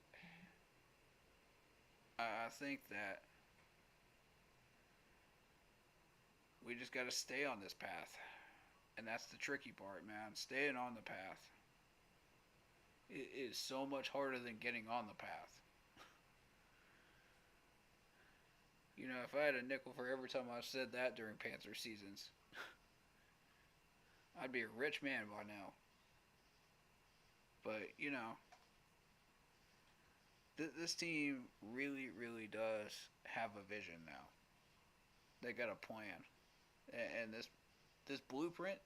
I think that we just got to stay on this path. And that's the tricky part, man. Staying on the path. It is so much harder than getting on the path. You know, if I had a nickel for every time I said that during Panther seasons, I'd be a rich man by now. But, you know, this team really, really does have a vision now. They got a plan. And this blueprint,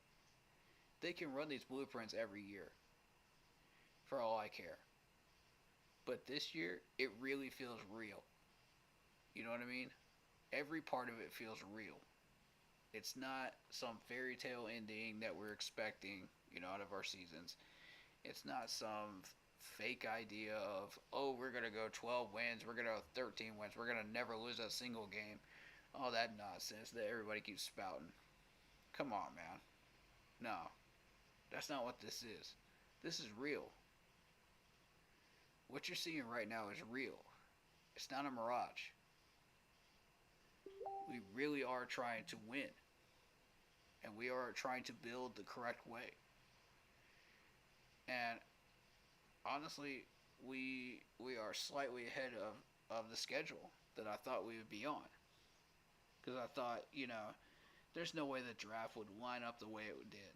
they can run these blueprints every year. For all I care. But this year, it really feels real. You know what I mean? Every part of it feels real. It's not some fairy tale ending that we're expecting, you know, out of our seasons. It's not some fake idea of, oh, we're going to go 12 wins, we're going to go 13 wins, we're going to never lose a single game. All that nonsense that everybody keeps spouting. Come on, man. No. That's not what this is. This is real. What you're seeing right now is real. It's not a mirage. We really are trying to win. And we are trying to build the correct way. And honestly, we are slightly ahead of the schedule that I thought we would be on. Because I thought, you know, there's no way the draft would line up the way it did.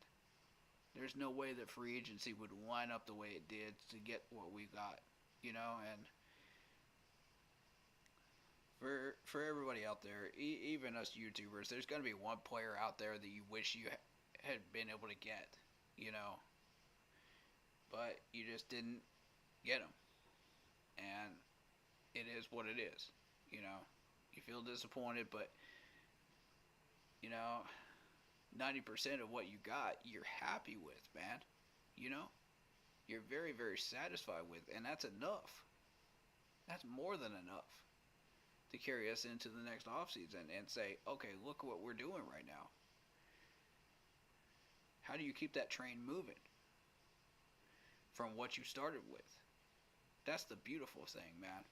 There's no way that free agency would line up the way it did to get what we got. You know, and for everybody out there, even us YouTubers, there's going to be one player out there that you wish you had been able to get, you know. But you just didn't get him. And it is what it is, you know. You feel disappointed, but, you know, 90% of what you got, you're happy with, man. You know? You're very, very satisfied with, and that's enough. That's more than enough to carry us into the next offseason and say, okay, look what we're doing right now. How do you keep that train moving from what you started with? That's the beautiful thing, man.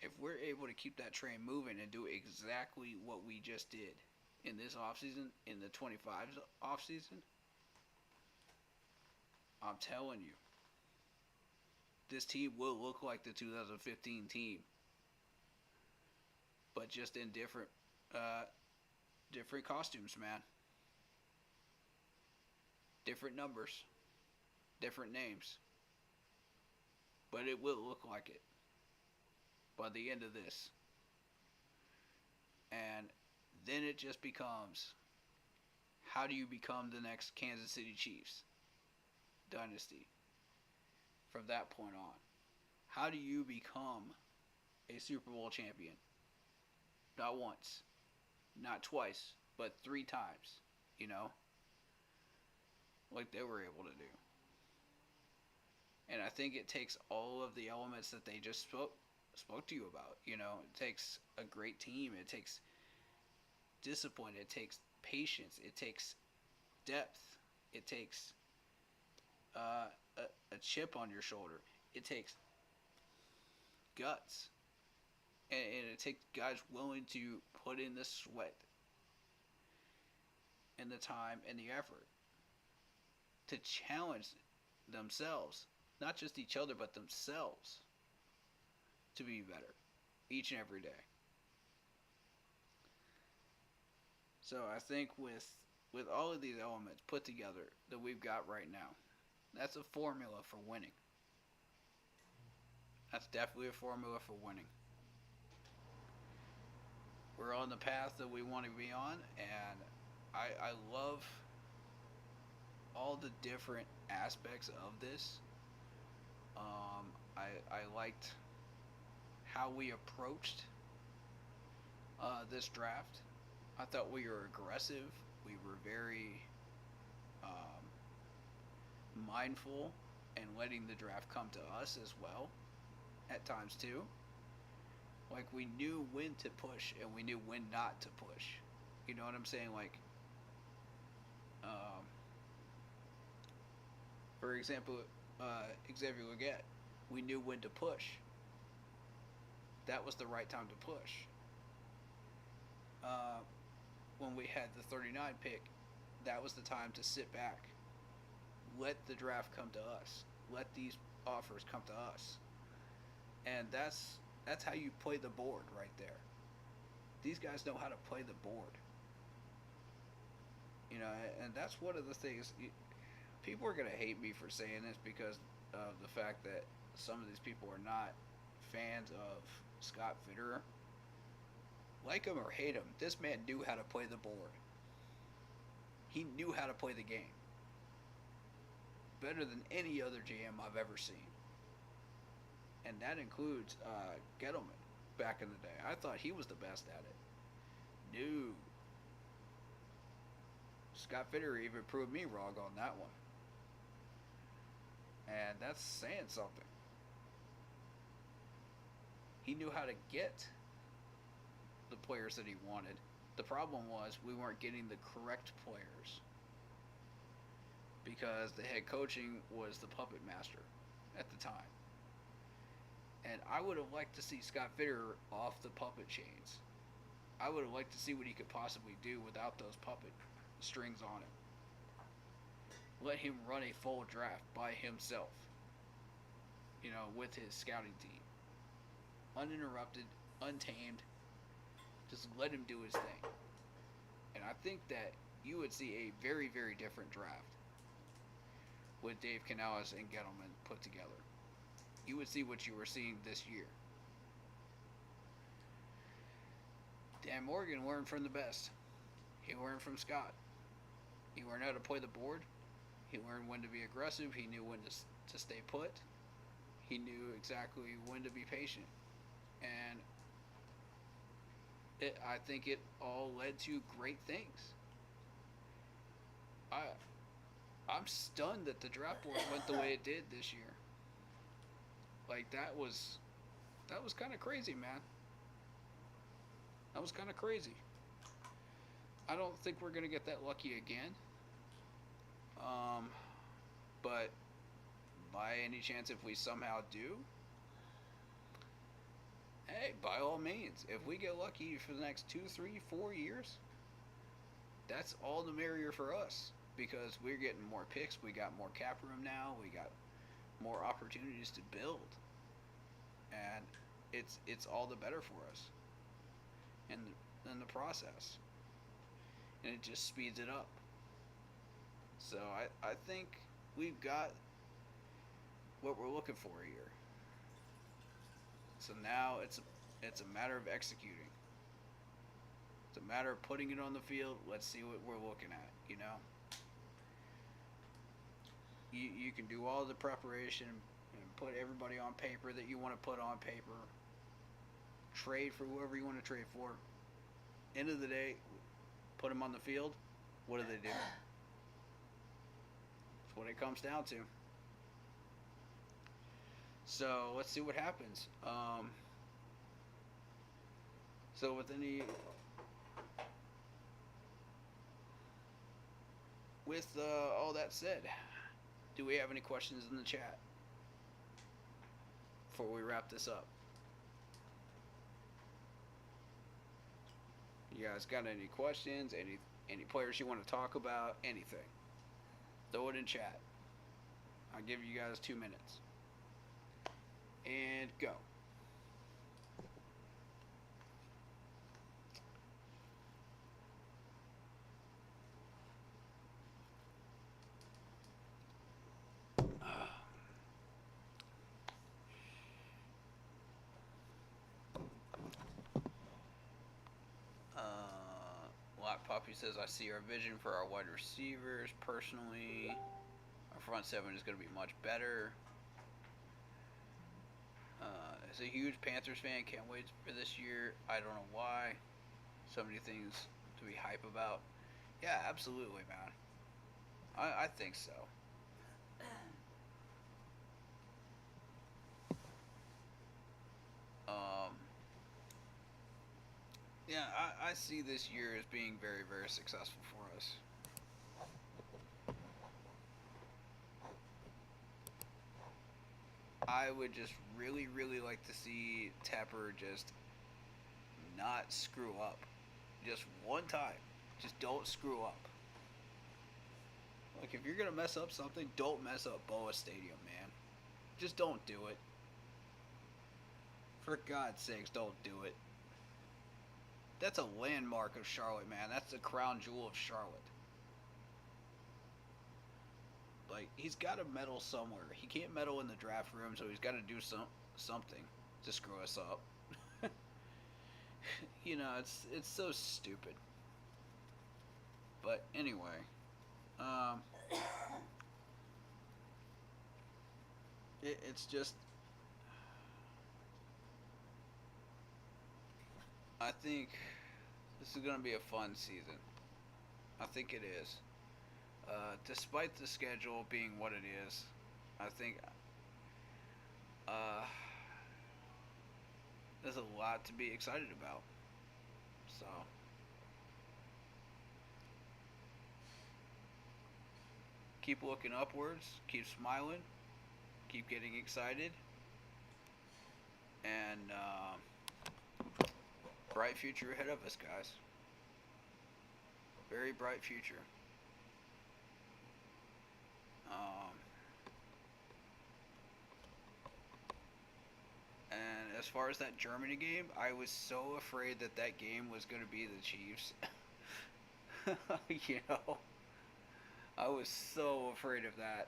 If we're able to keep that train moving and do exactly what we just did in this offseason, in the 25 offseason, I'm telling you, this team will look like the 2015 team, but just in different costumes, man. Different numbers, different names, but it will look like it by the end of this. And then it just becomes, how do you become the next Kansas City Chiefs dynasty from that point on? How do you become a Super Bowl champion? Not once, not twice, but 3 times, you know, like they were able to do. And I think it takes all of the elements that they just spoke to you about. You know, it takes a great team, it takes discipline, it takes patience, it takes depth, it takes a chip on your shoulder. It takes guts. And it takes guys willing to put in the sweat and the time and the effort to challenge themselves, not just each other, but themselves, to be better each and every day. So I think with all of these elements put together that we've got right now, that's a formula for winning. That's definitely a formula for winning. We're on the path that we want to be on, and I love all the different aspects of this. I liked how we approached this draft. I thought we were aggressive. We were very mindful and letting the draft come to us as well at times too. Like, we knew when to push and we knew when not to push. You know what I'm saying? Like, for example, Xavier Leggett, we knew when to push. That was the right time to push. When we had the 39 pick, that was the time to sit back. Let the draft come to us. Let these offers come to us. And that's how you play the board right there. These guys know how to play the board. You know, and that's one of the things. People are going to hate me for saying this because of the fact that some of these people are not fans of Scott Fitterer. Like him or hate him, this man knew how to play the board. He knew how to play the game. Better than any other GM I've ever seen. And that includes Gettleman back in the day. I thought he was the best at it. No. Scott Fitterer even proved me wrong on that one. And that's saying something. He knew how to get the players that he wanted. The problem was we weren't getting the correct players because the head coaching was the puppet master at the time. And I would have liked to see Scott Fitterer off the puppet chains. I would have liked to see what he could possibly do without those puppet strings on him. Let him run a full draft by himself, you know, with his scouting team. Uninterrupted, untamed, just let him do his thing. And I think that you would see a very, very different draft with Dave Canales and Gettleman put together. You would see what you were seeing this year. Dan Morgan learned from the best. He learned from Scott. He learned how to play the board. He learned when to be aggressive. He knew when to stay put. He knew exactly when to be patient. And I think it all led to great things. I'm stunned that the draft board went the way it did this year. Like, that was kind of crazy, man. That was kind of crazy. I don't think we're going to get that lucky again. But by any chance, if we somehow do, hey, by all means, if we get lucky for the next 2, 3, 4 years, that's all the merrier for us because we're getting more picks. We got more cap room now. We got more opportunities to build, and it's all the better for us in the process, and it just speeds it up. So I think we've got what we're looking for here. So now it's a matter of executing. It's a matter of putting it on the field. Let's see what we're looking at, you know. You can do all the preparation and put everybody on paper that you want to put on paper. Trade for whoever you want to trade for. End of the day, put them on the field. What do they do? That's what it comes down to. So let's see what happens. So with all that said, do we have any questions in the chat before we wrap this up? You guys got any questions? Any players you want to talk about? Anything? Throw it in chat. I'll give you guys 2 minutes. And go. Lot Poppy says, I see our vision for our wide receivers. Personally, our front seven is going to be much better. As a huge Panthers fan, can't wait for this year. I don't know why. So many things to be hype about. Yeah, absolutely, man. I think so. Yeah, I see this year as being very, very successful for us. I would just really, really like to see Tapper just not screw up. Just one time. Just don't screw up. Like, if you're going to mess up something, don't mess up Boa Stadium, man. Just don't do it. For God's sakes, don't do it. That's a landmark of Charlotte, man. That's the crown jewel of Charlotte. Like, he's got to medal somewhere. He can't medal in the draft room, so he's got to do something to screw us up. You know, it's so stupid. But anyway, it's just, I think this is going to be a fun season. I think it is. Despite the schedule being what it is, I think there's a lot to be excited about. So, keep looking upwards, keep smiling, keep getting excited, and bright future ahead of us, guys. Very bright future. And as far as that Germany game, I was so afraid that that game was going to be the Chiefs. You know, I was so afraid of that.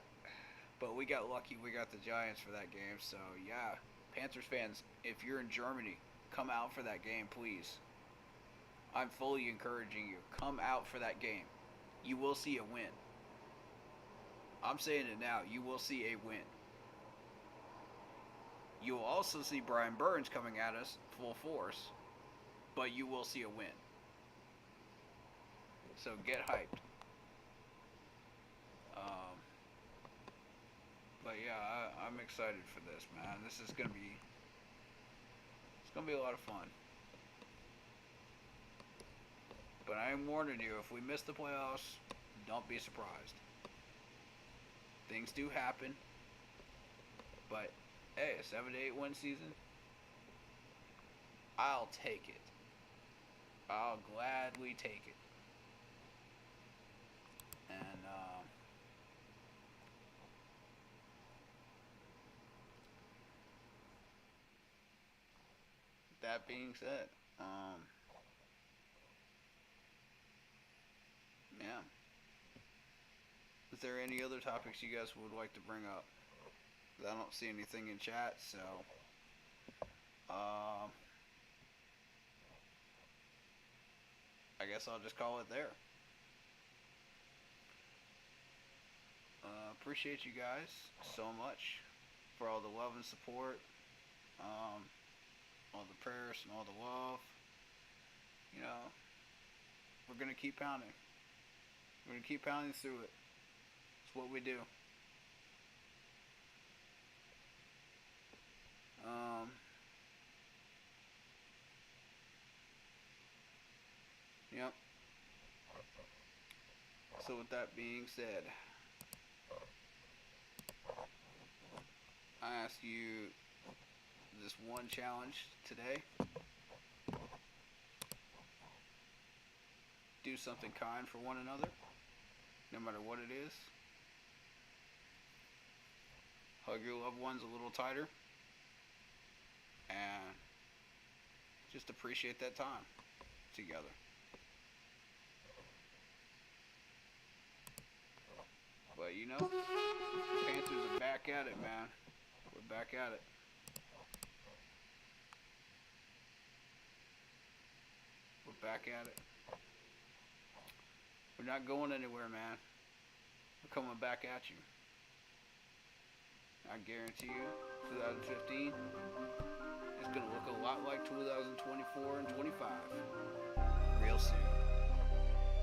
But we got lucky. We got the Giants for that game. So, yeah, Panthers fans, if you're in Germany, come out for that game, please. I'm fully encouraging you. Come out for that game. You will see a win. I'm saying it now. You will see a win. You will also see Brian Burns coming at us full force, but you will see a win. So get hyped. But yeah, I'm excited for this, man. This is gonna be a lot of fun. But I am warning you, if we miss the playoffs, don't be surprised. Things do happen, but hey, a 7-8 win season, I'll take it. I'll gladly take it. And that being said, yeah. Is there any other topics you guys would like to bring up? I don't see anything in chat, so I guess I'll just call it there. Appreciate you guys so much for all the love and support, all the prayers and all the love. You know, we're gonna keep pounding. We're gonna keep pounding through it. It's what we do. Yep. So with that being said, I ask you this one challenge today. Do something kind for one another, no matter what it is. Hug your loved ones a little tighter. And just appreciate that time together. But you know, Panthers are back at it, man. We're back at it. We're back at it. We're not going anywhere, man. We're coming back at you. I guarantee you, 2015 is going to look a lot like 2024 and 25 real soon.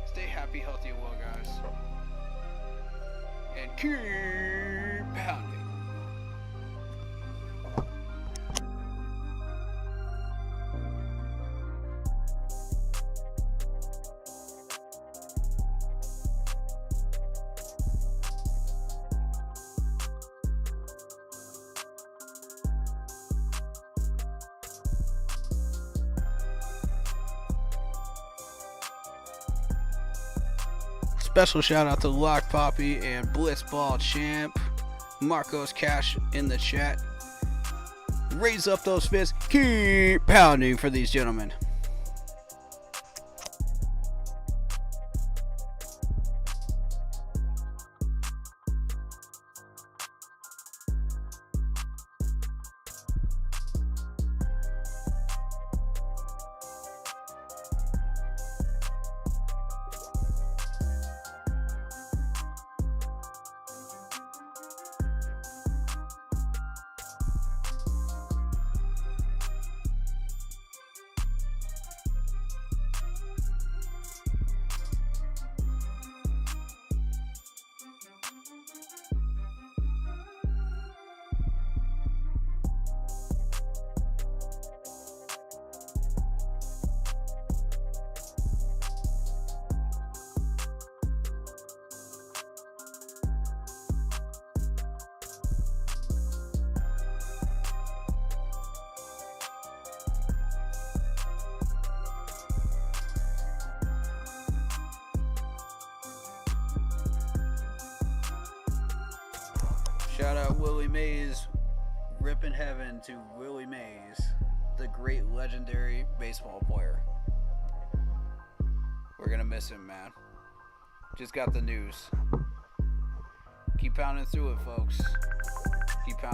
Stay happy, healthy, and well, guys. And keep pounding. Special shout out to Lock Poppy and Blitzball Champ. Marcos Cash in the chat. Raise up those fists. Keep pounding for these gentlemen. Shout out Willie Mays, ripping heaven to Willie Mays, the great legendary baseball player. We're gonna miss him, man. Just got the news. Keep pounding through it, folks. Keep pounding.